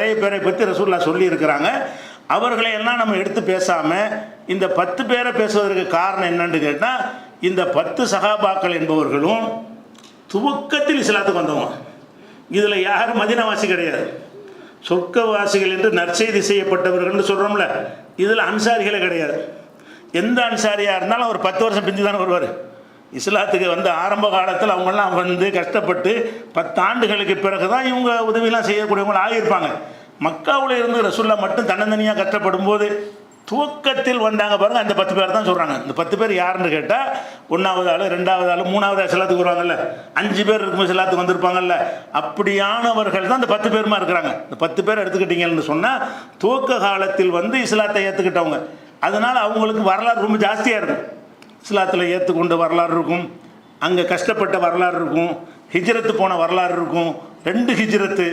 நிறைய பேரை பற்றி ரசூலுல்லாஹ் சொல்லியிருக்கிறாங்க. அவர்களை எல்லாம் நம்ம எடுத்து பேசாமல் இந்த 10 பேரை பேசுவதற்கு காரணம் என்னன்னு கேட்டால், இந்த 10 சஹாபாக்கள் என்பவர்களும் துவக்கத்தில் இஸ்லாத்துக்கு வந்தவங்க. இதில் யாரும் மதீனாவாசி கிடையாது. சொர்க்கவாசிகள் என்று நற்செய்தி செய்யப்பட்டவர்கள் சொல்கிறோம்ல, இதில் அன்சாரிகளே கிடையாது. எந்த அன்சாரியாக இருந்தாலும் அவர் 10 வருஷம் பிந்தி தானே வருவார். இஸ்லாத்துக்கு வந்து ஆரம்ப காலத்தில் அவங்கெல்லாம் வந்து கஷ்டப்பட்டு 10 ஆண்டுகளுக்கு பிறகு தான் இவங்க உதவியெல்லாம் செய்யக்கூடியவங்க ஆகியிருப்பாங்க. மக்காவில் இருந்து ரசூலுல்லாஹ் மட்டும் தன்னந்தனியாக கஷ்டப்படும் போது துவக்கத்தில் வந்தாங்க பாருங்கள், அந்த 10 பேர் தான் சொல்கிறாங்க. இந்த 10 பேர் யாருன்னு கேட்டால், 1வது ஆள், 2வது ஆள், 3வது இஸ்லாத்துக்கு வருவாங்கல்ல, 5 பேர் இருக்கும்போது இஸ்லாத்துக்கு வந்திருப்பாங்கல்ல, அப்படியானவர்கள் தான் இந்த 10 பேருமா இருக்கிறாங்க. இந்த 10 பேர் எடுத்துக்கிட்டீங்கன்னு சொன்னால் துவக்க காலத்தில் வந்து இஸ்லாத்தை ஏற்றுக்கிட்டவங்க. அதனால் அவங்களுக்கு வரலாறு ரொம்ப ஜாஸ்தியாக இருக்கும். இஸ்லாத்தில் ஏற்றுக்கொண்ட வரலாறு இருக்கும், அங்கே கஷ்டப்பட்ட வரலாறு இருக்கும், ஹிஜ்ரத்து போன வரலாறு இருக்கும். 2 ஹிஜ்ரத்து,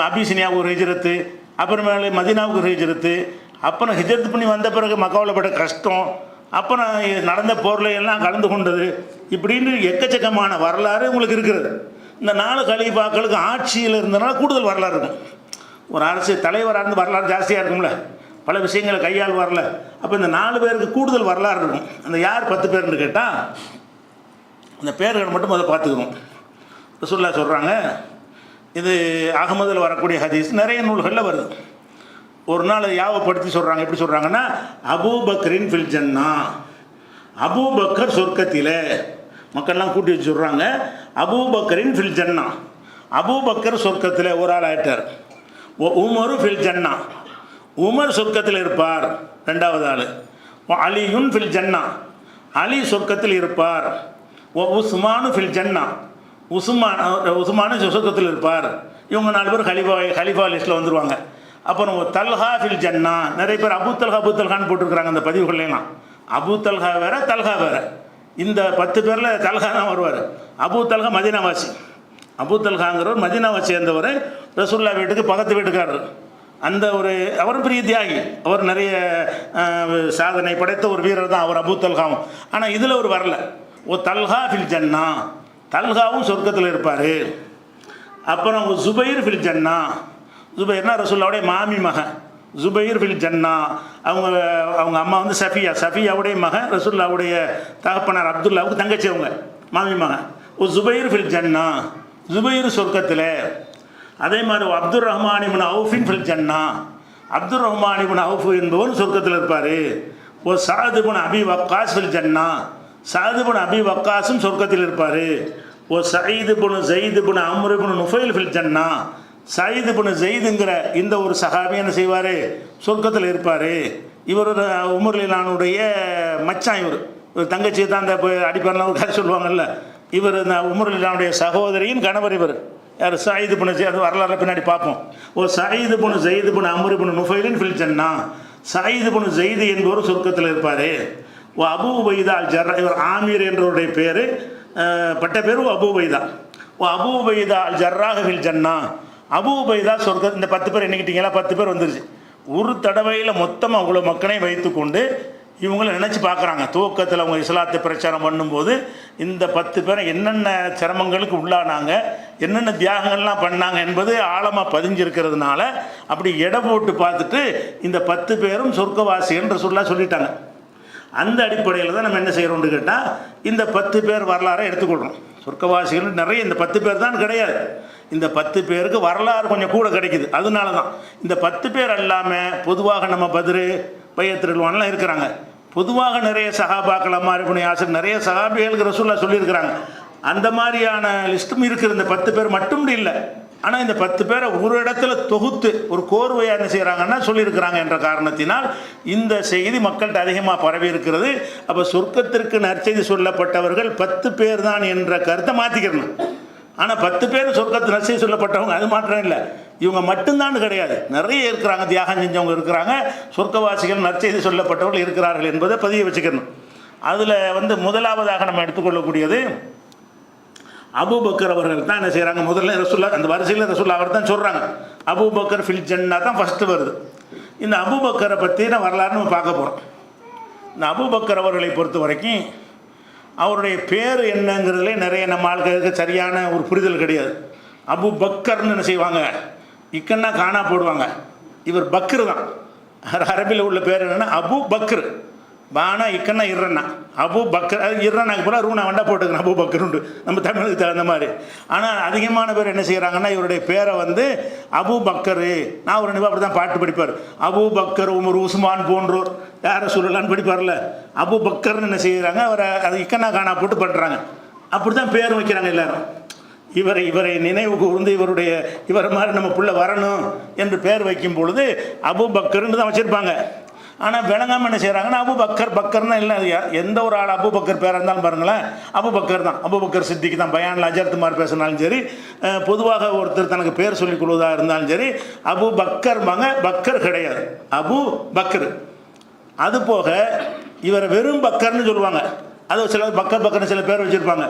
அபிசினியாவுக்கு ஒரு ஹிஜ்ரத்து, அப்புறமேலே மதீனாவுக்கு ஒரு ஹிஜ்ரத்து, அப்புறம் ஹிஜ்ரத் பண்ணி வந்த பிறகு மக்காவில் பட்ட கஷ்டம், அப்புறம் நடந்த போரில் எல்லாம் கலந்து கொண்டது, இப்படின்னு எக்கச்சக்கமான வரலாறு உங்களுக்கு இருக்கிறது. இந்த 4 கலீஃபாக்களுக்கு ஆட்சியில் இருந்தனால கூடுதல் வரலாறு இருக்கும். ஒரு அரசு தலைவராக இருந்து வரலாறு ஜாஸ்தியாக இருக்கும்ல, பல விஷயங்களை கையால் வரல. அப்போ இந்த 4 பேருக்கு கூடுதல் வரலாறு இருக்கும். அந்த யார் 10 பேர்னு கேட்டால், அந்த பேர்கள் மட்டும் அதை பார்த்துக்கணும். ரசூலுல்லாஹ் சொல்கிறாங்க, இது அகமதில் வரக்கூடிய ஹதீஸ் நிறைய நூல்களில் வருது. ஒரு நாள் யாவப்படுத்தி சொல்கிறாங்க. எப்படி சொல்கிறாங்கன்னா, அபூபக்கரின் ஃபில் ஜன்னா, அபூபக்கர் சொர்க்கத்தில். மக்கள்லாம் கூட்டி வச்சு சொல்கிறாங்க, அபூபக்கரின் ஃபில் ஜன்னா, அபூபக்கர் சொர்க்கத்தில் ஒரு ஆள் ஆயிட்டார். உமரு ஃபில் ஜன்னா, உமர் சொர்க்கத்தில் இருப்பார் 2வது ஆள். அலியுன் ஃபில் ஜன்னா, அலி சொர்க்கத்தில் இருப்பார். உஸ்மானு ஃபில் ஜன்னா, உஸ்மானு சொர்க்கத்தில் இருப்பார். இவங்க 4 பேர் ஹலிஃபா லிஸ்ட்டில் வந்துடுவாங்க. அப்புறம் தல்ஹா ஃபில் ஜன்னா, நிறைய பேர் அபு தல்ஹான்னு போட்டிருக்கிறாங்க அந்த பதிவுகள்லாம். அபு தல்ஹா வேற, தல்ஹா வேற. இந்த 10 பேரில் தல்ஹா தான் வருவார். அபு தல்ஹா மதீனாவாசி. அபு தல்ஹாங்கிறவர் மதீனாவை சேர்ந்தவர், ரசூலுல்லாஹ் வீட்டுக்கு பக்கத்து வீட்டுக்காரர். அந்த ஒரு அவர் பெரிய தியாகி, அவர் நிறைய சாதனை படைத்த ஒரு வீரர் தான் அவர், அபு தல்ஹாவும். ஆனால் இதில் ஒரு வரல. தல்ஹா ஃபில் ஜன்னா, தல்ஹாவும் சொர்க்கத்தில் இருப்பார். அப்புறம் ஜுபைர் ஃபில் ஜன்னா, ஜுபைர்னா ரசூலுல்லாஹ்வுடைய மாமி மகன். ஜுபைர் ஃபில் ஜன்னா, அவங்க அம்மா வந்து சஃபியாவுடைய மகன், ரசூலுல்லாஹ்வுடைய தகப்பனார் அப்துல்லாவுக்கு தங்கச்சி, அவங்க மாமி மகன். ஜுபைர் ஃபில் ஜன்னா, ஜுபைர் சொர்க்கத்தில். அதே மாதிரி அப்துர் ரஹ்மான் இப்னு அவுஃபின் ஃபில் ஜன்னா, அப்துர் ரஹ்மான் இப்னு அவுஃப் என்பவர் சொர்க்கத்தில் இருப்பார். சஅத் இப்னு அபி வக்காஸ் ஃபில் ஜன்னா, சஅத் இப்னு அபி வக்காஸும் சொர்க்கத்தில் இருப்பார். சயீத் இப்னு ஸைத் இப்னு அம்ர் இப்னு நுஃபைல் ஃபில் ஜன்னா, சயீத் இப்னு ஸைதுங்கிற இந்த ஒரு சஹாபி என்ன செய்வார், சொர்க்கத்தில் இருப்பார். இவர் உமர் ரலியல்லாஹுடைய மச்சான். இவர் தங்கச்சி தான் அந்த அடிப்படையில் ஒரு கதை சொல்லுவாங்கல்ல, இவர் இந்த உமர் ரலியல்லாஹுடைய சகோதரியின் கணவர். இவர் யார், சயீத் இப்னு ஸைத். அது வரலாறு பின்னாடி பார்ப்போம். சயீத் இப்னு ஸைத் இப்னு அம்ர் இப்னு நுஃபைலின் ஃபில் ஜன்னா, சயீத் இப்னு ஸைத் என்பவர் சொர்க்கத்தில் இருப்பார். அபூ உபைதா அல் ஜர்ரா, இவர் ஆமீர் என்றவருடைய பேர், பட்ட பேர் அபூ உபைதா. அபூ உபைதா அல் ஜர்ராஹ் ஃபில் ஜன்னா, அபூ உபைதா சொர்க்க. இந்த 10 பேர் எண்ணிக்கிட்டீங்களா, 10 பேர் வந்துருச்சு. ஒரு தடவையில் மொத்தமாக அவ்வளோ மக்களையும் வைத்து கொண்டு இவங்கள நினச்சி பார்க்குறாங்க. துவக்கத்தில் அவங்க இஸ்லாத்தை பிரச்சாரம் பண்ணும்போது இந்த 10 பேரை என்னென்ன சிரமங்களுக்கு உள்ளானாங்க, என்னென்ன தியாகங்கள்லாம் பண்ணாங்க என்பது ஆழமாக பதிஞ்சிருக்கிறதுனால அப்படி எடை போட்டு பார்த்துட்டு இந்த 10 பேரும் சொர்க்கவாசிகள் ரசூலுல்லாஹ் சொல்லிட்டாங்க. அந்த அடிப்படையில் தான் நம்ம என்ன செய்கிறோம்னு கேட்டால், இந்த 10 பேர் வரலாறை எடுத்துக்கொள்கிறோம். சொர்க்கவாசிகள் நிறைய, இந்த 10 பேர் தான் கிடையாது, இந்த 10 பேருக்கு வரலாறு கொஞ்சம் கூட கிடைக்குது. அதனால தான் இந்த 10 பேர் அல்லாமல் பொதுவாக நம்ம பத்ரு, பையத் ரில்வான்லாம் இருக்கிறாங்க. பொதுவாக நிறைய சஹாபாக்கள், அம்மார் இப்னு யாசிர், நிறைய சஹாபிகளுக்கு ரசூலுல்லாஹ் சொல்லியிருக்கிறாங்க. அந்த மாதிரியான லிஸ்ட்டும் இருக்குது. இந்த 10 பேர் மட்டும் இல்லை. ஆனால் இந்த 10 பேரை ஒரு இடத்துல தொகுத்து ஒரு கோர்வையாக என்ன செய்கிறாங்கன்னா சொல்லியிருக்கிறாங்க என்ற காரணத்தினால் இந்த செய்தி மக்கள்கிட்ட அதிகமாக பரவி இருக்கிறது. அப்போ சொர்க்கத்திற்கு நற்செய்தி சொல்லப்பட்டவர்கள் 10 பேர் தான் என்ற கருத்தை மாற்றிக்கிறணும். ஆனால் 10 பேர் சொர்க்கத்து நற்செய்தி சொல்லப்பட்டவங்க, அது மாற்றம் இல்லை. இவங்க மட்டும்தான் கிடையாது, நிறைய இருக்கிறாங்க, தியாகம் செஞ்சவங்க இருக்கிறாங்க, சொர்க்கவாசிகள் நற்செய்தி சொல்லப்பட்டவர்கள் இருக்கிறார்கள் என்பதை பதிய வச்சுக்கணும். அதில் வந்து முதலாவதாக நம்ம எடுத்துக்கொள்ளக்கூடியது அபூபக்கர் அவர்கள் தான். என்ன செய்கிறாங்க, முதல்ல ரசூலுல்லாஹ் அந்த வரிசையில் ரசூலுல்லாஹ் அவர் தான் சொல்கிறாங்க. அபூபக்கர் ஃபில் ஜன்னா தான் ஃபஸ்ட்டு வருது. இந்த அபூபக்கரை பற்றின வரலாறு நம்ம பார்க்க போகிறோம். இந்த அபூபக்கர் அவர்களை பொறுத்த வரைக்கும் அவருடைய பேர் என்னங்கிறதுலே நிறைய நம்ம ஆட்களுக்கு சரியான ஒரு புரிதல் கிடையாது. அபூபக்கர்னு என்ன செய்வாங்க, இக்கன்னா காணா போடுவாங்க. இவர் பக்ரு தான். அரபியில் உள்ள பேர் என்னென்னா அபு பக்ரு. பானா இக்கன்னா இர்றன்னா அபு பக்கர். அது இர்றனாக்கு போல ரூனா வண்டா போட்டுக்கணும் அபு பக்கருண்டு நம்ம தமிழுக்கு தகுந்த மாதிரி. ஆனால் அதிகமான பேர் என்ன செய்கிறாங்கன்னா இவருடைய பேரை வந்து அபு பக்கரு. நான் ஒரு நிபா அப்படி தான் பாட்டு படிப்பார். அபு பக்கர் உமர் உஸ்மான் போன்றோர் யாரை சொல்லலான்னு படிப்பார்ல. அபு பக்கர்னு என்ன செய்கிறாங்க அவரை அது இக்கன்னா காணா போட்டு பண்ணுறாங்க. அப்படி தான் பேர் வைக்கிறாங்க எல்லாரும். இவரை நினைவு கூர்ந்து இவரை மாதிரி நம்ம புள்ள வரணும் என்று பேர் வைக்கும் பொழுது அபு பக்கர்னு தான் வச்சுருப்பாங்க. ஆனால் விளங்காமல் என்ன செய்கிறாங்கன்னா அபு பக்கர்னா இல்லை. எந்த ஒரு ஆள் அபு பக்கர் பேராக இருந்தாலும் பாருங்களேன் அபு பக்கர் தான். அபு பக்கர் சித்திக்கு தான் பயானில் அஜர்த்துமார் பேசினாலும் சரி, பொதுவாக ஒருத்தர் தனக்கு பேர் சொல்லிக் கொள்வதாக இருந்தாலும் சரி அபு பக்கர்பாங்க. பக்கர் கிடையாது, அபு பக்கர். அதுபோக இவரை வெறும் பக்கர்னு சொல்லுவாங்க. அது சில பக்கர்னு சில பேர் வச்சுருப்பாங்க.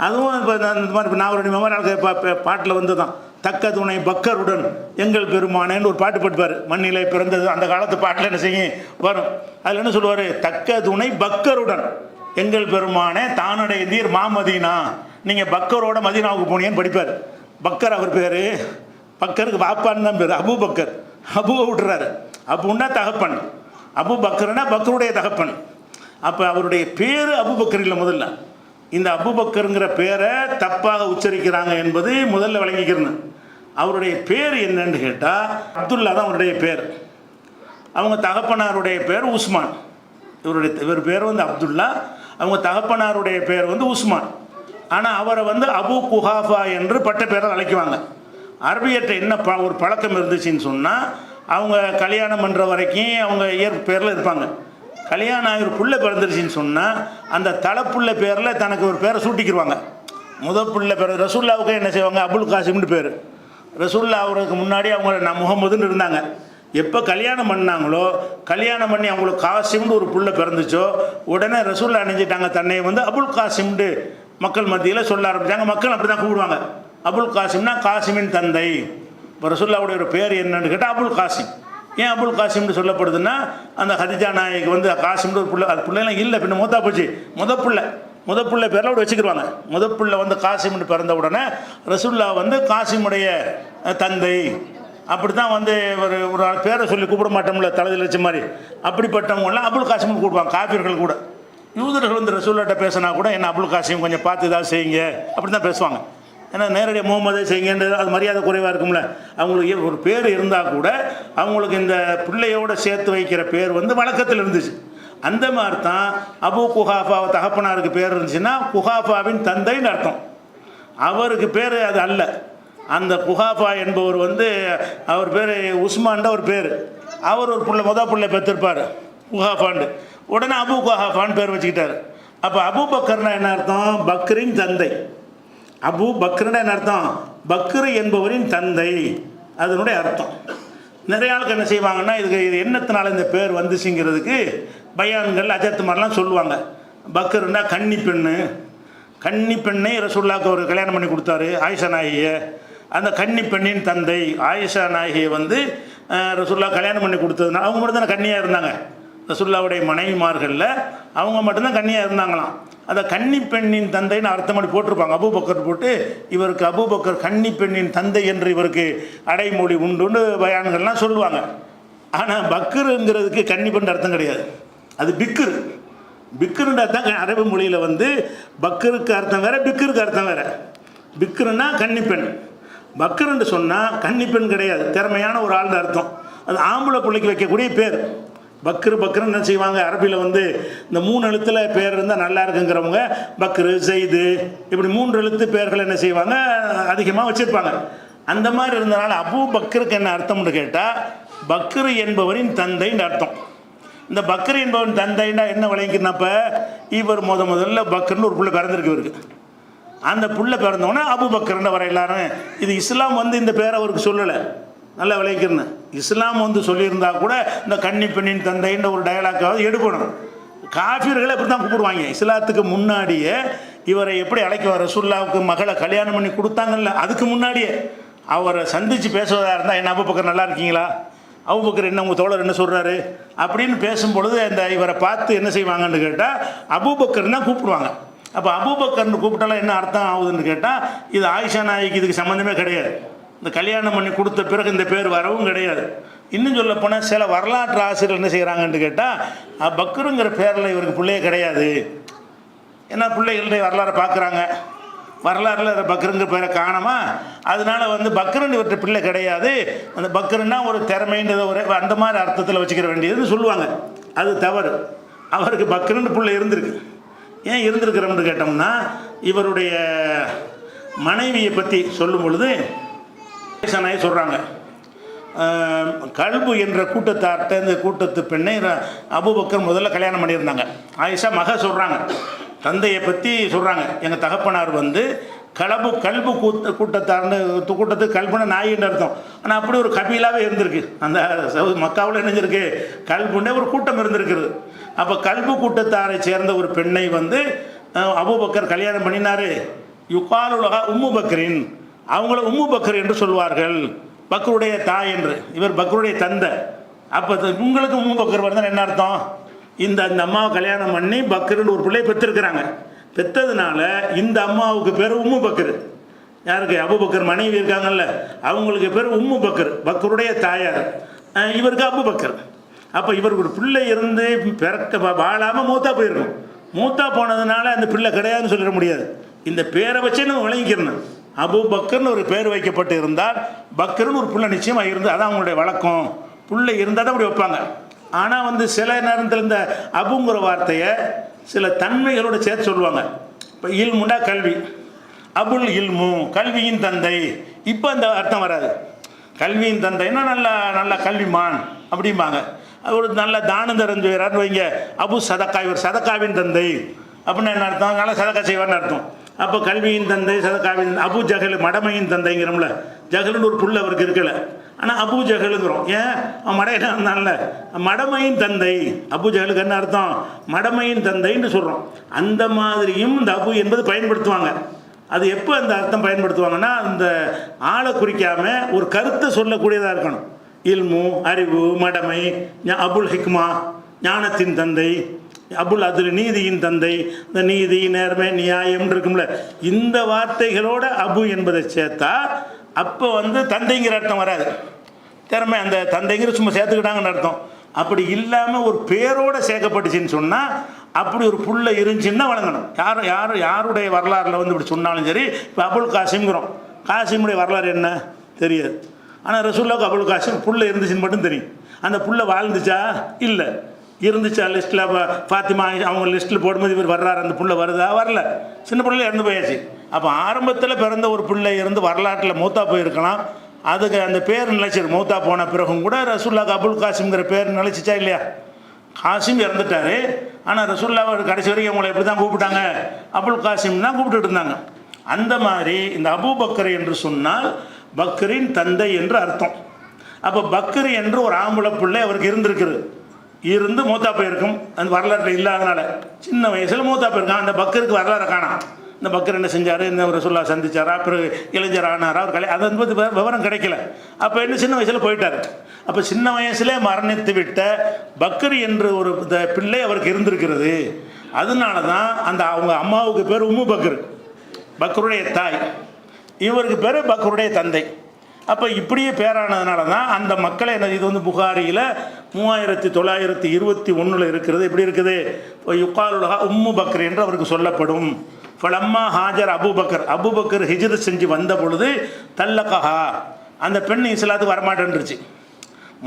அதுவும் இப்போ இந்த மாதிரி நான் ஒரு மெமோரியல் பாட்டில் வந்து தான் தக்க துணை பக்கருடன் எங்கள் பெருமானேன்னு ஒரு பாட்டு பாட்டுப்பார். மண்ணிலை பிறந்தது அந்த காலத்து பாட்டில் என்ன செய்யும் வரும். அதில் என்ன சொல்லுவார், தக்க துணை பக்கருடன் எங்கள் பெருமானே தானடைந்தீர் மாமதீனா. நீங்கள் பக்கரோட மதீனாவுக்கு போனீங்கன்னு படிப்பார். பக்கர் அவர் பேர். பக்கருக்கு வாப்பான்னு தான் பேர். அபு பக்கர். அபுவை விட்டுறாரு. அபுன்னா தகப்பன். அபு பக்கர்னா பக்கருடைய தகப்பன். அப்போ அவருடைய பேர் அபு பக்கர் இல்லை. முதல்ல இந்த அபு பக்கருங்கிற பேரை தப்பாக உச்சரிக்கிறாங்க என்பது முதல்ல விளங்கிக்கிறேன். அவருடைய பேர் என்னன்னு கேட்டால் அப்துல்லா தான் அவருடைய பேர். அவங்க தகப்பனாருடைய பேர் உஸ்மான். இவர் பேர் வந்து அப்துல்லா. அவங்க தகப்பனாருடைய பேர் வந்து உஸ்மான். ஆனால் அவரை வந்து அபு குஹாஃபா என்று பட்ட பேரை அழைக்குவாங்க. அரபியற்ற என்ன ஒரு பழக்கம் இருந்துச்சுன்னு சொன்னால் அவங்க கல்யாணம் பண்ணுற வரைக்கும் அவங்க பேரில் இருப்பாங்க. கல்யாணம் ஆகிற புள்ள பிறந்துருச்சின்னு சொன்னால் அந்த தலைப்புள்ள பேரில் தனக்கு ஒரு பேரை சூட்டிக்கிடுவாங்க. புள்ள பேர் ரசூல்லாவுக்கு என்ன செய்வாங்க, அபுல் காசிம்னு பேர். ரசூல்லா அவருக்கு முன்னாடி அவங்க முகமதுன்னு இருந்தாங்க. எப்போ கல்யாணம் பண்ணாங்களோ, கல்யாணம் பண்ணி அவங்களுக்கு காசிம்னு ஒரு புள்ள பிறந்துச்சோ உடனே ரசூல்லா அணிஞ்சிட்டாங்க தன்னை வந்து அபுல் காசிம்னு மக்கள் மத்தியில் சொல்ல ஆரம்பித்தாங்க. மக்கள் அப்படி தான் கூப்பிடுவாங்க. அபுல் காசிம்னா காசிமின் தந்தை. இப்போ ரசூல்லாவுடைய ஒரு பேர் என்னன்னு கேட்டால் அபுல் காசிம். ஏன் அபுல் காசிம்னு சொல்லப்படுதுன்னா அந்த ஹதிஜா நாயக்கு வந்து காசிம்னு ஒரு பிள்ளை, அது பிள்ளைலாம் இல்லை, பின்ன மூத்தா போச்சு. முதப்புள்ள பேரில் அப்படி வச்சுக்கிடுவாங்க. முதப்புள்ள வந்து காசிம்னு பிறந்த உடனே ரசூல்லா வந்து காசிமுடைய தந்தை. அப்படி தான் வந்து ஒரு பேரை சொல்லி கூப்பிட மாட்டோம்ல, தலையில் வச்ச மாதிரி. அப்படிப்பட்டவங்களாம் அபுல் காசிம்னு கூப்பிடுவாங்க. காஃபிர்கள் கூட. யூதர்கள் வந்து ரசூல்லாட்ட பேசினா கூட என்ன அபுல் காசிம் கொஞ்சம் பார்த்து ஏதாவது செய்யுங்க அப்படி தான் பேசுவாங்க. ஏன்னா நேரடியாக முகமதே செய்யுங்கன்றது அது மரியாதை குறைவாக இருக்கும்ல. அவங்களுக்கு ஒரு பேர் இருந்தால் கூட அவங்களுக்கு இந்த பிள்ளையோடு சேர்த்து வைக்கிற பேர் வந்து வழக்கத்தில் இருந்துச்சு. அந்த மாதிரி தான் அபு குஹாஃபா தகப்பனாருக்கு பேர் இருந்துச்சுன்னா குஹாஃபாவின் தந்தைன்னு அர்த்தம். அவருக்கு பேர் அது அல்ல. அந்த குஹாஃபா என்பவர் வந்து அவர் பேர் உஸ்மான்ட ஒரு பேர். அவர் ஒரு பிள்ளை பெற்றிருப்பார் குஹாஃபாண்டு. உடனே அபு குஹாஃபான்னு பேர் வச்சுக்கிட்டார். அப்போ அபு பக்கர்னா என்ன அர்த்தம், பக்ரின் தந்தை. அபு பக்ருன்னா என்ன அர்த்தம், பக்ரு என்பவரின் தந்தை அதனுடைய அர்த்தம். நிறைய ஆளுக்கு என்ன செய்வாங்கன்னா இது என்னத்தினால இந்த பேர் வந்துச்சுங்கிறதுக்கு பயான்கள் அஜத்து மாதிரிலாம் சொல்லுவாங்க. பக்ருன்னா கன்னி பெண்ணை ரசூலுல்லாஹ்க்கு அவர் கல்யாணம் பண்ணி கொடுத்தாரு, ஆயிஷா நாயகியை. அந்த கன்னி பெண்ணின் தந்தை ஆயிஷா நாயகியை வந்து ரசூலுல்லாஹ் கல்யாணம் பண்ணி கொடுத்ததுனால அவங்க மட்டும் தானே கன்னியாக இருந்தாங்க. ரசூலுல்லாஹ்வுடைய மனைவிமார்களில் அவங்க மட்டும்தான் கன்னியாக இருந்தாங்களாம். அதை கன்னி பெண்ணின் தந்தைன்னு அர்த்தம் பண்ணி போட்டிருப்பாங்க. அபூபக்கர் போட்டு இவருக்கு அபூபக்கர் கன்னி பெண்ணின் தந்தை என்று இவருக்கு அடைமொழி உண்டுன்னு பயான்கள்லாம் சொல்லுவாங்க. ஆனால் பக்ருங்கிறதுக்கு கன்னி பெண் அர்த்தம் கிடையாது, அது பிக்ருன்ற அர்த்தம். அரபு மொழியில் வந்து பக்ருக்கு அர்த்தம் வேறு, பிக்ருக்கு அர்த்தம் வேறு. பிக்ருன்னா கன்னி பெண், பக்ருன்னு சொன்னால் கன்னி பெண் கிடையாது, திறமையான ஒரு ஆள்னு அர்த்தம். அது ஆம்பளை பிள்ளைக்கு வைக்கக்கூடிய பேர். பக்ருன்னு என்ன செய்வாங்க, அரபியில் வந்து இந்த 3 எழுத்தில் பேர் இருந்தால் நல்லா இருக்குங்கிறவங்க பக்ரு ஜெய்து இப்படி 3 எழுத்து பேர்கள் என்ன செய்வாங்க அதிகமாக வச்சுருப்பாங்க. அந்த மாதிரி இருந்தனால அபு பக்ருக்கு என்ன அர்த்தம்னு கேட்டால் பக்ரு என்பவரின் தந்தைன்னு அர்த்தம். இந்த பக்ரு என்பவரின் தந்தைன்னா என்ன விளங்கிக்கிறப்ப இவர் முதல்ல பக்ருன்னு ஒரு பிள்ளை பிறந்திருக்கு இவருக்கு. அந்த பிள்ளை பிறந்தவொடனே அபு பக்ருன்னு வர எல்லாரும். இது இஸ்லாம் வந்து இந்த பேரை அவருக்கு சொல்லலை, நல்லா விளைக்கிறேன்னு. இஸ்லாம் வந்து சொல்லியிருந்தா கூட இந்த கன்னி பெண்ணின் தந்தைன்ற ஒரு டயலாக்காவது எடுக்கணும். காஃபிர்களை அப்படி தான் கூப்பிடுவாங்க. இஸ்லாத்துக்கு முன்னாடியே இவரை எப்படி அழைக்குவார், ரசூலுல்லாஹ்வுக்கு மகளை கல்யாணம் பண்ணி கொடுத்தாங்கல்ல, அதுக்கு முன்னாடியே அவரை சந்தித்து பேசுவதாக இருந்தால் என்ன அபூபக்கர் நல்லா இருக்கீங்களா, அபூபக்கர் என்ன உங்கள் தோழர் என்ன சொல்கிறாரு அப்படின்னு பேசும்பொழுது இந்த இவரை பார்த்து என்ன செய்வாங்கன்னு கேட்டால் அபூபக்கர்னா கூப்பிடுவாங்க. அப்போ அபூபக்கர்னு கூப்பிட்டாலும் என்ன அர்த்தம் ஆகுதுன்னு கேட்டால் இது ஆயிஷா நாய்க்கு இதுக்கு சம்மந்தமே கிடையாது. இந்த கல்யாணம் பண்ணி கொடுத்த பிறகு இந்த பேர் வரவும் கிடையாது. இன்னும் சொல்ல போனால் சில வரலாற்று ஆசிரியர் என்ன செய்கிறாங்கன்னு கேட்டால் பக்ருங்கிற பேரில் இவருக்கு பிள்ளையே கிடையாது. ஏன்னா பிள்ளைகளுடைய வரலாறை பார்க்குறாங்க, வரலாறில் பக்ருங்கிற பேரை காணாமா, அதனால வந்து பக்ருன்னு இவர்கிட்ட பிள்ளை கிடையாது, அந்த பக்ருன்னா ஒரு திறமைன்றத ஒரு அந்த மாதிரி அர்த்தத்தில் வச்சுக்கிற வேண்டியதுன்னு சொல்லுவாங்க. அது தவறு. அவருக்கு பக்ருன்னு பிள்ளை இருந்திருக்கு. ஏன் இருந்திருக்கிறோம்னு கேட்டோம்னா, இவருடைய மனைவியை பற்றி சொல்லும் பொழுது சொல்கிறாங்க, கல்பு என்ற கூட்டத்தார்ட்ட இந்த கூட்டத்து பெண்ணை அபூபக்கர் முதல்ல கல்யாணம் பண்ணியிருந்தாங்க. ஆயிஷா மக சொல்கிறாங்க, தந்தையை பற்றி சொல்கிறாங்க, எங்கள் தகப்பனார் வந்து கல்பு கூட்டத்தார்னு கூட்டத்துக்கு கல்புன நாயின்னு அர்த்தம். ஆனால் அப்படி ஒரு கபீலாவே இருந்திருக்கு. அந்த மக்காவில் இணைஞ்சிருக்கு கல்புன்னே ஒரு கூட்டம் இருந்திருக்குது. அப்போ கல்பு கூட்டத்தாரை சேர்ந்த ஒரு பெண்ணை வந்து அபூபக்கர் கல்யாணம் பண்ணினார். யுகாலுலகா உம்மு பக்ரின், அவங்கள உம்மு பக்கர் என்று சொல்வார்கள், பக்ருடைய தாய் என்று. இவர் பக்ருடைய தந்தை. அப்போ உங்களுக்கு உம்மு பக்கர் வருதுன்னு என்ன அர்த்தம்? இந்த அம்மாவை கல்யாணம் பண்ணி பக்ருன்னு ஒரு பிள்ளையை பெற்றிருக்கிறாங்க. பெற்றதுனால இந்த அம்மாவுக்கு பேர் உம்மு பக்கர். யாருக்கு? அபூபக்கர் மனைவி இருக்காங்கல்ல, அவங்களுக்கு பேர் உம்மு பக்கர், பக்ருடைய தாயார். இவருக்கு அபூபக்கர். அப்போ இவருக்கு ஒரு பிள்ளை இருந்து பிறக்க வாழாமல் மூத்தா போயிருக்கும். மூத்தா போனதுனால அந்த பிள்ளை கிடையாதுன்னு சொல்லிட முடியாது. இந்த பேரை வச்சு நம்ம விளங்கிக்கிறணும். அபூபக்கர்னு ஒரு பேர் வைக்கப்பட்டு இருந்தால் பக்கர்னு ஒரு பிள்ளை நிச்சயமாக இருந்து, அதான் அவங்களுடைய வழக்கம். பிள்ளை இருந்தால் தான் அப்படி வைப்பாங்க. ஆனால் வந்து சில நேரத்தில் இந்த அபுங்கிற வார்த்தையை சில தன்மைகளோடு சேர்த்து சொல்லுவாங்க. இப்போ இல்முண்டா கல்வி, அபுல் இல்மு கல்வியின் தந்தை. இப்போ அந்த அர்த்தம் வராது. கல்வியின் தந்தைன்னா நல்ல கல்விமான் அப்படிம்பாங்க. ஒரு நல்ல தானம் தெரிஞ்சுக்கிறான்னு வைங்க, அபு சதக்கா, இவர் சதக்காவின் தந்தை அப்படின்னு என்ன அர்த்தம்? நல்லா சதக்கா செய்வார்னு அர்த்தம். அப்போ கல்வியின் தந்தை, சதக்காவின் அபு ஜஹல் மடமையின் தந்தைங்கிறோம்ல, ஜஹலுன்னு ஒரு புல் அவருக்கு இருக்கல, ஆனால் அபு ஜஹலுங்கிறோம். ஏன்? அவன் மடையில இருந்தான்ல, மடமையின் தந்தை. அபு ஜஹலுக்கு என்ன அர்த்தம்? மடமையின் தந்தைன்னு சொல்கிறோம். அந்த மாதிரியும் இந்த அபு என்பது பயன்படுத்துவாங்க. அது எப்போ அந்த அர்த்தம் பயன்படுத்துவாங்கன்னா, அந்த ஆளை குறிக்காமல் ஒரு கருத்தை சொல்லக்கூடியதாக இருக்கணும். இல்மு அறிவு, மடமை, அபுல் ஹிக்மா ஞானத்தின் தந்தை, அபுல் அதுல் நீதியின் தந்தை, இந்த நீதி நேர்மை நியாயம் இருக்கும்ல, இந்த வார்த்தைகளோட அபு என்பதை சேர்த்தா அப்போ வந்து தந்தைங்கிற அர்த்தம் வராது. திறமை அந்த தந்தைங்கிற சும்மா சேர்த்துக்கிட்டாங்கன்னு அர்த்தம். அப்படி இல்லாமல் ஒரு பேரோடு சேர்க்கப்பட்டுச்சின்னு சொன்னால், அப்படி ஒரு புள்ள இருந்துச்சுன்னா வழங்கணும். யாருடைய வரலாறில் வந்து இப்படி சொன்னாலும் சரி. இப்போ அபுல் காசிம்ங்கிறோம், காசிமுடைய வரலாறு என்ன தெரியாது. ஆனால் ரசூலுல்லாஹ்வுக்கு அபுல் காசிம் புள்ள இருந்துச்சுன்னு மட்டும் தெரியும். அந்த புள்ள வாழ்ந்துச்சா? இல்லை. இருந்துச்சா? லிஸ்ட்டில் ஃபாத்திமா அவங்க லிஸ்ட்டில் போடும்போது இவர் வர்றாரு, அந்த புள்ள வருதா? வரல. சின்ன பிள்ளை இறந்து போயாச்சு. அப்போ ஆரம்பத்தில் பிறந்த ஒரு பிள்ளை இருந்து வரலாற்றில் மூத்தா போயிருக்கலாம். அதுக்கு அந்த பேர் நிலைச்சிருக்கு. மூத்தா போன பிறகும் கூட ரசூலுல்லாஹ்வுக்கு அபுல் காசிம்ங்கிற பேர் நிலைச்சிச்சா இல்லையா? காசிம் இறந்துட்டார். ஆனால் ரசூலுல்லாஹ் கடைசி வரைக்கும் அவங்களை எப்படி தான் கூப்பிட்டாங்க? அபுல் காசிம் தான் கூப்பிட்டுட்டு இருந்தாங்க. அந்த மாதிரி இந்த அபூபக்கர் என்று சொன்னால் பக்ரின் தந்தை என்று அர்த்தம். அப்போ பக்ரு என்று ஒரு ஆம்பளை பிள்ளை அவருக்கு இருந்திருக்குது. இருந்து மூத்தா போயிருக்கும். அந்த வரலாற்றில் இல்லாதனால சின்ன வயசில் மூத்தா போயிருக்கான். அந்த பக்கருக்கு வரலாறு காணாம். இந்த பக்கர் என்ன செஞ்சார், இந்த ரசூலுல்லாஹ் சந்திச்சாரா, பிறகு இளைஞர் ஆனாரா, அவர் அது வந்து விவரம் கிடைக்கல. அப்போ என்ன சின்ன வயசில் போயிட்டார். அப்போ சின்ன வயசுலே மரணித்து விட்ட பக்கர் என்று ஒரு பிள்ளை அவருக்கு இருந்திருக்கிறது. அதனால தான் அந்த அவங்க அம்மாவுக்கு பேர் உம்மு பக்கர், பக்கருடைய தாய். இவருக்கு பேர் பக்கருடைய தந்தை. அப்போ இப்படியே பேரானதுனால தான் அந்த மக்களை என்ன, இது வந்து புகாரியில் 3921 இருக்கிறது. எப்படி இருக்குது? யுகாலுலகா உம்மு பக்கர் என்று அவருக்கு சொல்லப்படும். ஃபலம்மா ஹாஜர் அபூபக்கர், அபூபக்கர் ஹிஜ்ர் செஞ்சு வந்த பொழுது தல்லகஹா, அந்த பெண் இஸ்லாத்துக்கு வரமாட்டேன்ருச்சு.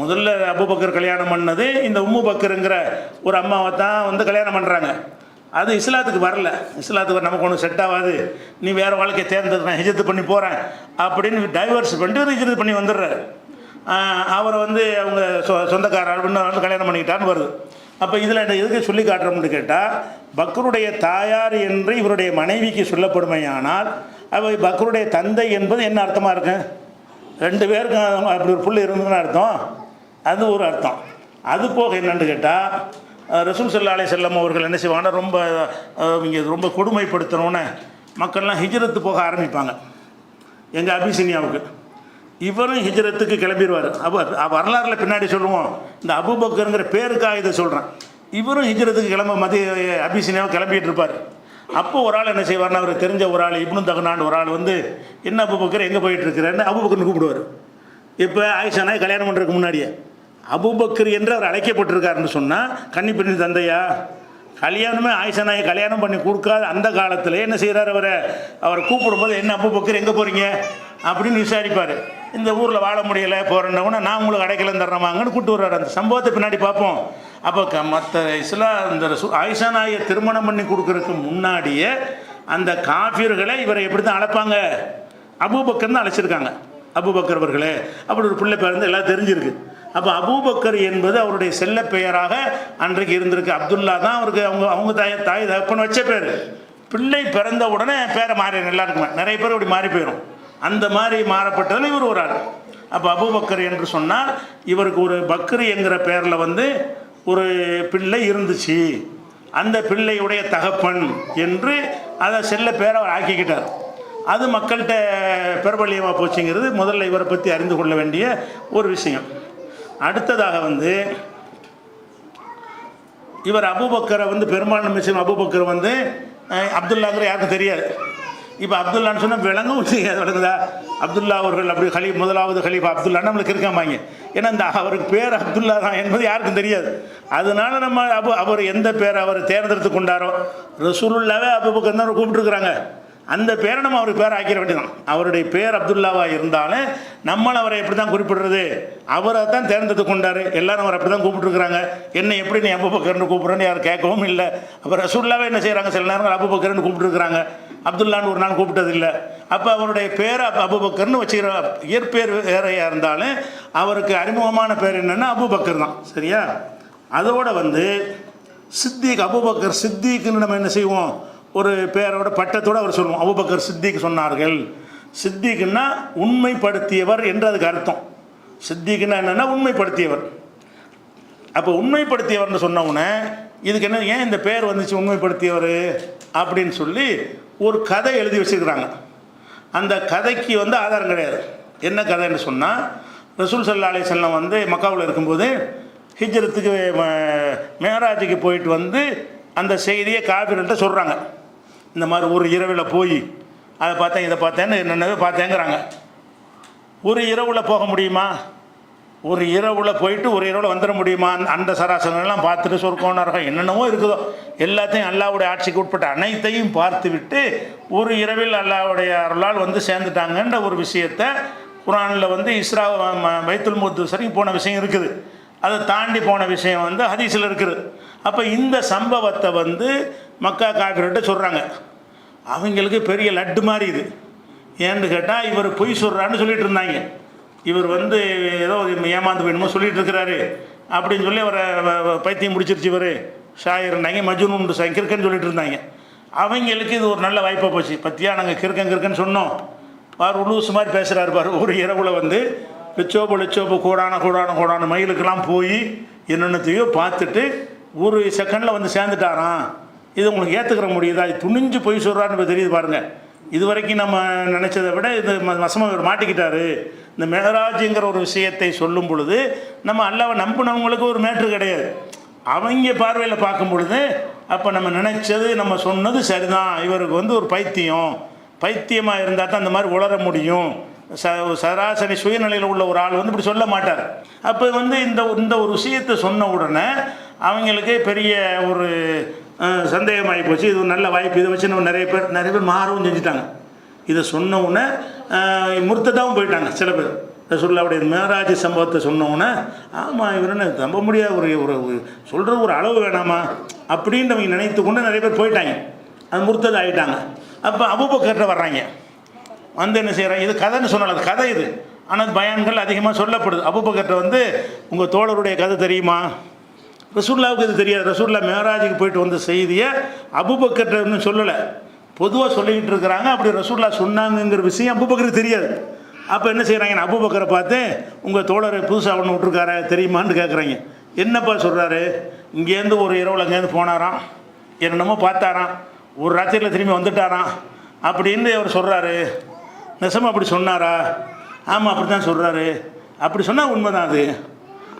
முதல்ல அபூபக்கர் கல்யாணம் பண்ணது இந்த உம்மு பக்கருங்கிற ஒரு அம்மாவை தான் வந்து கல்யாணம் பண்ணுறாங்க. அது இஸ்லாத்துக்கு வரல. இஸ்லாத்துக்கு நமக்கு ஒன்றும் செட் ஆகாது, நீ வேறு வாழ்க்கையை தேர்ந்தெடுத்து நான் ஹிஜ்ரத் பண்ணி போகிறேன் அப்படின்னு டைவர்ஸ் பண்ணிட்டு ஒரு ஹிஜ்ரத் பண்ணி வந்துடுறாரு. அவரை வந்து அவங்க சொந்தக்காரர் அப்படின்னு வந்து கல்யாணம் பண்ணிக்கிட்டான்னு வருது. அப்போ இதில் எதுக்கு சொல்லி காட்டுறோம்னு கேட்டால், பக்ருடைய தாயார் என்று இவருடைய மனைவிக்கு சொல்லப்படுமையானால் அவர் பக்ருடைய தந்தை என்பது என்ன அர்த்தமாக இருக்கு? 2 பேருக்கும் அப்படி ஒரு புள்ளி இருந்ததுன்னு அர்த்தம். அது ஒரு அர்த்தம். அது போக என்னென்னு கேட்டால், ரசூல் ஸல்லல்லாஹு அலைஹி வஸல்லம் அவர்கள் என்ன செய்வாங்கன்னா, இங்கே ரொம்ப கொடுமைப்படுத்தணுன்னு மக்கள்லாம் ஹிஜ்ரத்து போக ஆரம்பிப்பாங்க. எங்கள் அபிசினியாவுக்கு இவரும் ஹிஜ்ரத்துக்கு கிளம்பிடுவார். வரலாறில் பின்னாடி சொல்லுவோம். இந்த அபூபக்கருங்கிற பேருக்காக இதை சொல்கிறேன். இவரும் ஹிஜ்ரத்துக்கு கிளம்ப அபிசினியாவை கிளம்பிட்டு இருப்பார். அப்போ ஒரு ஆள் என்ன செய்வார்னா, அவருக்கு தெரிஞ்ச ஒரு ஆள் இப்னு தகனான் ஒரு ஆள் வந்து, என்ன அபூபக்கர் எங்கே போயிட்டுருக்கிறேன்னு அபூபக்கர்னு கூப்பிடுவார். இப்போ ஆயிஷா நாய் கல்யாணம் பண்ணுறதுக்கு முன்னாடியே அபூபக்கர் என்று அவர் அழைக்கப்பட்டிருக்காருன்னு சொன்னால் கன்னிப்பெண்ணின் தந்தையா? கல்யாணமே ஆயிஷா நாயை கல்யாணம் பண்ணி கொடுக்காத அந்த காலத்தில் என்ன செய்கிறார், அவரை கூப்பிடும்போது என்ன அபூபக்கர் எங்கே போகிறீங்க அப்படின்னு விசாரிப்பார். இந்த ஊரில் வாழ முடியலை போகிறேன்னவுடனே நான் உங்களுக்கு அடைக்கலம் தர்றமாங்கன்னு கூப்பிட்டு வர்றாரு. அந்த சம்பவத்தை பின்னாடி பார்ப்போம். அப்போ மற்ற இந்த ஆயிஷா நாயை திருமணம் பண்ணி கொடுக்கறதுக்கு முன்னாடியே அந்த காஃபிர்களை இவரை எப்படி தான் அழைப்பாங்க, அபூபக்கர் தான் அழைச்சிருக்காங்க. அபூபக்கர் அவர்களே அப்படி ஒரு பிள்ளை பேர் எல்லாம் தெரிஞ்சிருக்கு. அப்போ அபூபக்கர் என்பது அவருடைய செல்ல பெயராக அன்றைக்கு இருந்திருக்கு. அப்துல்லா தான் அவருக்கு அவங்க தாய் தகப்பன் வச்ச பேர். பிள்ளை பிறந்த உடனே பேரை மாறிடும். எல்லாருக்குமே நிறைய பேர் அப்படி மாறி போயிடும். அந்த மாதிரி மாறப்பட்டதில் இவர் ஒரு ஆள். அப்போ அபூபக்கர் என்று சொன்னால் இவருக்கு ஒரு பக்ரு என்கிற பேரில் வந்து ஒரு பிள்ளை இருந்துச்சு. அந்த பிள்ளையுடைய தகப்பன் என்று அதை செல்ல பேரை அவர் ஆக்கிக்கிட்டார். அது மக்கள்கிட்ட பிரபல்யமாக போச்சுங்கிறது முதல்ல இவரை பற்றி அறிந்து கொள்ள வேண்டிய ஒரு விஷயம். அடுத்ததாக வந்து இவர் அபூபக்கரை வந்து பெரும்பாலான விஷயம் அபூபக்கர் வந்து அப்துல்லாங்கிற யாருக்கும் தெரியாது. இப்போ அப்துல்லான்னு சொன்னால் விளங்கும் விளங்குதா? அப்துல்லா அவர்கள் அப்படி முதலாவது ஹலீஃபா அப்துல்லா நம்மளுக்கு இருக்காமாங்க. ஏன்னா இந்த அவருக்கு பேர் அப்துல்லா தான் என்பது யாருக்கும் தெரியாது. அதனால நம்ம அவர் எந்த பேரை அவர் தேர்ந்தெடுத்து கொண்டாரோ, ரசூலுல்லாவே அபூபக்கர் தான் கூப்பிட்டுருக்குறாங்க. அந்த பேரை நம்ம அவருக்கு பேர் ஆக்கிட வேண்டியதான். அவருடைய பேர் அப்துல்லாவாக இருந்தாலும் நம்மளும் அவரை எப்படி தான் குறிப்பிடுறது, அவரை தான் தேர்ந்தெடுத்து கொண்டார். எல்லாரும் அவர் அப்படி தான் கூப்பிட்டுருக்குறாங்க. என்ன எப்படி நீ அபூபக்கர்னு கூப்பிட்றேன்னு யாரும் கேட்கவும் இல்லை. அப்போ ரசூலுல்லாவே என்ன செய்கிறாங்க, சில நேரங்கள் அபூபக்கர்னு கூப்பிட்டுருக்குறாங்க, அப்துல்லான்னு ஒரு நாள் கூப்பிட்டது இல்லை. அப்போ அவருடைய பேரை அபூபக்கர்னு வச்சுக்கிற இயற்பேர் வேறையாக இருந்தாலும் அவருக்கு அறிமுகமான பேர் என்னென்னா அபூபக்கர் தான். சரியா? அதோடு வந்து சித்திக், அபூபக்கர் சித்திக்குன்னு நம்ம என்ன செய்வோம், ஒரு பேரோட பட்டத்தோடு அவர் சொல்லுவோம். அபூபக்கர் சித்திக் சொன்னார்கள். சித்திக்குன்னா உண்மைப்படுத்தியவர் என்று அதுக்கு அர்த்தம். சித்திக்குன்னா என்னென்னா உண்மைப்படுத்தியவர். அப்போ உண்மைப்படுத்தியவர்னு சொன்னவுடனே இதுக்கு என்ன, ஏன் இந்த பேர் வந்துச்சு உண்மைப்படுத்தியவர் அப்படின்னு சொல்லி ஒரு கதை எழுதி வச்சுருக்கிறாங்க. அந்த கதைக்கு வந்து ஆதாரம் கிடையாது. என்ன கதைன்னு சொன்னால், ரசூல் ஸல்லல்லாஹு அலைஹி வஸல்லம் வந்து மக்காவில் இருக்கும்போது ஹிஜ்ரத்துக்கு மேராஜுக்கு போயிட்டு வந்து அந்த செய்தியை காஃபிர்கள்ட்ட சொல்கிறாங்க. இந்த மாதிரி ஒரு இரவில் போய் அதை பார்த்தேன் இதை பார்த்தேன்னு என்னென்னவே பார்த்தேங்கிறாங்க. ஒரு இரவில் போக முடியுமா? ஒரு இரவில் போயிட்டு ஒரு இரவில் வந்துட முடியுமா? அந்த சராசரங்கள்லாம் பார்த்துட்டு சொர்க்கம் நரகம் என்னென்னவோ இருக்குதோ எல்லாத்தையும் அல்லாஹ்வுடைய ஆட்சிக்கு உட்பட்ட அனைத்தையும் பார்த்து விட்டு ஒரு இரவில் அல்லாஹ்வுடைய அருளால் வந்து சேர்ந்துட்டாங்கன்ற ஒரு விஷயத்தை குர்ஆனில் வந்து இஸ்ரா பைத்துல் முகத்தஸ் வரைக்கும் போன விஷயம் இருக்குது. அதை தாண்டி போன விஷயம் வந்து ஹதீஸில் இருக்குது. அப்போ இந்த சம்பவத்தை வந்து மக்கா காஃபிர்கிட்ட சொல்கிறாங்க. அவங்களுக்கு பெரிய லட்டு மாதிரி இது. ஏன்னு கேட்டால் இவர் பொய் சொல்கிறான்னு சொல்லிட்டு இருந்தாங்க. இவர் வந்து ஏதோ ஏமாந்து வேணுமோ சொல்லிகிட்டு இருக்கிறாரு அப்படின்னு சொல்லி அவரை பைத்தியம் முடிச்சிருச்சு. இவர் ஷாயர்னாங்க, மஜ்னூன் கிறுக்கன்னு சொல்லிட்டு இருந்தாங்க. அவங்களுக்கு இது ஒரு நல்ல வாய்ப்பாக போச்சு. பற்றியா நாங்கள் கிறுக்கன்னு சொன்னோம், பார் உலூஸ் மாதிரி பேசுகிறாரு பாரு. ஒரு இரவில் வந்து லட்சோப்பு கூடான மயிலுக்கெல்லாம் போய் என்னென்னத்தையோ பார்த்துட்டு ஒரு செகண்டில் வந்து சேர்ந்துட்டாராம். இது உங்களுக்கு ஏற்றுக்கிற முடியுதா? இது துணிஞ்சு போய் சொல்கிறான்னு தெரியுது பாருங்கள். இது வரைக்கும் நம்ம நினச்சதை விட இது வசமாக இவர் மாட்டிக்கிட்டாரு. இந்த மெஹராஜுங்கிற ஒரு விஷயத்தை சொல்லும் பொழுது நம்ம அல்லாஹ்வை நம்பினவங்களுக்கு ஒரு மேட்ரு கிடையாது. அவங்க பார்வையில் பார்க்கும் பொழுது அப்போ நம்ம நினச்சது நம்ம சொன்னது சரிதான். இவருக்கு வந்து ஒரு பைத்தியமாக இருந்தால் தான் அந்த மாதிரி உளர முடியும். சராசரி சுயநிலையில் உள்ள ஒரு ஆள் வந்து இப்படி சொல்ல மாட்டார். அப்போ வந்து இந்த ஒரு விஷயத்தை சொன்ன உடனே அவங்களுக்கு பெரிய ஒரு சந்தேகமாகி போச்சு. இது ஒரு நல்ல வாய்ப்பு, இதை வச்சு நம்ம நிறைய பேர் மாறவும் செஞ்சுட்டாங்க. இதை சொன்ன உடனே முர்த்ததாகவும் போயிட்டாங்க சில பேர். ரசூலுல்லாஹ்வுடைய மேராஜ் சம்பவத்தை சொன்னோன்னே ஆமாம் இவருன்னு நம்ப முடியாது, ஒரு சொல்கிற ஒரு அளவு வேணாமா அப்படின்ட்டு அவங்க நினைத்து கொண்டு நிறைய பேர் போயிட்டாங்க. அது முர்த்தது ஆகிட்டாங்க. அப்போ அபூபக்கர்ட்ட வர்றாங்க. வந்து என்ன செய்கிறாங்க, இது கதைன்னு சொன்னால அது கதை இது. ஆனால் பயான்கள் அதிகமாக சொல்லப்படுது. அபூபக்கர்ட்ட வந்து உங்கள் தோழருடைய கதை தெரியுமா? ரசூலுல்லாஹ்வுக்கு இது தெரியாது. ரசூலுல்லாஹ் மேராஜுக்கு போயிட்டு வந்த செய்தியை அபூபக்கர்ட்ட இன்னும் சொல்லலை, பொதுவாக சொல்லிக்கிட்டு இருக்கிறாங்க. அப்படி ரசூலுல்லாஹ் சொன்னாங்கங்கிற விஷயம் அபூபக்கருக்கு தெரியாது. அப்போ என்ன செய்கிறாங்க, அபூபக்கரை பார்த்து உங்கள் தோழர் புதுசாக ஒன்று விட்ருக்கார தெரியுமான்னு கேட்குறாங்க. என்னப்பா சொல்கிறாரு? இங்கேருந்து ஒரு இரவில் அங்கேருந்து போனாராம், என்னென்னமோ பார்த்தாராம், ஒரு ராத்திரியில் திரும்பி வந்துட்டாராம் அப்படின்னு அவர் சொல்கிறாரு. நெசமாக அப்படி சொன்னாரா? ஆமாம் அப்படி தான் சொல்கிறாரு. அப்படி சொன்னால் உண்மை தான். அது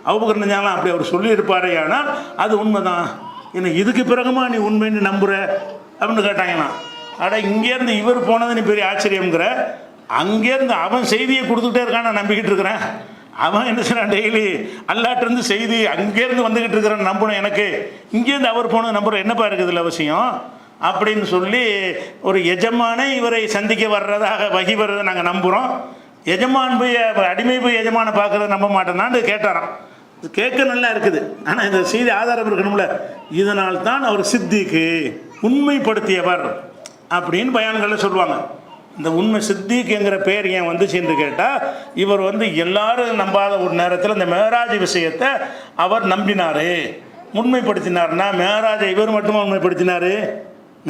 அபூபக்கர் நினைஞ்சாலும் அப்படி அவர் சொல்லியிருப்பாரு. ஆனால் அது உண்மை தான். என்ன இதுக்கு பிறகுமா நீ உண்மைன்னு நம்புகிற அப்படின்னு கேட்டாங்களாம். அட இங்கேருந்து இவர் போனது நீ பெரிய ஆச்சரியங்கிற, அங்கேருந்து அவன் செய்தியை கொடுத்துக்கிட்டே இருக்கான், நான் நம்பிக்கிட்டு இருக்கிறேன். அவன் என்ன செய்யறான், டெய்லி அல்லாட்டிருந்து செய்தி அங்கேருந்து வந்துக்கிட்டு இருக்கிறான், நம்பணும். எனக்கு இங்கேருந்து அவர் போனது நம்புகிறோம், என்னப்பா இருக்குதுல்ல அவசியம் அப்படின்னு சொல்லி ஒரு எஜமானை இவரை சந்திக்க வர்றதாக வகி வர்றதை நாங்கள் நம்புகிறோம். எஜமான் போய் அடிமை போய் எஜமானை பார்க்குறத நம்ப மாட்டேன்னான்னு கேட்டாராம். இது கேட்க நல்லா இருக்குது, ஆனால் இந்த செய்தி ஆதாரம் இருக்கணும்ல. இதனால் தான் அவர் சித்திக்கு உண்மைப்படுத்தியவர் அப்படின்னு பயான்களில் சொல்லுவாங்க. இந்த உண்மை சித்திக்குங்கிற பேர் ஏன் வந்துச்சுன்னு கேட்டால், இவர் எல்லாரும் நம்பாத ஒரு நேரத்தில் இந்த மேராஜ் விஷயத்தை அவர் நம்பினார், உண்மைப்படுத்தினார்னா மேராஜை இவர் மட்டுமா உண்மைப்படுத்தினார்?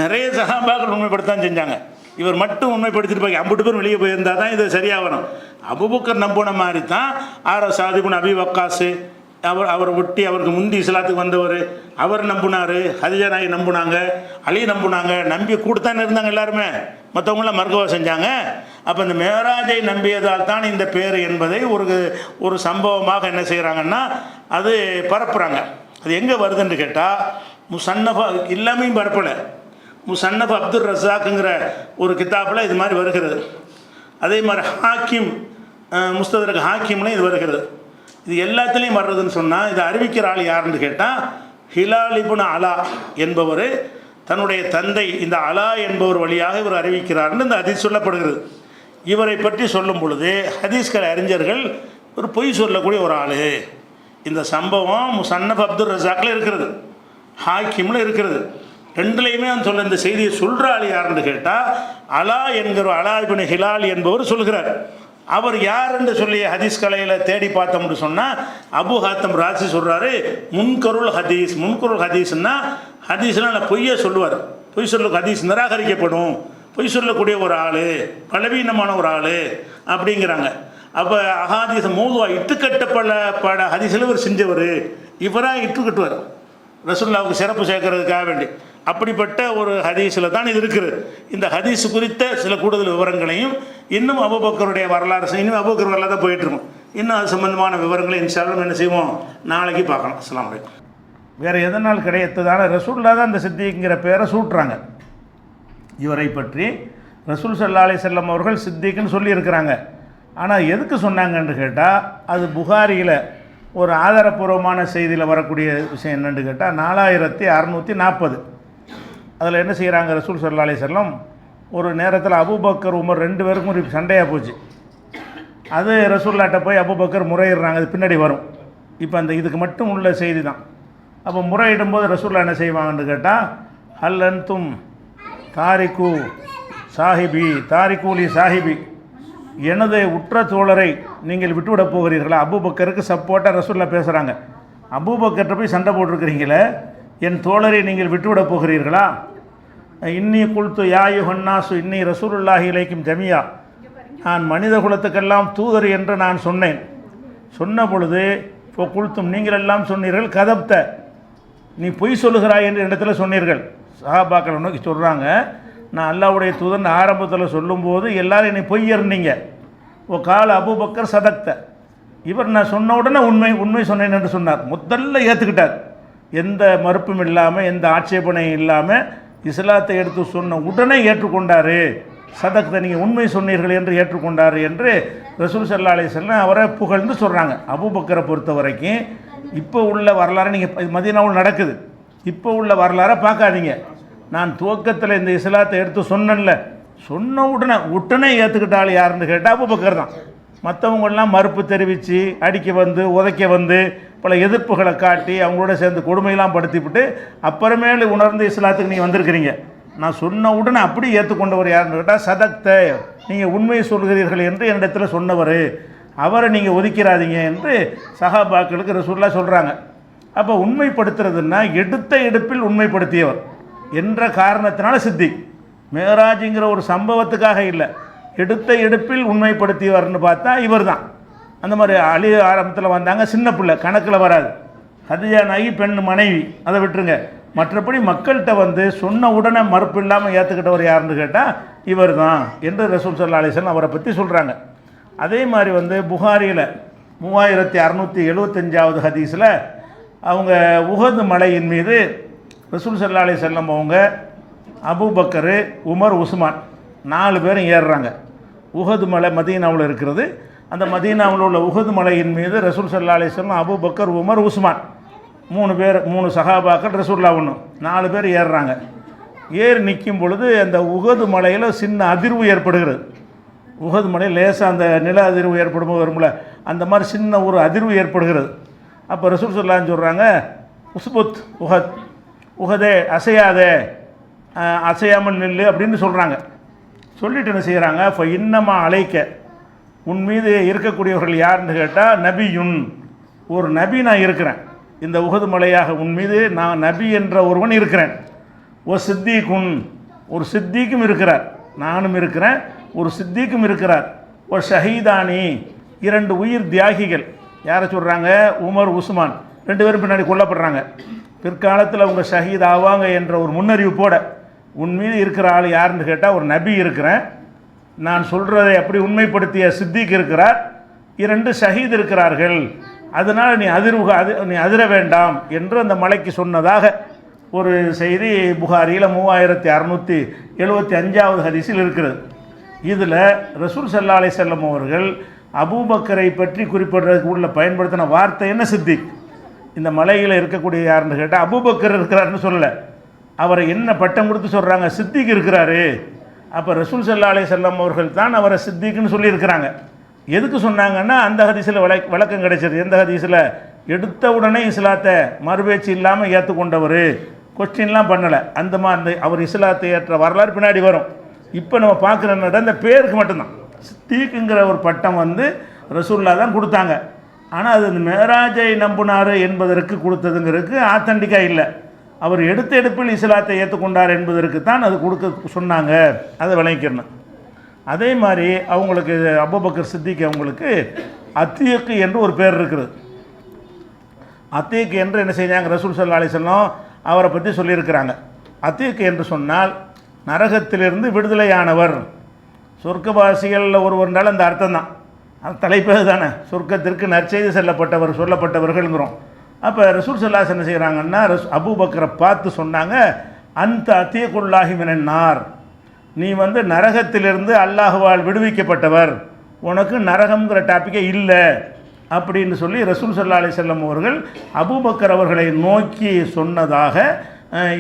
நிறைய சஹாபாக்கள் உண்மைப்படுத்தான் செஞ்சாங்க. இவர் மட்டும் உண்மைப்படுத்திட்டு போய் 50 பேர் வெளியே போயிருந்தால் தான் இது சரியாக வரும். அபூபக்கர் நம்பின மாதிரி தான் சாதிபுன் அபி வக்காஸு அவரை ஒட்டி அவருக்கு முந்தி இஸ்லாத்துக்கு வந்தவர், அவர் நம்பினார். ஹதிஜா நாயி நம்பினாங்க, அலி நம்பினாங்க. நம்பி கூடத்தானே இருந்தாங்க எல்லாருமே, மற்றவங்களாம் மறுக்கவா செஞ்சாங்க. அப்போ இந்த மேராஜை நம்பியதால் தான் இந்த பேர் என்பதை ஒரு சம்பவமாக என்ன செய்கிறாங்கன்னா அது பரப்புகிறாங்க. அது எங்கே வருதுன்னு கேட்டால், முசன்னஃபா எல்லாமே பரப்பலை. முசன்னஃப் அப்துல் ரஸாக்குங்கிற ஒரு கிதாபில் இது மாதிரி வருகிறது. அதே மாதிரி ஹாக்கிம் முஸ்ததரக் ஹாக்கிம்னு இது வருகிறது. இது எல்லாத்துலேயும் வர்றதுன்னு சொன்னால், இதை அறிவிக்கிற ஆள் யாருன்னு கேட்டால், ஹிலால் இப்னு அலா என்பவர் தன்னுடைய தந்தை இந்த அலா என்பவர் வழியாக இவர் அறிவிக்கிறார்னு இந்த ஹதீஸ் சொல்லப்படுகிறது. இவரை பற்றி சொல்லும் பொழுது ஹதீஸ்கள் அறிஞர்கள் ஒரு பொய் சொல்லக்கூடிய ஒரு ஆள். இந்த சம்பவம் முசன்னஃப் அப்துல் ரஸாக்கில் இருக்கிறது, ஹாக்கிமில் இருக்கிறது. ரெண்டுலேயுமே சொல்ல இந்த செய்தியை சொல்கிற ஆள் யாருன்னு கேட்டால், அலா என்கிற அலா இப்னு ஹிலால் என்பவர் சொல்கிறார். அவர் யார் என்று சொல்லி ஹதீஸ் கலையில் தேடி பார்த்தோம்னு சொன்னால், அபு ஹாத்தம் ராசி சொல்கிறாரு முன்கருள் ஹதீஸ். முன்கருள் ஹதீஸ்னா ஹதீஸ்லாம் பொய்யை சொல்லுவார், பொய் சொல்ல ஹதீஸ் நிராகரிக்கப்படும், பொய் சொல்லக்கூடிய ஒரு ஆள், பலவீனமான ஒரு ஆள் அப்படிங்கிறாங்க. அப்போ அஹாதீஸ் மௌதுவா இட்டுக்கட்டப்பட ஹதீஸில் இவர் செஞ்சவர், இவராக இட்டுக்கட்டுவார் ரசூலுல்லாஹ்வுக்கு சிறப்பு சேர்க்கறதுக்காக வேண்டி. அப்படிப்பட்ட ஒரு ஹதீஸில் தான் இது இருக்குது. இந்த ஹதீஸ் குறித்த சில கூடுதல் விவரங்களையும் இன்னும் அபூபக்கருடைய வரலாறு, இன்னும் அபூபக்கர் வரலாறு தான் போயிட்டுருக்கும். இன்னும் அது சம்பந்தமான விவரங்களை இன்ஷா அல்லாஹ் என்ன செய்வோம், நாளைக்கு பார்க்கலாம். அஸ்ஸலாமு அலைக்கும். வேறு எதனால் கிடைத்ததான ரசூலுல்லாஹ் தான் இந்த சித்திக்குங்கிற பேரை சூட்டுறாங்க. இவரை பற்றி ரசூல் ஸல்லல்லாஹு அலைஹி வஸல்லம் அவர்கள் சித்திக்குன்னு சொல்லியிருக்கிறாங்க. ஆனால் எதுக்கு சொன்னாங்கன்னு கேட்டால், அது புகாரியில் ஒரு ஆதாரபூர்வமான செய்தியில் வரக்கூடிய விஷயம் என்னென்னு கேட்டால், 4640 அதில் என்ன செய்கிறாங்க, ரசூல் ஸல்லல்லாஹு அலைஹி வஸல்லம் ஒரு நேரத்தில் அபூபக்கர் உமர் 2 பேருக்கும் ஒரு சண்டையாக போச்சு. அது ரசூலுல்லாஹ்ட்ட போய் அபூபக்கர் முறையிடுறாங்க, அது பின்னாடி வரும். இப்போ அந்த இதுக்கு மட்டும் உள்ள செய்தி தான். அப்போ முறையிடும்போது ரசூலுல்லாஹ் என்ன செய்வாங்கன்னு கேட்டால், ஹல் அன்தும் தாரிக்கு சாஹிபி தாரிக்கூலி சாஹிபி, எனது உற்ற தோழரை நீங்கள் விட்டுவிடப் போகிறீர்களா? அபூபக்கருக்கு சப்போர்ட்டாக ரசூலுல்லாஹ் பேசுகிறாங்க. அபூபக்கர்கிட்ட போய் சண்டை போட்டிருக்கிறீங்களே, என் தோழரை நீங்கள் விட்டுவிடப் போகிறீர்களா? இன்னி குல்து யாயு ஹன்னாசு இன்னி ரசூலுல்லாஹி இலைக்கும் ஜமியா, நான் மனித குலத்துக்கெல்லாம் தூதர் என்று நான் சொன்னேன். சொன்ன பொழுது இப்போ குல்த்தும் நீங்கள் எல்லாம் சொன்னீர்கள், கதப்த நீ பொய் சொல்லுகிறாய் என்று இடத்துல சொன்னீர்கள். சஹாபாக்களை நோக்கி சொல்கிறாங்க, நான் அல்லாஹ்வுடைய தூதன் ஆரம்பத்தில் சொல்லும்போது எல்லாரும் என்னை பொய்யர்னீங்க. ஓ கால அபூபக்கர் சதக்த, இவர் நான் சொன்ன உடனே உண்மை சொன்னேன் என்று சொன்னார். முதல்ல ஏற்றுக்கிட்டார், எந்த மறுப்பும் இல்லாமல் எந்த ஆட்சேபனையும் இல்லாமல் இஸ்லாத்தை எடுத்து சொன்ன உடனே ஏற்றுக்கொண்டார். சதக்த நீங்கள் உண்மை சொன்னீர்கள் என்று ஏற்றுக்கொண்டார் என்று ரசூல் ஸல்லல்லாஹு அலைஹி வஸல்லம் அவரை புகழ்ந்து சொல்கிறாங்க. அபூபக்கரை பொறுத்த வரைக்கும் இப்போ உள்ள வரலாறு, நீங்கள் மதீனாவில் நடக்குது, இப்போ உள்ள வரலாறை பார்க்காதீங்க. நான் துவக்கத்தில் இந்த இஸ்லாத்தை எடுத்து சொன்னேன்ல, சொன்ன உடனே ஏற்றுக்கிட்டாள் யாருன்னு கேட்டால் அபூபக்கர் தான். மற்றவங்கெல்லாம் மறுப்பு தெரிவித்து அடிக்க வந்து உதைக்க வந்து பல எதிர்ப்புகளை காட்டி அவங்களோட சேர்ந்து கொடுமையெல்லாம் படுத்திவிட்டு அப்புறமேலு உணர்ந்து இஸ்லாத்துக்கு நீங்கள் வந்திருக்கிறீங்க. நான் சொன்ன உடனே அப்படி ஏற்றுக்கொண்டவர் யாருன்னு கேட்டால் சதக்த, நீங்கள் உண்மையை சொல்கிறீர்கள் என்று என்னிடத்தில் சொன்னவர், அவரை நீங்கள் ஒதுக்கிறாதீங்க என்று சஹாபாக்களுக்கு ரசூலுல்லாஹ் சொல்கிறாங்க. அப்போ உண்மைப்படுத்துறதுன்னா எடுத்த எடுப்பில் உண்மைப்படுத்தியவர் என்ற காரணத்தினால சித்திக். மேராஜுங்கிற ஒரு சம்பவத்துக்காக இல்லை, எடுத்த எடுப்பில் உண்மைப்படுத்தியவர்னு பார்த்தா இவர் தான். அந்த மாதிரி அலி ஆரம்பத்தில் வந்தாங்க, சின்ன பிள்ளை கணக்கில் வராது. ஹதிஜா நாயி பெண் மனைவி, அதை விட்டுருங்க. மற்றபடி மக்கள்கிட்ட வந்து சொன்ன உடனே மறுப்பு இல்லாமல் ஏற்றுக்கிட்டவர் யாருன்னு கேட்டால் இவர் தான் என்று ரசூல் ஸல்லல்லாஹு அலைஹி வஸல்லம் அவரை பற்றி சொல்கிறாங்க. அதே மாதிரி புகாரியில் 3675வது ஹதீஸில் அவங்க உஹது மலையின் மீது ரசூல் ஸல்லல்லாஹு அலைஹி வஸல்லம் அவங்க அபூபக்கர், உமர், உஸ்மான் 4 பேரும் ஏறுறாங்க. உஹது மலை மதீனாவில் இருக்கிறது. அந்த மதீனாவில் உள்ள உஹது மலையின் மீது ரசூல் ஸல்லல்லாஹு அலைஹி வஸல்லம், அபூபக்கர், உமர், உஸ்மான் 3 பேர், 3 சஹாபாக்கள், ரசூலுல்லாஹ் 1, 4 பேர் ஏறுறாங்க. ஏறி நிற்கும் பொழுது அந்த உஹது மலையில் சின்ன அதிர்வு ஏற்படுகிறது. உஹது மலையில் லேசாக அந்த நில அதிர்வு ஏற்படும்போது வரும்ல, அந்த மாதிரி சின்ன ஒரு அதிர்வு ஏற்படுகிறது. அப்போ ரசூல் ஸல்லல்லாஹு சொல்கிறாங்க, உஸ்புத் உஹத், உஹதே அசையாதே, அசையாமல் நில்லு அப்படின்னு சொல்கிறாங்க. சொல்லிட்டு என்ன செய்கிறாங்க, இப்போ இன்னமா அழைக்க, உன் மீது இருக்கக்கூடியவர்கள் யாருன்னு கேட்டால் நபியுன், ஒரு நபி நான் இருக்கிறேன். இந்த உஹது மலையாக உன் மீது நான் நபி என்ற ஒருவன் இருக்கிறேன். ஓ சித்திகுன், ஒரு சித்திக்கும் இருக்கிறார், நானும் இருக்கிறேன், ஒரு சித்திக்கும் இருக்கிறார். ஒரு ஷஹீதானி, 2 உயிர் தியாகிகள். யாரை சொல்கிறாங்க, உமர், உஸ்மான் 2 பேரும் பின்னாடி கொல்லப்படுறாங்க. பிற்காலத்தில் அவங்க ஷஹீத் ஆவாங்க என்ற ஒரு முன்னறிவிப்போட உன் மீது இருக்கிற ஆள் யாருன்னு கேட்டால் ஒரு நபி இருக்கிறேன், நான் சொல்கிறதை அப்படி உண்மைப்படுத்திய சித்திக் இருக்கிறார், 2 ஷஹீத் இருக்கிறார்கள், அதனால் நீ அதிர வேண்டாம் என்று அந்த மலைக்கு சொன்னதாக ஒரு செய்தி புகாரியில் 3675வது ஹதீஸில் இருக்கிறது. இதில் ரசூல் ஸல்லல்லாஹு அலைஹி வஸல்லம் அவர்கள் அபூபக்கரை பற்றி குறிப்பிடுறதுக்கு உள்ள பயன்படுத்தின வார்த்தை என்ன, சித்திக். இந்த மலையில் இருக்கக்கூடிய யாருன்னு கேட்டால் அபூபக்கர் இருக்கிறாருன்னு சொல்லலை, அவரை என்ன பட்டம் கொடுத்து சொல்கிறாங்க, சித்திக் இருக்கிறாரு. அப்போ ரசூல் ஸல்லல்லாஹு அலைஹி வஸல்லம் அவர்கள் தான் அவரை சித்திக்குன்னு சொல்லியிருக்கிறாங்க. எதுக்கு சொன்னாங்கன்னா அந்த ஹதீஸில் விளக்கம் கிடைச்சது. எந்த ஹதீஸில், எடுத்த உடனே இஸ்லாத்தை மறுபேச்சு இல்லாமல் ஏற்றுக்கொண்டவர், கொஸ்டின்லாம் பண்ணலை, அந்த மாதிரி அவர் இஸ்லாத்தை ஏற்ற வரலாறு பின்னாடி வரும். இப்போ நம்ம பார்க்குற இந்த பேருக்கு மட்டும்தான் சித்திக்குங்கிற ஒரு பட்டம் ரசூலுல்லாஹ் தான் கொடுத்தாங்க. ஆனால் அது இந்த மேராஜை நம்பினார் என்பதற்கு கொடுத்ததுங்கிறதுக்கு ஆத்தன்டிக்காக இல்லை. அவர் எடுத்த எடுப்பில் இஸ்லாத்தை ஏற்றுக்கொண்டார் என்பதற்கு தான் அது கொடுக்க சொன்னாங்க. அதை விளங்கிக்கணும். அதே மாதிரி அவங்களுக்கு அபூபக்கர் சித்திக் அவங்களுக்கு அத்தீக் என்று ஒரு பேர் இருக்குது. அத்தீக் என்று என்ன செஞ்சாங்க, ரசூல் ஸல்லல்லாஹு அலைஹி வஸல்லம் அவரை பற்றி சொல்லியிருக்கிறாங்க. அத்தீக் என்று சொன்னால் நரகத்திலிருந்து விடுதலையானவர், சொர்க்கவாசிகளில் ஒருவர்னால அந்த அர்த்தம் தான், அந்த தலைப்பேது தானே, சொர்க்கத்திற்கு நற்செய்தி சொல்லப்பட்டவர்கள்ங்கிறோம். அப்போ ரசூல் ஸல்லல்லாஹு அலைஹி வஸல்லம் என்ன செய்கிறாங்கன்னா, அபூபக்கரை பார்த்து சொன்னாங்க, அந்த அத்தீக்குல்லாஹி மினன்னார், நீ நரகத்திலிருந்து அல்லாஹ்வால் விடுவிக்கப்பட்டவர், உனக்கு நரகம்ங்கிற டாப்பிக்கே இல்லை அப்படின்னு சொல்லி ரசூல் ஸல்லல்லாஹு அலைஹி வஸல்லம் அவர்கள் அபூபக்கர் அவர்களை நோக்கி சொன்னதாக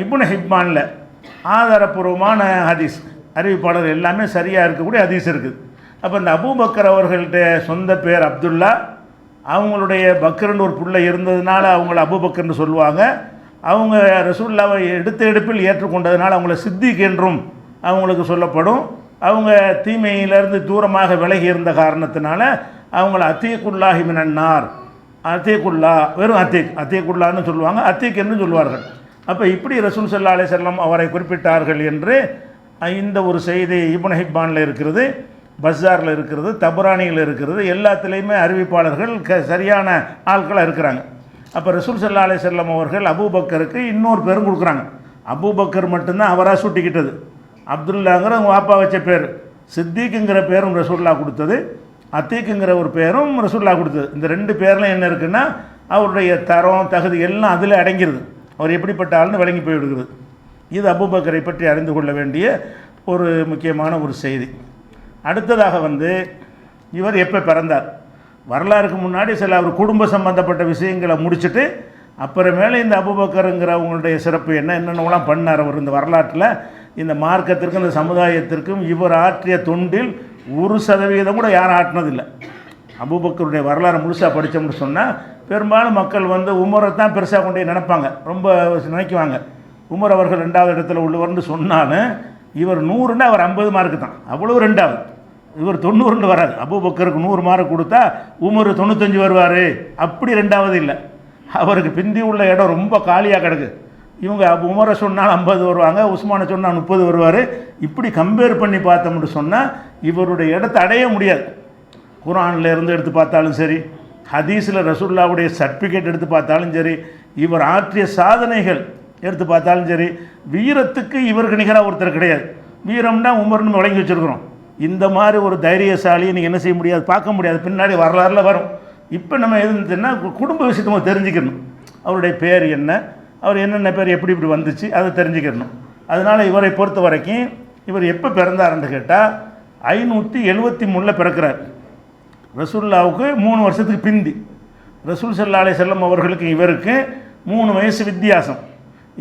இப்னு ஹிப்பானில் ஆதாரப்பூர்வமான ஹதீஸ், அறிவிப்பாளர் எல்லாமே சரியாக இருக்கக்கூடிய ஹதீஸ் இருக்குது. அப்போ இந்த அபூபக்கர் அவர்கள்ட்ட சொந்த பேர் அப்துல்லா, அவங்களுடைய பக்கர்னு ஒரு பிள்ளை இருந்ததுனால அவங்கள அபூபக்கர்னு சொல்லுவாங்க. அவங்க ரசூலுல்லாவை எடுப்பில் ஏற்றுக்கொண்டதுனால அவங்கள சித்திக் என்றும் அவங்களுக்கு சொல்லப்படும். அவங்க தீமையிலிருந்து தூரமாக விலகி இருந்த காரணத்தினால அவங்கள அத்தீக்குல்லாஹி மினன்னார், அத்தீக்குல்லா, வெறும் அத்தீக்குல்லான்னு சொல்லுவாங்க, அத்தீக் என்று சொல்வார்கள். அப்போ இப்படி ரசூல் ஸல்லல்லாஹு அலைஹி வஸல்லம் அவரை குறிப்பிட்டார்கள் என்று இந்த ஒரு செய்தி இப்னு ஹிப்பானில் இருக்கிறது, பஸாரில் இருக்கிறது, தபரானியில் இருக்கிறது. எல்லாத்துலேயுமே அறிவிப்பாளர்கள் சரியான ஆட்களாக இருக்கிறாங்க. அப்போ ரசூல் ஸல்லல்லாஹு அலைஹி வஸல்லம் அவர்கள் அபூபக்கருக்கு இன்னொரு பேரும் கொடுக்குறாங்க. அபூபக்கர் மட்டும்தான் அவராக சுட்டிக்கிட்டது, அப்துல்லாங்கிற அவங்க வாப்பா வச்ச பேர், சித்திக்குங்கிற பேரும் ரசூலுல்லாஹ் கொடுத்தது, அத்தீக்குங்கிற ஒரு பேரும் ரசூலுல்லாஹ் கொடுத்தது. இந்த 2 பேரில் என்ன இருக்குன்னா அவருடைய தரம் தகுதி எல்லாம் அதில் அடங்கிடுது, அவர் எப்படிப்பட்ட ஆள்னு விளங்கி போய்விடுகிறது. இது அபூபக்கரை பற்றி அறிந்து கொள்ள வேண்டிய ஒரு முக்கியமான ஒரு செய்தி. அடுத்ததாக இவர் எப்போ பிறந்தார், வரலாறுக்கு முன்னாடி சில அவர் குடும்ப சம்பந்தப்பட்ட விஷயங்களை முடிச்சுட்டு அப்புறமேலே இந்த அபூபக்கருங்கிறவங்களுடைய சிறப்பு என்னென்னலாம் பண்ணார் அவர் இந்த வரலாற்றில், இந்த மார்க்கத்திற்கும் இந்த சமுதாயத்திற்கும் இவர் ஆற்றிய தொண்டில் 1% கூட யாரும் ஆட்டினதில்லை. அபூபக்கருடைய வரலாறு முழுசாக படித்தோம்னு சொன்னால் பெரும்பாலும் மக்கள் உமரை தான் பெருசாக கொண்டே நினைப்பாங்க, ரொம்ப நினைக்குவாங்க. உமர் அவர்கள் 2வது இடத்துல உள்ளவர்னு சொன்னாலும் இவர் 100ன்னா அவர் 50 மார்க்கு தான், அவ்வளோ 2வது, இவர் 90 வராது. அபூபக்கருக்கு 100 மார்க் கொடுத்தா உமர் 95 வருவார், அப்படி 2வது இல்லை. அவருக்கு பிந்தி உள்ள இடம் ரொம்ப காலியாக கிடக்கு. இவங்க உமரை சொன்னால் 50 வருவாங்க, உஸ்மானை சொன்னால் 30 வருவார். இப்படி கம்பேர் பண்ணி பார்த்தோம்னு சொன்னால் இவருடைய இடத்தை அடைய முடியாது. குர்ஆனில் இருந்து எடுத்து பார்த்தாலும் சரி, ஹதீஸில் ரசூலுல்லாஹ்வுடைய சர்டிஃபிகேட் எடுத்து பார்த்தாலும் சரி, இவர் ஆற்றிய சாதனைகள் எடுத்து பார்த்தாலும் சரி, வீரத்துக்கு இவருக்கு நிகராக ஒருத்தர் கிடையாது. வீரம்னா உமர்னு வழங்கி வச்சுருக்குறோம். இந்த மாதிரி ஒரு தைரியசாலியை நீங்கள் என்ன செய்ய முடியாது, பார்க்க முடியாது, பின்னாடி வரலாறுல வரும். இப்போ நம்ம எதுன்னா குடும்ப விஷயத்தை நம்ம தெரிஞ்சுக்கணும். அவருடைய பேர் என்ன, அவர் என்னென்ன பேர் எப்படி இப்படி வந்துச்சு அதை தெரிஞ்சுக்கணும். அதனால் இவரை பொறுத்த வரைக்கும் இவர் எப்போ பிறந்தாருன்னு கேட்டால் 573 பிறக்கிறார். ரசூலுல்லாவுக்கு 3 வருஷத்துக்கு பிந்தி. ரசூல் ஸல்லல்லாஹு அலைஹி வஸல்லம் அவர்களுக்கு இவருக்கு 3 வயசு வித்தியாசம்.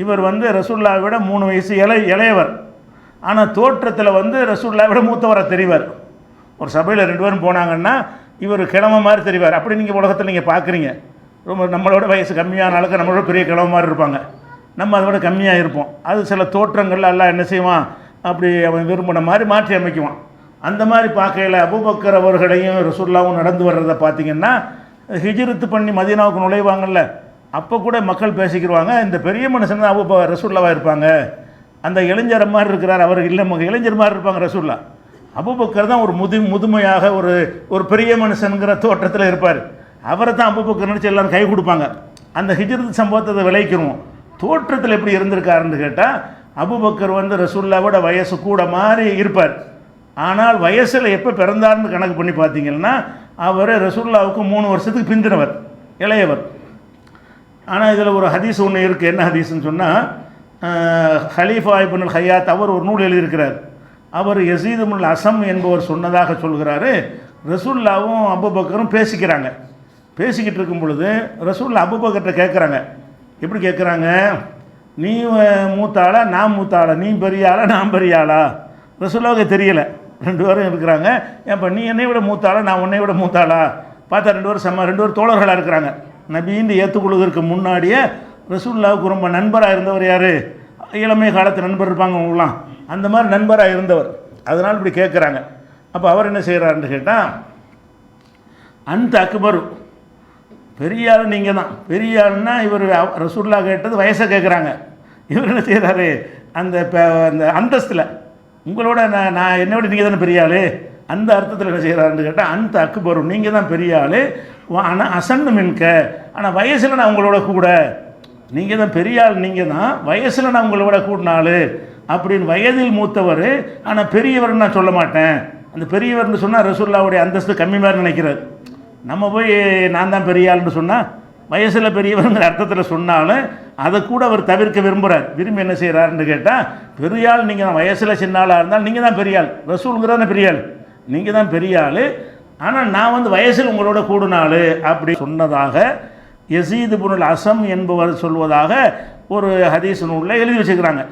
இவர் ரசூலுல்லாவை விட 3 வயசு இளையவர். ஆனால் தோற்றத்தில் ரசூலுல்லாவை விட மூத்தவரை தெரிவார். ஒரு சபையில் 2 பேரும் போனாங்கன்னா இவர் கிழமை மாதிரி தெரிவார். அப்படி நீங்கள் உலகத்தில் நீங்கள் பார்க்குறீங்க. ரொம்ப நம்மளோட வயசு கம்மியான ஆளுக்கு நம்மளோட பெரிய கிழமை மாதிரி இருப்பாங்க, நம்ம அதை விட கம்மியாக இருப்போம். அது சில தோற்றங்கள் எல்லாம் என்ன செய்வான், அப்படி அவன் விரும்பின மாதிரி மாற்றி அமைக்குவான். அந்த மாதிரி பார்க்கையில் அபூபக்கர் அவர்களையும் ரசூலுல்லாவும் நடந்து வர்றதை பார்த்தீங்கன்னா, ஹிஜ்ரத்து பண்ணி மதீனாவுக்கு நுழைவாங்கல்ல, அப்போ கூட மக்கள் பேசிக்கிடுவாங்க, இந்த பெரிய மனுஷன் தான் ரசூலுல்லாவாக இருப்பாங்க, அந்த இளைஞர் மாதிரி இருக்கிறார், அவர் இல்லை இளைஞர் மாதிரி இருப்பாங்க ரசூலுல்லா. அபூபக்கர் தான் ஒரு முதுமையாக ஒரு பெரிய மனுஷனுங்கிற தோற்றத்தில் இருப்பார். அவரை தான் அபூபக்கர் நினச்சி எல்லோரும் கை கொடுப்பாங்க. அந்த ஹிஜ்ரத் சம்பவத்தை விளைக்கிறோம். தோற்றத்தில் எப்படி இருந்திருக்காருன்னு கேட்டால், அபூபக்கர் ரசூலுல்லாவோட வயசு கூட மாதிரி இருப்பார். ஆனால் வயசில் எப்போ பிறந்தார்னு கணக்கு பண்ணி பார்த்தீங்கன்னா, அவர் ரசூலுல்லாவுக்கு 3 வருஷத்துக்கு பிந்தினவர், இளையவர். ஆனால் இதில் ஒரு ஹதீஸ் ஒன்று இருக்குது. என்ன ஹதீஸ்ன்னு சொன்னால், ஹலீஃபா இப்னுல் ஹையாத் அவர் ஒரு நூல் எழுதியிருக்கிறார். அவர் யஸீத் இப்னுல் அஸம் என்பவர் சொன்னதாக சொல்கிறாரு, ரசூலுல்லாவும் அபூபக்கரும் பேசிக்கிறாங்க. பேசிக்கிட்டு இருக்கும் பொழுது ரசூலுல்லாஹ் அபூபக்கர்கிட்ட கேட்குறாங்க. எப்படி கேட்குறாங்க, நீ மூத்த ஆளா நான் மூத்த ஆளா, நீ பெரிய ஆளா நான் பெரிய ஆளா? ரசூலுல்லாவுக்கு தெரியலை. 2 பேரும் இருக்கிறாங்க. ஏன்ப்பா நீ என்னை விட மூத்தாளா நான் உன்னை விட மூத்தாளா? பார்த்தா 2 பேரும் 2 பேரும் தோழர்களாக இருக்கிறாங்க. நபின்னு ஏற்றுக்கொள்வதற்கு முன்னாடியே ரசூலுல்லாவுக்கு ரொம்ப நண்பராக இருந்தவர் யார்? இளமை காலத்து நண்பர் இருப்பாங்க அவங்களாம், அந்த மாதிரி நண்பராக இருந்தவர். அதனால் இப்படி கேட்குறாங்க. அப்போ அவர் என்ன செய்கிறாருன்னு கேட்டால், அந்த அக்பர் பெரிய ஆள் நீங்கள் தான். பெரிய ஆள்னா இவர் ரசூலுல்லாஹ் கேட்டது வயசை கேட்குறாங்க. இவர் என்ன செய்கிறாரு, அந்த அந்தஸ்தில் உங்களோட நான் என்னை விட நீங்கள் தானே பெரிய ஆள், அந்த அர்த்தத்தில் என்ன செய்கிறாருன்னு கேட்டால், அந்த அக்பர் நீங்கள் தான் பெரிய ஆள், ஆனால் அசன்னு மின்க, ஆனால் வயசில் நான் உங்களோட கூட, நீங்கள் தான் பெரிய ஆள், நீங்கள் தான் வயசில் நான் உங்களோட கூடினாள் அப்படின்னு. வயதில் மூத்தவர் ஆனால் பெரியவர்னு நான் சொல்ல மாட்டேன். அந்த பெரியவர்னு சொன்னால் ரசூலுல்லாவுடைய அந்தஸ்து கம்மி மாதிரி நினைக்கிறார். நம்ம போய் நான் தான் பெரிய ஆள்னு சொன்னால், வயசில் பெரியவருங்கிற அர்த்தத்தில் சொன்னாலும் அதை கூட அவர் தவிர்க்க விரும்புகிறார். விரும்பி என்ன செய்கிறாருன்னு கேட்டால், பெரிய ஆள் நீங்கள் தான், வயசில் சின்ன ஆளாக இருந்தால் நீங்கள் தான் பெரிய ஆள், ரசூலுங்கிறதான பெரிய ஆள், நீங்கள் தான் பெரிய ஆள், ஆனால் நான் வயசில் உங்களோட கூடுனாள் அப்படி சொன்னதாக யஸீத் இப்னுல் அஸம் என்பவர் சொல்வதாக ஒரு ஹதீஸ் நூலில் எழுதி வச்சுக்கிறாங்க.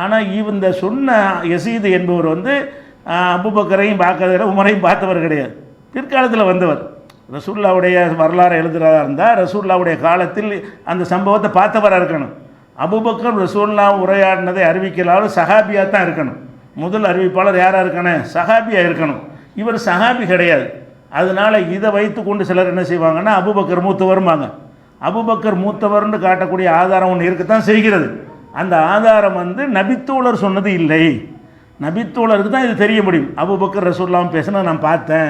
ஆனால் இந்த சொன்ன யஸீத் என்பவர் அபூபக்கரையும் பார்க்கறதில்லை, உமரையும் பார்த்தவர் கிடையாது. பிற்காலத்தில் வந்தவர். ரசூலுல்லாவுடைய வரலாறு எழுதுகிறதா இருந்தால் ரசூலுல்லாவுடைய காலத்தில் அந்த சம்பவத்தை பார்த்தவராக இருக்கணும். அபூபக்கர் ரசூலுல்லா உரையாடினதை அறிவிக்கலாலும் சஹாபியாக தான் இருக்கணும். முதல் அறிவிப்பாளர் யாராக இருக்கணும்? சஹாபியாக இருக்கணும். இவர் சஹாபி கிடையாது. அதனால் இதை வைத்து கொண்டு சிலர் என்ன செய்வாங்கன்னா, அபூபக்கர் மூத்தவருமாங்க. அபூபக்கர் மூத்தவர்னு காட்டக்கூடிய ஆதாரம் ஒன்று இருக்கத்தான் செய்கிறது. அந்த ஆதாரம் நபித்தோழர் சொன்னது இல்லை. நபித்தோழருக்கு தான் இது தெரிய முடியும். அபூபக்கர் ரசூலுல்லாஹ் பேசினா நான் பார்த்தேன்,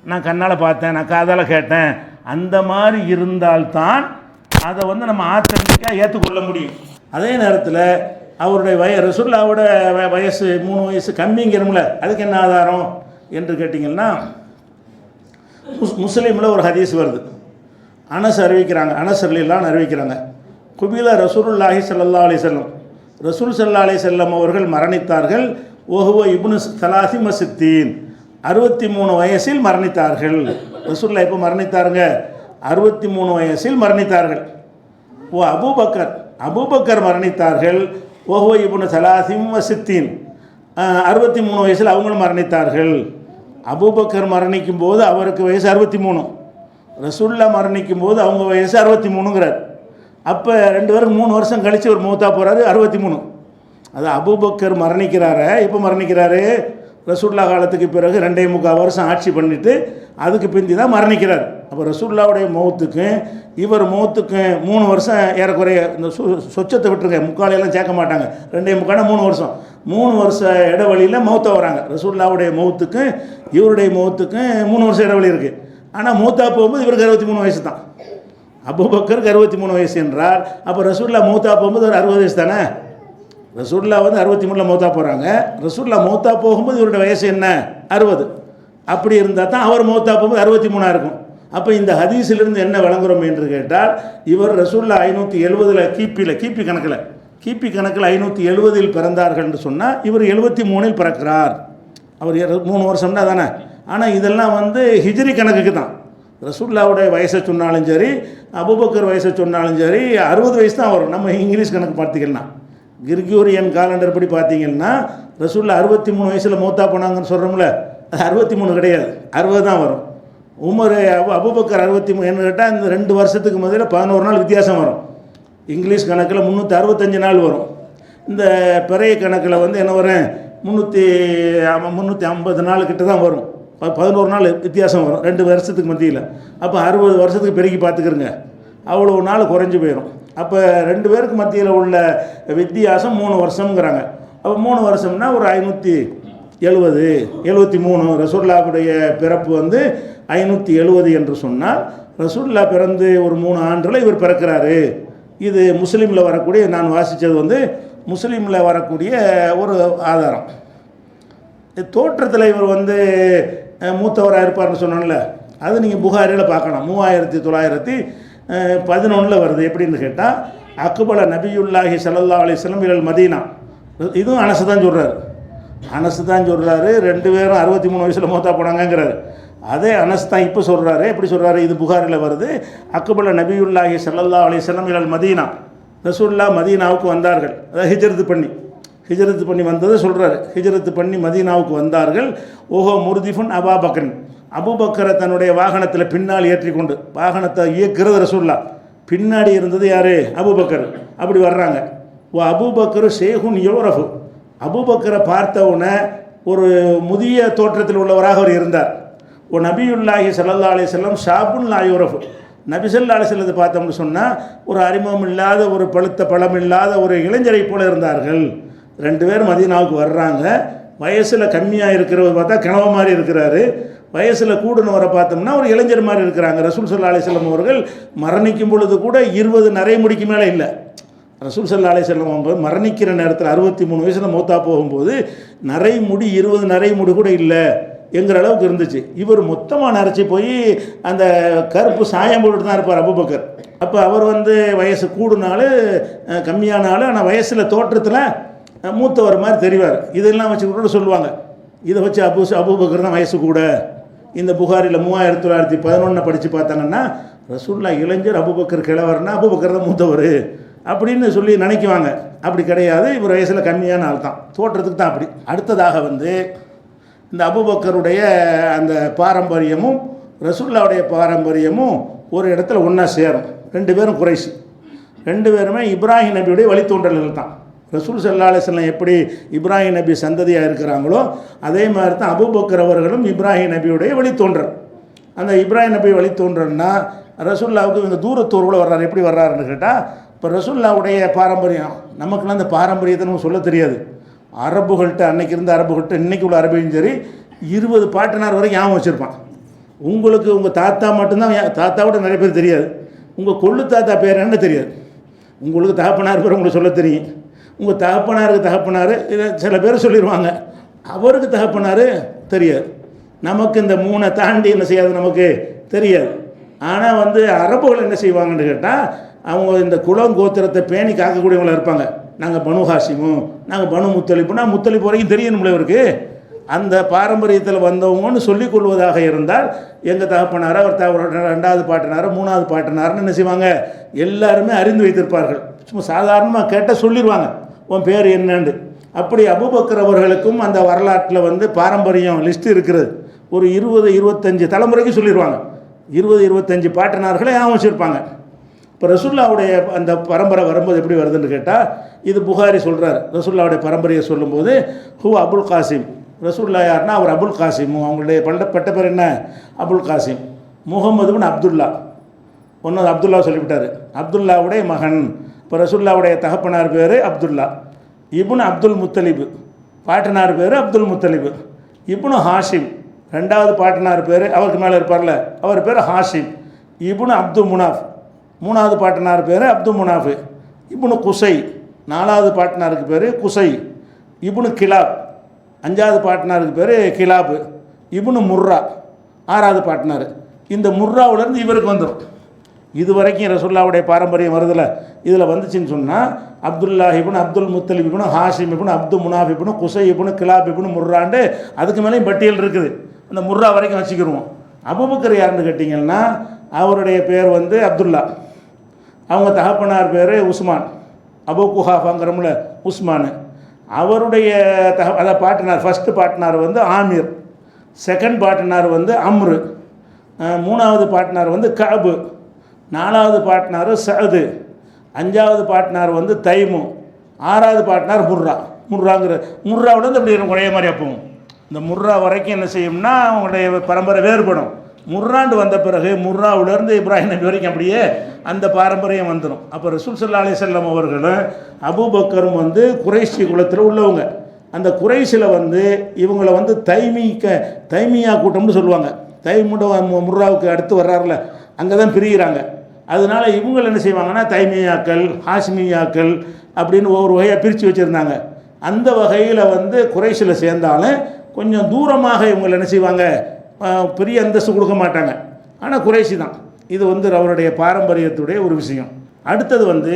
நான் கண்ணால் பார்த்தேன், நான் காதால் கேட்டேன், அந்த மாதிரி இருந்தால்தான் அதை நம்ம ஆத்தன்டிக்காக ஏற்றுக்கொள்ள முடியும். அதே நேரத்தில் அவருடைய ரசூலுல்லாவோட வயசு 3 வயசு கம்மிங்கிறோம்ல, அதுக்கு என்ன ஆதாரம் என்று கேட்டிங்கன்னா, முஸ்லீமில் ஒரு ஹதீஸ் வருது. அனஸ் அறிவிக்கிறாங்க, அனஸ் ரலியல்லாஹு அறிவிக்கிறாங்க, குபில ரசூலுல்லாஹி ஸல்லல்லாஹு அலைஹி வஸல்லம், ரசூல் ஸல்லல்லாஹு அலைஹி வஸல்லம் அவர்கள் மரணித்தார்கள். ஒஹுவ இப்னு 63, 63 வயசில் மரணித்தார்கள். ரசூலுல்லாஹ் எப்போ மரணித்தாருங்க? 63 வயசில் மரணித்தார்கள். ஓ அபூபக்கர் மரணித்தார்கள். ஒஹுவ இப்னு 63, 63 வயசில் அவங்களும் மரணித்தார்கள். அபூபக்கர் மரணிக்கும் போது அவருக்கு வயசு 63, ரசூலுல்லாஹ் மரணிக்கும் போது அவங்க வயசு 63ங்கிறார். அப்போ 2 பேருக்கு 3 வருஷம் கழித்து ஒரு மூத்தா போகிறாரு, 63. அது அபூபக்கர் மரணிக்கிறாரு. எப்போ மரணிக்கிறாரு? ரசூலுல்லாஹ் காலத்துக்கு பிறகு 2.25 வருஷம் ஆட்சி பண்ணிவிட்டு அதுக்கு பிந்தி தான் மரணிக்கிறார். அப்போ ரசூலுல்லாவுடைய மௌத்துக்கும் இவர் மௌத்துக்கும் 3 வருஷம் ஏறக்குறைய. இந்த சொச்சத்தை விட்டுருங்க, முக்காலையெல்லாம் சேர்க்க மாட்டாங்க. 2.25 3 வருஷம், 3 வருஷம் இடைவெளியில் மௌத்தா வராங்க. ரசூலுல்லாவுடைய மௌத்துக்கும் இவருடைய மௌத்துக்கும் 3 வருஷம் இடைவெளி இருக்குது. ஆனால் மௌத்தா போகும்போது இவருக்கு 63 வயசு தான். அபூபக்கருக்கு 63 வயசு என்றால் அப்போ ரசூலுல்லாஹ் மௌத்தா போகும்போது ஒரு 60 வயசு தானே. ரசூலுல்லாஹ் 63 மௌத்தா போகிறாங்க. ரசூலுல்லாஹ் மௌத்தா போகும்போது இவருடைய வயசு என்ன? 60. அப்படி இருந்தால் தான் அவர் மௌத்தா போகும்போது 63 இருக்கும். அப்போ இந்த ஹதீஸிலிருந்து என்ன விளங்குறோம் என்று கேட்டால், இவர் ரசூலுல்லாஹ் 570 கிபி கணக்கில் கிபி கணக்கில் 570 பிறந்தார்கள் என்று சொன்னால் இவர் 73 பிறக்கிறார். அவர் 3 வருஷம்னா தானே. ஆனால் இதெல்லாம் வந்து ஹிஜ்ரி கணக்குக்கு தான். ரசூலுல்லாவுடைய வயசை சொன்னாலும் சரி, அபூபக்கர் வயசை சொன்னாலும் சரி, 60 வயசு தான் வரும். நம்ம இங்கிலீஷ் கணக்கு பார்த்தீங்கன்னா, கிரிகோரியன் காலண்டர் படி பார்த்தீங்கன்னா ரசூலுல்லா 63 வயசில் மூத்தா போனாங்கன்னு சொல்கிறோம்ல, அது 63 கிடையாது, 60 தான் வரும். உமர் அபூபக்கர் 63 என்ன கேட்டால் இந்த 2 வருஷத்துக்கு முதல்ல 11 நாள் வித்தியாசம் வரும். இங்கிலீஷ் கணக்கில் 365 நாள் வரும். இந்த பிறைய கணக்கில் வந்து என்ன வரும், 350 நாள் கிட்ட தான் வரும். 11 நாள் வித்தியாசம் வரும் 2 வருஷத்துக்கு மத்தியில். அப்போ 60 வருஷத்துக்கு பெருக்கி பார்த்துக்கிறங்க, அவ்வளோ நாள் குறைஞ்சி போயிடும். அப்போ 2 பேருக்கு மத்தியில் உள்ள வித்தியாசம் 3 வருஷங்கிறாங்க. அப்போ 3 வருஷம்னா ஒரு 570 73. ரசூலுல்லாவுடைய பிறப்பு வந்து 570 என்று சொன்னால் ரசூலுல்லா பிறந்து ஒரு 3 ஆண்டில் இவர் பிறக்கிறாரு. இது முஸ்லீமில் வரக்கூடிய, நான் வாசித்தது வந்து முஸ்லீமில் வரக்கூடிய ஒரு ஆதாரம். தோற்றத்தில் இவர் வந்து மூத்தவராக இருப்பார்னு சொன்னோம்ல, அது நீங்கள் புகாரியில் பார்க்கலாம். 3911 வருது. எப்படின்னு கேட்டால், அக்பல நபியுல்லாஹி ஸல்லல்லாஹு அலைஹி வஸல்லம் இலல் மதீனா. இதுவும் அனஸ் தான் சொல்கிறார். 2 பேரும் 63 வயசில் மூத்தா போனாங்கங்கிறாரு. அதே அனஸ் தான் இப்போ சொல்கிறாரு. எப்படி சொல்கிறாரு, இது புகாரில் வருது. அக்பல நபியுல்லாஹி ஸல்லல்லாஹு அலைஹி வஸல்லம் இலல் மதீனா. ரசூலுல்லாஹ் மதீனாவுக்கு வந்தார்கள். அதாவது ஹிஜ்ரத்து பண்ணி வந்ததை சொல்கிறாரு. ஹிஜ்ரத்து பண்ணி மதீனாவுக்கு வந்தார்கள். ஓஹோ முர்திஃபுன் அபூபக்கர். அபூபக்கரை தன்னுடைய வாகனத்தில் பின்னால் ஏற்றிக்கொண்டு, வாகனத்தை இயக்கிறது ரசூலுல்லாஹ், பின்னாடி இருந்தது யார், அபூபக்கர். அப்படி வர்றாங்க. ஓ அபூபக்கர் ஷேகுன் யூரஃபு. அபூபக்கரை பார்த்தவுடனே ஒரு முதிய தோற்றத்தில் உள்ளவராக அவர் இருந்தார். ஓ நபியுல்லாஹி ஸல்லல்லாஹு அலைஹி வஸல்லம் ஷாபுன் லா யூரஃபு. நபி ஸல்லல்லாஹு அலைஹி வஸல்லத்தை பார்த்தோம்னு சொன்னால் ஒரு அறிமுகம் இல்லாத, ஒரு பழுத்த பழம் இல்லாத ஒரு இளைஞரை போல இருந்தார்கள். 2 பேரும் மதீனாவுக்கு வர்றாங்க. வயசில் கம்மியாக இருக்கிறவர் பார்த்தா கனவு மாதிரி இருக்கிறாரு. வயசில் கூடுனவரை பார்த்தோம்னா ஒரு இளைஞர் மாதிரி இருக்கிறாங்க. ரசூல் ஸல்லல்லாஹு அலைஹி வஸல்லம் அவர்கள் மரணிக்கும் பொழுது கூட 20 நரைமுடிக்கு மேலே இல்லை. ரசூல் ஸல்லல்லாஹு அலைஹி வஸல்லம் அவங்க மரணிக்கிற நேரத்தில் 63 வயசில் மூத்தா போகும்போது நரைமுடி 20 நரைமுடி கூட இல்லை என்கிற அளவுக்கு இருந்துச்சு. இவர் மொத்தமாக நரைச்சி போய் அந்த கருப்பு சாயம் போட்டுட்டு தான் இருப்பார் அபூபக்கர். அப்போ அவர் வந்து வயசு கூடுனாலும் கம்மியானாலும், ஆனால் வயசில் தோற்றத்தில் மூத்தவர் மாதிரி தெரிவார். இதெல்லாம் வச்சு கூட சொல்லுவாங்க. இதை வச்சு அபூபக்கர் தான் வயசு கூட. இந்த புகாரில் 3911 படித்து பார்த்தாங்கன்னா ரசூலுல்லாஹ் இளைஞர், அபூபக்கர் கிழவர்னா அபூபக்கர் தான் மூத்தவர் அப்படின்னு சொல்லி நினைக்குவாங்க. அப்படி கிடையாது, இவர் வயசில் கம்மியான ஆள் தான், தோற்றத்துக்கு தான் அப்படி. அடுத்ததாக வந்து இந்த அபூபக்கருடைய அந்த பாரம்பரியமும் ரசூலுல்லாஹ்வுடைய பாரம்பரியமும் ஒரு இடத்துல ஒன்றா சேரும். 2 பேரும் குறைஷி, 2 பேருமே இப்ராஹிம் நபியுடைய வழித்தோன்றல்கள் தான். ரசூல் ஸல்லல்லாஹு அலைஹி வஸல்லம் எப்படி இப்ராஹிம் நபி சந்ததியாக இருக்கிறாங்களோ அதே மாதிரி தான் அபூபக்கர் அவர்களும் இப்ராஹிம் நபியுடைய வழித்தோன்றல். அந்த இப்ராஹிம் நபி வழித்தோன்றல்னா ரசூலுல்லாவுக்கு இவங்க தூரத்தோர்வில் வர்றாரு. எப்படி வர்றாருன்னு கேட்டால், இப்போ ரசூலுல்லாவுடைய பாரம்பரியம் நமக்குலாம் அந்த பாரம்பரியத்தை நம்ம சொல்ல தெரியாது. அரபுகள்கிட்ட, அன்னைக்கு இருந்த அரபுகள்கிட்ட இன்றைக்கி உள்ள அரபியும் சரி 20 பாட்டனார் வரைக்கும் ஞாபகம் வச்சுருப்பான். உங்களுக்கு உங்கள் தாத்தா மட்டும்தான், தாத்தாவோட நிறைய பேர் தெரியாது. உங்கள் கொள்ளு தாத்தா பேர் என்ன தெரியாது. உங்களுக்கு தகப்பனார் பேர் உங்களுக்கு சொல்ல தெரியும். உங்கள் தகப்பனாருக்கு தகப்பனார் இதை சில பேர் சொல்லிடுவாங்க, அவருக்கு தகப்பனார் தெரியாது. நமக்கு இந்த 3 தாண்டி என்ன செய்யாது, நமக்கு தெரியாது. ஆனால் வந்து அரபுகள் என்ன செய்வாங்கன்னு கேட்டால், அவங்க இந்த குலம் கோத்திரத்தை பேணி காக்கக்கூடியவங்களாக இருப்பாங்க. நாங்கள் பனு ஹாஷிமும், நாங்கள் பனு முத்தலிப்புனா முத்தலிப்பு வரைக்கும் தெரியணும்ல இவருக்கு. அந்த பாரம்பரியத்தில் வந்தவங்கன்னு சொல்லிக் கொள்வதாக இருந்தால், எங்கள் தகப்பனார், அவர் 2வது பாட்டனார், 3வது பாட்டனார்னு என்ன செய்வாங்க, எல்லாருமே அறிந்து வைத்திருப்பார்கள். சும்மா சாதாரணமாக கேட்டால் சொல்லிடுவாங்க உன் பேர் என்னன்னு. அப்படி அபூபக்கர் அவர்களுக்கும் அந்த வரலாற்றில் வந்து பாரம்பரியம் லிஸ்ட்டு இருக்கிறது. ஒரு 20-25 தலைமுறைக்கு சொல்லிடுவாங்க. 20-25 பாட்டனார்களை ஞாபகம் வச்சுருப்பாங்க. இப்போ ரசூலுல்லாவுடைய அந்த பரம்பரை வரும்போது எப்படி வருதுன்னு கேட்டால், இது புகாரி சொல்கிறார். ரசூலுல்லாவுடைய பரம்பரையை சொல்லும்போது அபுல் காசிம். ரசூலுல்லாஹ் யாருன்னா அவர் அபுல் காசிம். அவங்களுடைய பட்ட பேர் என்ன, அபுல் காசிம். முகமது பின் அப்துல்லா, ஒன்று அப்துல்லா சொல்லிவிட்டார், அப்துல்லாவுடைய மகன். இப்போ ரசூலுல்லாவுடைய தகப்பனார் பேர் அப்துல்லா. இப்னு அப்துல் முத்தலிபு, பாட்டனார் பேர் அப்துல் முத்தலிபு. இப்னு ஹாஷிம், 2வது பாட்டனார் பேர், அவருக்கு மேலே இருப்பார்ல, அவர் பேர் ஹாஷிம். இப்னு அப்து முனாஃப், 3வது பாட்டனார் பேர் அப்து முனாஃபு. இப்னு குசை, 4வது பாட்டனாருக்கு பேர் குசை. இப்னு கிலாப், 5வது பாட்டனாருக்கு பேர் கிலாபு. இப்னு முர்ரா, 6வது பாட்டனார். இந்த முர்ராவிலேருந்து இவருக்கு வந்துடும். இது வரைக்கும் ரசூலுல்லாவுடைய பாரம்பரியம் வருதில்ல, இதில் வந்துச்சுன்னு சொன்னால் அப்துல்லாஹிபின் அப்துல் முத்தலிபின் ஹாஷிம் இப்னு அப்து முனாஃபிபின் குசை இப்னு கிலாப் இப்னு முர்ராண்டு அதுக்கு மேலேயும் பட்டியல் இருக்குது. அந்த முர்ரா வரைக்கும் வச்சுக்கிடுவோம். அபூபக்கர் யாருன்னு கேட்டிங்கன்னா அவருடைய பேர் வந்து அப்துல்லா, அவங்க தகப்பனார் பேர் உஸ்மான், அபு குஹாஃபாங்கிறோம்ல உஸ்மான். அவருடைய அதை பார்ட்னர், ஃபஸ்ட்டு பார்ட்னர் வந்து ஆமீர், செகண்ட் பார்ட்னர் வந்து அம்ரு, மூணாவது பார்ட்னர் வந்து கஅபு, நாலாவது பார்ட்னர் சஅது, அஞ்சாவது பார்ட்னர் வந்து தைமு, ஆறாவது பார்ட்னர் முர்ராங்கிற முர்ராவோட வந்து அப்படி ஒரே மாதிரி அப்பவும் இந்த முர்ரா வரைக்கும் என்ன செய்யும்னா அவங்களுடைய பரம்பரை வேறுபடும். முர்ராண்டு வந்த பிறகு முர்ராவிலேருந்து இப்ராஹிம் நபி வரைக்கும் அப்படியே அந்த பாரம்பரியம் வந்துடும். அப்போ ரசூல் ஸல்லல்லாஹு அலைஹி வஸல்லம் அவர்களும் அபூபக்கரும் வந்து குறைஷி குலத்தில் உள்ளவங்க. அந்த குறைஷில் வந்து இவங்களை வந்து தைமியா கூட்டம்னு சொல்லுவாங்க. முர்ராவுக்கு அடுத்து வர்றாருல, அங்கே தான் பிரிகிறாங்க. அதனால் இவங்க என்ன செய்வாங்கன்னா தைமியாக்கள், ஹாஷ்மியாக்கள் அப்படின்னு ஒவ்வொரு வகையாக பிரித்து வச்சுருந்தாங்க. அந்த வகையில் வந்து குறைஷில் சேர்ந்தாலும் கொஞ்சம் தூரமாக இவங்களை என்ன செய்வாங்க, பெரிய அந்தஸ்து கொடுக்க மாட்டாங்க. ஆனால் குறைஷி தான். இது வந்து அவருடைய பாரம்பரியத்துடைய ஒரு விஷயம். அடுத்தது வந்து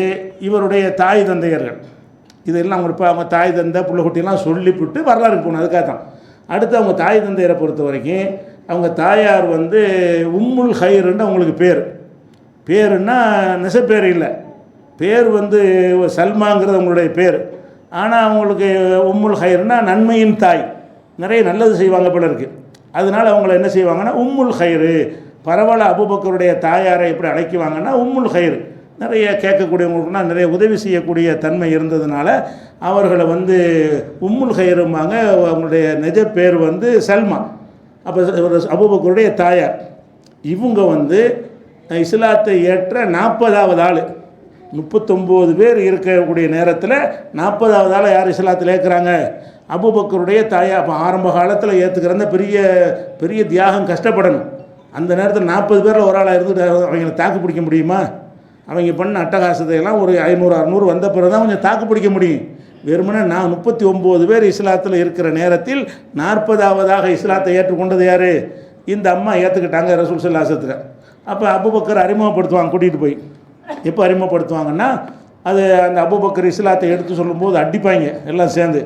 இவருடைய தாய் தந்தையர்கள், இதெல்லாம் அவங்க தாய் தந்தை புள்ள குட்டியெல்லாம் சொல்லிவிட்டு வரலாறு போகணும். அதுக்காக தான். அடுத்து அவங்க தாய் தந்தையரை பொறுத்த வரைக்கும் அவங்க தாயார் வந்து உம்முல் ஹைருன்னு அவங்களுக்கு பேருன்னா நெசப்பேர் இல்லை, பேர் வந்து சல்மாங்கிறது அவங்களுடைய பேர். ஆனால் அவங்களுக்கு உம்முல் ஹைருன்னா நன்மையின் தாய், நிறைய நல்லது செய்வாங்க போல இருக்குது. அதனால் அவங்கள என்ன செய்வாங்கன்னா உம்முல் ஹைரு, பரவாயில்ல அபூபக்கருடைய தாயாரை எப்படி அழைக்குவாங்கன்னா உம்முல் ஹைர், நிறைய கேட்கக்கூடியவங்களுக்குனா நிறைய உதவி செய்யக்கூடிய தன்மை இருந்ததுனால அவர்களை வந்து உம்முல் ஹைருமாங்க. அவங்களுடைய நிஜ பேர் வந்து சல்மா. அப்போ அபூபக்கருடைய தாயார் இவங்க வந்து இஸ்லாத்தை ஏற்ற 40வது ஆள். 39 பேர் இருக்கக்கூடிய நேரத்தில் 40வது ஆள் யார் இஸ்லாத்தில் ஏற்கிறாங்க? அபூபக்கருடைய தாயார். அப்போ ஆரம்ப காலத்தில் ஏற்றுக்கிறந்த பெரிய பெரிய தியாகம், கஷ்டப்படணும். அந்த நேரத்தில் 40 பேரில் ஒரு ஆளாக இருந்துட்டு அவங்களை தாக்கு பிடிக்க முடியுமா? அவங்க பண்ண அட்டகாசத்தையெல்லாம் ஒரு 500-600 வந்த பிறகு தான் கொஞ்சம் தாக்கு பிடிக்க முடியும். வெறுமனே 39 பேர் இஸ்லாத்தில் இருக்கிற நேரத்தில் 40வதாக இஸ்லாத்தை ஏற்றுக்கொண்டது யார்? இந்த அம்மா ஏற்றுக்கிட்டாங்க ரசூல் ஸல்லல்லாஹு அலைஹி வஸல்லம். அப்போ அபூபக்கர் அறிமுகப்படுத்துவாங்க, கூட்டிகிட்டு போய். எப்போ அறிமுகப்படுத்துவாங்கன்னா அது அந்த அபூபக்கர் இஸ்லாத்தை எடுத்து சொல்லும்போது அடிப்பாங்க எல்லாம் சேர்ந்து,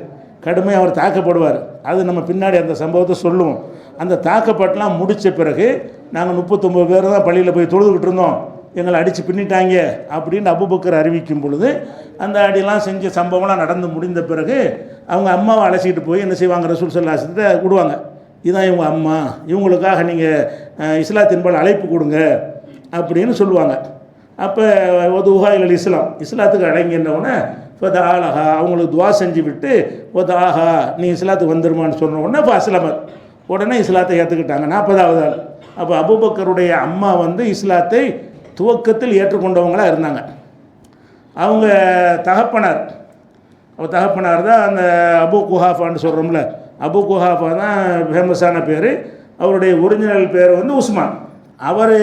கடுமையாக அவர் தாக்கப்படுவார். அது நம்ம பின்னாடி அந்த சம்பவத்தை சொல்லுவோம். அந்த தாக்கப்பட்டெலாம் முடித்த பிறகு நாங்கள் 39 பேர் தான் பள்ளியில் போய் தொழுதுகிட்டு இருந்தோம், எங்களை அடித்து பின்னிட்டாங்க அப்படின்னு அபூபக்கர் அறிவிக்கும் பொழுது அந்த அடியெல்லாம் செஞ்ச சம்பவம்லாம் நடந்து முடிந்த பிறகு அவங்க அம்மாவை அழைச்சிக்கிட்டு போய் என்ன செய்வாங்க, ரசூல் ஸல்லல்லாஹு அலைஹி வஸல்லம் விடுவாங்க. இதுதான் இவங்க அம்மா, இவங்களுக்காக நீங்கள் இஸ்லாத்தின்பால் அழைப்பு கொடுங்க அப்படின்னு சொல்லுவாங்க. அப்போ ஒதுஹாயில் இஸ்லாத்துக்கு அடங்கினவுடனே ஆலஹா அவங்களுக்கு துவா செஞ்சு விட்டு ஆஹா நீ இஸ்லாத்துக்கு வந்துருமான்னு சொன்ன உடனே இப்போ அஸ்லமத், உடனே இஸ்லாத்தை ஏற்றுக்கிட்டாங்க 40வது ஆள். அப்போ அபூபக்கருடைய அம்மா வந்து இஸ்லாத்தை துவக்கத்தில் ஏற்றுக்கொண்டவங்களாக இருந்தாங்க. அவங்க தகப்பனார் தான் அந்த அபு குஹாஃபான்னு சொல்கிறோம்ல, அபு குஹாஃபா தான் ஃபேமஸான பேர். அவருடைய ஒரிஜினல் பேர் வந்து உஸ்மான். அவர்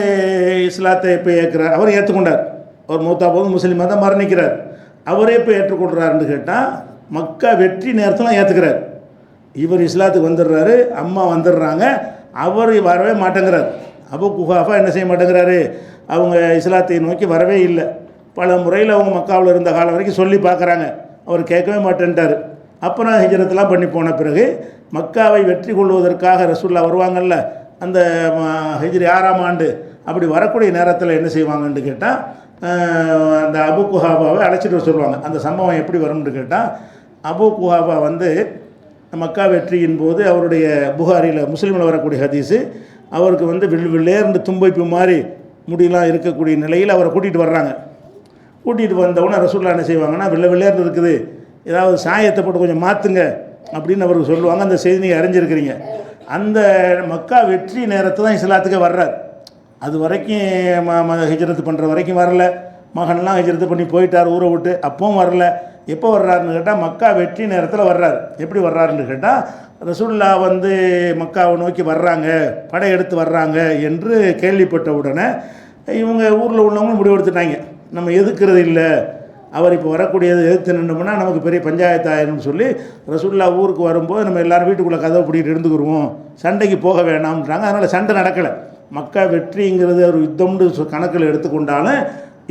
இஸ்லாத்தை இப்போ ஏற்கிறார், அவர் ஏற்றுக்கொண்டார். அவர் மூத்தா போது முஸ்லீமாக தான் மரணிக்கிறார். அவரே இப்போ ஏற்றுக்கொள்கிறாருன்னு கேட்டால் மக்கா வெற்றி நேரத்தில் ஏற்றுக்கிறார். இவர் இஸ்லாத்துக்கு வந்துடுறாரு, அம்மா வந்துடுறாங்க, அவர் வரவே மாட்டேங்கிறார். அபு குஹாஃபா என்ன செய்ய மாட்டேங்கிறாரு, அவங்க இஸ்லாத்தை நோக்கி வரவே இல்லை. பல முறையில் அவங்க மக்காவில் இருந்த காலம் வரைக்கும் சொல்லி பார்க்குறாங்க, அவர் கேட்கவே மாட்டேன்ட்டார். அப்புறம் ஹிஜ்ரத்லாம் பண்ணி போன பிறகு மக்காவை வெற்றி கொள்வதற்காக ரசூல்லா வருவாங்கள்ல, அந்த ஹிஜ்ரி 6ஆம் ஆண்டு அப்படி வரக்கூடிய நேரத்தில் என்ன செய்வாங்கன்னு கேட்டால் அந்த அபு குஹாஃபாவை அழைச்சிட்டு சொல்லுவாங்க. அந்த சம்பவம் எப்படி வரும்னு கேட்டால், அபு குஹாஃபா வந்து மக்கா வெற்றியின் போது அவருடைய புகாரியில் முஸ்லீமில் வரக்கூடிய ஹதீஸு, அவருக்கு வந்து வெள்ளேர்ந்து தும்பைப்பு மாதிரி முடியெல்லாம் இருக்கக்கூடிய நிலையில் அவரை கூட்டிகிட்டு வர்றாங்க. கூட்டிகிட்டு வந்தவுடனே ரசூல்லா என்ன செய்வாங்கன்னா, வெள்ளேர்ந்து இருக்குது, ஏதாவது சாயத்தை போட்டு கொஞ்சம் மாற்றுங்க அப்படின்னு அவருக்கு சொல்லுவாங்க. அந்த செய்தி நீங்கள் அறிஞ்சிருக்கிறீங்க. அந்த மக்கா வெற்றி நேரத்தை தான் இஸ்லாத்துக்கே வர்றார். அது வரைக்கும் ஹிஜ்ரத்து பண்ணுற வரைக்கும் வரல. மகன்லாம் ஹிஜ்ரத்து பண்ணி போயிட்டார் ஊரை விட்டு, அப்பவும் வரல. எப்போ வர்றாருன்னு கேட்டால் மக்கா வெற்றி நேரத்தில் வர்றார். எப்படி வர்றாருன்னு கேட்டால், ரசூல்லா வந்து மக்காவை நோக்கி வர்றாங்க, படையெடுத்து வர்றாங்க என்று கேள்விப்பட்ட உடனே இவங்க ஊரில் உள்ளவங்களும் முடிவெடுத்துட்டாங்க, நம்ம எதுக்கிறது இல்லை, அவர் இப்போ வரக்கூடியது எதிர்த்து நின்றோம்னா நமக்கு பெரிய பஞ்சாயத்து ஆயிரும்னு சொல்லி ரசூல்லா ஊருக்கு வரும்போது நம்ம எல்லோரும் வீட்டுக்குள்ளே கதவை பிடிக்கிட்டு இருந்துக்குருவோம், சண்டைக்கு போக வேணாம்ன்றாங்க. அதனால் சண்டை நடக்கலை. மக்கா வெற்றிங்கிறது ஒரு யுத்தம்னு கணக்கில் எடுத்துக்கொண்டாலும்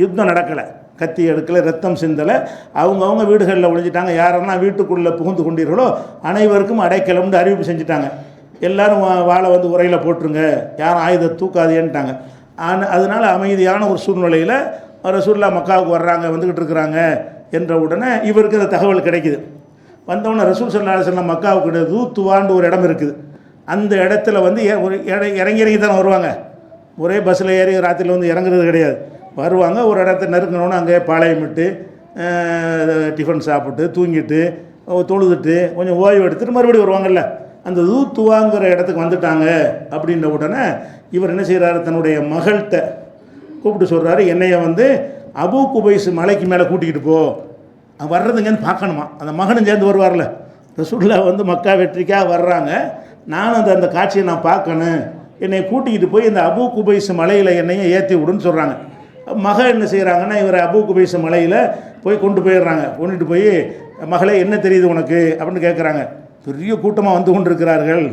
யுத்தம் நடக்கலை, கத்தி எடுக்கலை, ரத்தம் சிந்தலை. அவங்கவுங்க வீடுகளில் ஒழிஞ்சிட்டாங்க. யாரெல்லாம் வீட்டுக்குள்ளே புகுந்து கொண்டீர்களோ அனைவருக்கும் அடைக்கலம்னு அறிவிப்பு செஞ்சுட்டாங்க. எல்லோரும் வாழை வந்து உரையில் போட்டுருங்க, யாரும் ஆயுதம் தூக்காதேன்ட்டாங்க. அதனால் அமைதியான ஒரு சூழ்நிலையில் ரசூலுல்லாஹ் மக்காவுக்கு வர்றாங்க, வந்துக்கிட்டு இருக்கிறாங்க என்ற உடனே இவருக்கு அந்த தகவல் கிடைக்குது. வந்தவுடனே ரசூல் ஸல்லல்லாஹு அலைஹி வஸல்லம் மக்காவுக்கு தூத்துவான்னு ஒரு இடம் இருக்குது. அந்த இடத்துல வந்து ஒரு இறங்கி தானே வருவாங்க. ஒரே பஸ்ஸில் ஏறி ராத்திரியில் வந்து இறங்குறது கிடையாது. வருவாங்க, ஒரு இடத்த நெருங்கினோன்னு அங்கே பாளையமிட்டு டிஃபன் சாப்பிட்டு தூங்கிட்டு தொழுதுட்டு கொஞ்சம் ஓய்வு எடுத்துட்டு மறுபடியும் வருவாங்கல்ல. அந்த தூத்துவாங்கிற இடத்துக்கு வந்துட்டாங்க அப்படின்ற உடனே இவர் என்ன செய்கிறாரு, தன்னுடைய மகள்கிட்ட கூப்பிட்டு சொல்கிறாரு, என்னைய வந்து அபூ குபைஸ் மலைக்கு மேலே கூட்டிக்கிட்டு போ, வர்றதுங்கன்னு பார்க்கணுமா. அந்த மகனும் சேர்ந்து வருவார்ல. ரசூலுல்லாஹ் வந்து மக்கா வெற்றிக்காக வர்றாங்க, நானும் அந்த காட்சியை நான் பார்க்கணும், என்னை கூட்டிக்கிட்டு போய் இந்த அபூ குபைஸ் மலையில் என்னையை ஏற்றி விடுன்னு சொல்கிறாங்க. மகள் என்ன செய்கிறாங்கன்னா, இவர் அபூ குபைஸ் மலையில் போய் கொண்டு போயிடுறாங்க. கொண்டுட்டு போய் மகளே என்ன தெரியுது உனக்கு அப்படின்னு கேட்குறாங்க. பெரிய கூட்டமாக வந்து கொண்டு இருக்கிறார்கள்.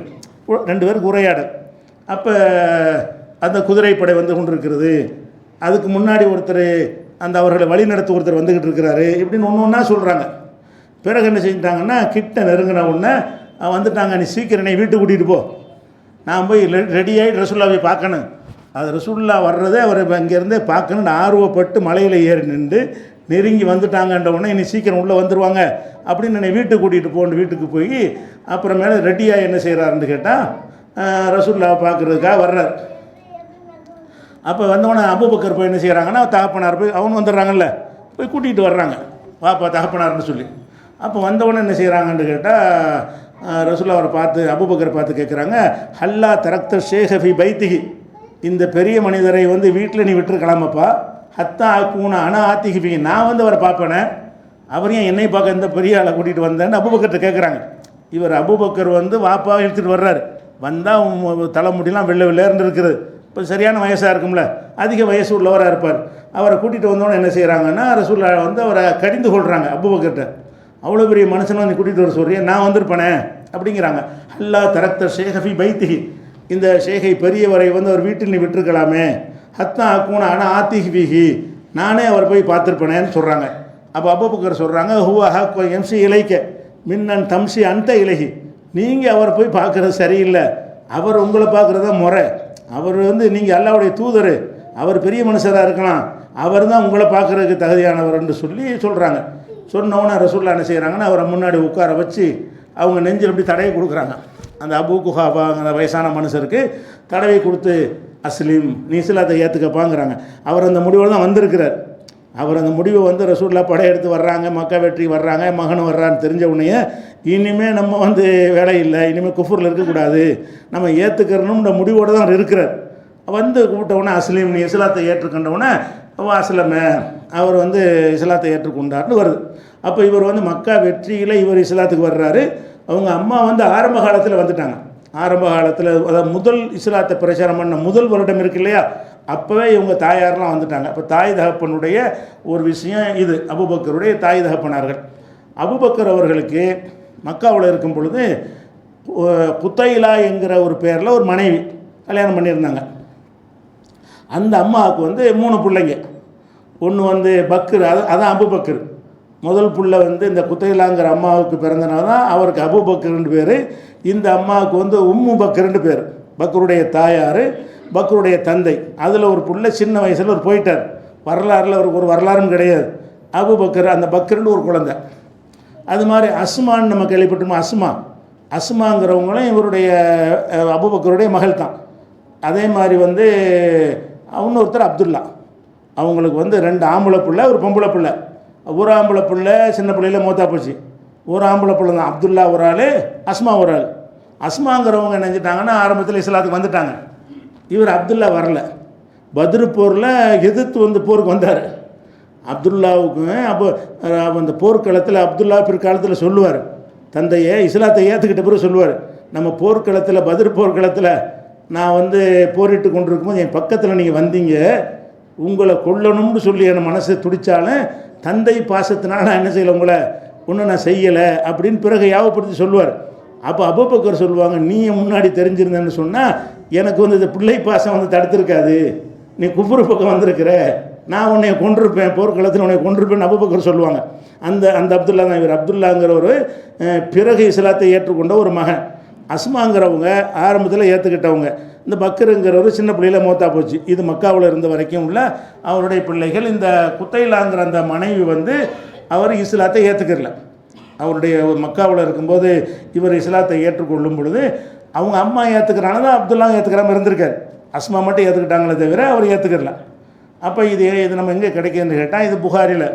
2 பேருக்கு உரையாடல். அப்போ அந்த குதிரைப்படை வந்து கொண்டு இருக்கிறது, அதுக்கு முன்னாடி ஒருத்தர் அந்த அவர்களை வழிநடத்த ஒருத்தர் வந்துக்கிட்டு இருக்கிறாரு, இப்படின்னு ஒன்று ஒன்றா சொல்கிறாங்க. பிறகு என்ன செஞ்சிட்டாங்கன்னா, கிட்ட நெருங்கின உடனே வந்துட்டாங்க, நீ சீக்கிரம் நீ வீட்டுக்கு கூட்டிகிட்டு போ, நான் போய் ரெடியாகி ரசூலுல்லாஹ்வை பார்க்கணும். அது ரசூலுல்லாஹ் வர்றதே அவர் இங்கேருந்தே பார்க்கணுன்னு ஆர்வப்பட்டு மலையில் ஏறி நின்று நெருங்கி வந்துட்டாங்கன்ற உடனே இனி சீக்கிரம் உள்ளே வந்துடுவாங்க அப்படின்னு என்னை வீட்டுக்கு கூட்டிகிட்டு போகணும். வீட்டுக்கு போய் அப்புறமேலே ரெடியாக என்ன செய்கிறாருன்னு கேட்டால் ரசூலுல்லாஹ் பார்க்குறதுக்காக வர்றார். அப்போ வந்தவொடனே அபூபக்கர் போய் என்ன செய்கிறாங்கன்னா, தகப்பனார் போய் அவனு வந்துடுறாங்கல்ல, போய் கூட்டிகிட்டு வர்றாங்க, வாப்பா தகப்பனார்னு சொல்லி. அப்போ வந்தவொடனே என்ன செய்கிறாங்கன்னு கேட்டால் ரசூலுல்லாஹ் அவரை பார்த்து அபூபக்கரை பார்த்து கேட்குறாங்க, ஹல்லா தரக்த ஷேஹஃபி பைத்திகி, இந்த பெரிய மனிதரை வந்து வீட்டில் நீ விட்டுருக்கலாமப்பா, ஹத்தா ஆக்கூனா அனா ஆத்திகிபி, நான் வந்து அவரை பார்ப்பேனே, அவரையும் என்னை பார்க்க இந்த பெரிய ஆளை கூட்டிகிட்டு வந்தேன்னு அபூபக்கர்கிட்ட கேட்குறாங்க. இவர் அபூபக்கர் வந்து வாப்பா இழுத்துட்டு வர்றாரு. வந்தால் தலைமுடியெலாம் வெள்ளை வெள்ளையர்னு இருக்குது. இப்போ சரியான வயசாக இருக்கும்ல, அதிக வயசு உள்ளவராக இருப்பார். அவரை கூட்டிகிட்டு வந்தோன்னே என்ன செய்கிறாங்கன்னா, ரசூலுல்லாஹ் வந்து அவரை கடிந்து கொள்கிறாங்க அபூபக்கர்கிட்ட. அவ்வளோ பெரிய மனுஷனை வந்து கூட்டிகிட்டு வர சொல்கிறீங்க, நான் வந்திருப்பேனே அப்படிங்கிறாங்க. அல்லா தரக்த ஷேஹஃபி பைத்திகி, இந்த ஷேகை பெரியவரை வந்து அவர் வீட்டில் நீ விட்டுருக்கலாமே, ஹத்தா ஆக்கூன ஆனால் ஆத்திஹிபிஹி, நானே அவர் போய் பார்த்துருப்பேனேன்னு சொல்கிறாங்க. அப்போ அபூபக்கர் சொல்கிறாங்க, ஹுவா ஹக் எம்சி இலைக்க மின்னன் தம்சி அந்த இலகி, நீங்கள் அவரை போய் பார்க்குறது சரியில்லை, அவர் உங்களை பார்க்குறது தான் முறை. அவர் வந்து நீங்கள் அல்லாஹ்வுடைய தூதர், அவர் பெரிய மனுஷராக இருக்கலாம், அவர் தான் உங்களை பார்க்குறதுக்கு தகுதியானவர்ன்னு சொல்லி சொல்கிறாங்க. சொன்னவொன்னே ரசூலுல்லாஹ் என்ன செய்கிறாங்கன்னா, அவரை முன்னாடி உட்கார வச்சு அவங்க நெஞ்சில் இப்படி தடவை கொடுக்குறாங்க. அந்த அபூ குஹாஃபாங்கிற வயசான மனுஷருக்கு தடவை கொடுத்து, அஸ்லீம் நீ இஸ்லாத்தை ஏற்றுக்கப்பாங்கிறாங்க. அவர் அந்த முடிவோடு தான் வந்திருக்கிறார். அவர் அந்த முடிவை வந்து ரசூலுல்லாஹ் படையெடுத்து வர்றாங்க, மக்கா வெற்றி வர்றாங்க, மகன் வர்றான்னு தெரிஞ்ச உடனே இனிமேல் நம்ம வந்து வேலை இல்லை, இனிமேல் குஃபூரில் இருக்கக்கூடாது, நம்ம ஏற்றுக்கிறணும்ன்ற முடிவோடு தான் அவர் இருக்கிறார். வந்து கூப்பிட்டவுடனே அஸ்லீம் நீ இஸ்லாத்தை ஏற்றுக்கொண்டவுடனே அஸ்லமே அவர் வந்து இஸ்லாத்தை ஏற்றுக்கொண்டார்னு வருது. அப்போ இவர் வந்து மக்கா வெற்றியில் இவர் இஸ்லாத்துக்கு வர்றாரு. அவங்க அம்மா வந்து ஆரம்ப காலத்தில் வந்துட்டாங்க. ஆரம்ப காலத்தில் அதாவது முதல் இஸ்லாத்தை பிரச்சாரம் பண்ண முதல் வருடம் இருக்கு இல்லையா, அப்போவே இவங்க தாயாரெலாம் வந்துட்டாங்க. அப்போ தாய் தகப்பனுடைய ஒரு விஷயம் இது, அபூபக்கருடைய தாய் தகப்பனார்கள். அபூபக்கர் அவர்களுக்கு மக்காவில் இருக்கும் பொழுது குத்தைலா என்கிற ஒரு பேரில் ஒரு மனைவி கல்யாணம் பண்ணியிருந்தாங்க. அந்த அம்மாவுக்கு வந்து 3 பிள்ளைங்க. ஒன்று வந்து பக்கர், அதான் அபூபக்கர். முதல் புள்ள வந்து இந்த குத்தைலாங்கிற அம்மாவுக்கு பிறந்தனால தான் அவருக்கு அபூபக்கர்னு பேர். இந்த அம்மாவுக்கு வந்து உம்மு பக்கர்னு பேர். பக்கருடைய தாயார், பக்கருடைய தந்தை. அதில் ஒரு புள்ள சின்ன வயசில் ஒரு போயிட்டார். வரலாறில் அவருக்கு ஒரு வரலாறும் கிடையாது. அபூபக்கர் அந்த பக்கர்னு ஒரு குழந்தை. அது மாதிரி அஸ்மான்னு நம்ம கேள்விப்பட்டோம். அஸ்மாங்கிறவங்களும் இவருடைய அபூபக்கருடைய மகள் தான். அதே மாதிரி வந்து இன்னொருத்தர் அப்துல்லா. அவங்களுக்கு வந்து 2 ஆம்பளை பிள்ளை, ஒரு பொம்பளை பிள்ளை. ஒரு ஆம்பளை பிள்ளை சின்ன பிள்ளையில மூத்தா போச்சு. ஒரு ஆம்பளை பிள்ளை தான் அப்துல்லா ஒரு ஆள், அஸ்மா ஒரு ஆள். அஸ்மாங்கிறவங்க என்ன செஞ்சிட்டாங்கன்னா ஆரம்பத்தில் இஸ்லாத்துக்கு வந்துட்டாங்க. இவர் அப்துல்லா வரல. பத்ரு போரில் எதிர்த்து வந்து போருக்கு வந்தார். அப்துல்லாவுக்கு அப்போ அந்த போர்க்களத்தில் அப்துல்லா பிற்காலத்தில் சொல்லுவார், தந்தையை இஸ்லாத்தை ஏற்றுக்கிட்ட பிறகு சொல்லுவார், நம்ம போர்க்களத்தில் பத்ரு போர்க்களத்தில் நான் வந்து போரிட்டு கொண்டிருக்கும்போது என் பக்கத்தில் நீங்கள் வந்தீங்க, உங்களை கொல்லணும்னு சொல்லி என் மனசை துடித்தாலும் தந்தை பாசத்தினால நான் என்ன செய்யலை, உங்களை ஒன்றும் நான் செய்யலை அப்படின்னு பிறகு யாவப்படுத்தி சொல்லுவார். அப்போ அபூபக்கர் சொல்லுவாங்க, நீ முன்னாடி தெரிஞ்சிருந்தேன்னு சொன்னால் எனக்கு வந்து இந்த பிள்ளை பாசம் வந்து தடுத்திருக்காது, நீ குஃப்ரு பக்கம் வந்திருக்கிற, நான் உன்னை கொண்டிருப்பேன், போர்க்களத்தில் உன்னை கொண்டிருப்பேன் அபூபக்கர் சொல்லுவாங்க. அந்த அந்த அப்துல்லா தான் இவர். அப்துல்லாங்கிற ஒரு பிறகு இஸ்லாத்தை ஏற்றுக்கொண்ட ஒரு மகன். அஸ்மாங்கிறவங்க ஆரம்பத்தில் ஏற்றுக்கிட்டவங்க. இந்த பக்கருங்கிறவர் சின்ன பிள்ளையில மூத்தா போச்சு. இது மக்காவில் இருந்த வரைக்கும் உள்ள அவருடைய பிள்ளைகள். இந்த குத்தைலாங்கிற அந்த மனைவி வந்து அவர் இஸ்லாத்தை ஏற்றுக்கிறல. அவருடைய மக்காவில் இருக்கும்போது இவர் இஸ்லாத்தை ஏற்றுக்கொள்ளும் பொழுது அவங்க அம்மா ஏற்றுக்கிறாங்க, அப்துல்லா ஏற்றுக்கிறாம இருந்திருக்காரு. அஸ்மா மட்டும் ஏற்றுக்கிட்டாங்களே தவிர அவர் ஏற்றுக்கிறல. அப்போ இது நம்ம எங்கே கிடைக்குதுன்னு கேட்டால், இது புகாரில்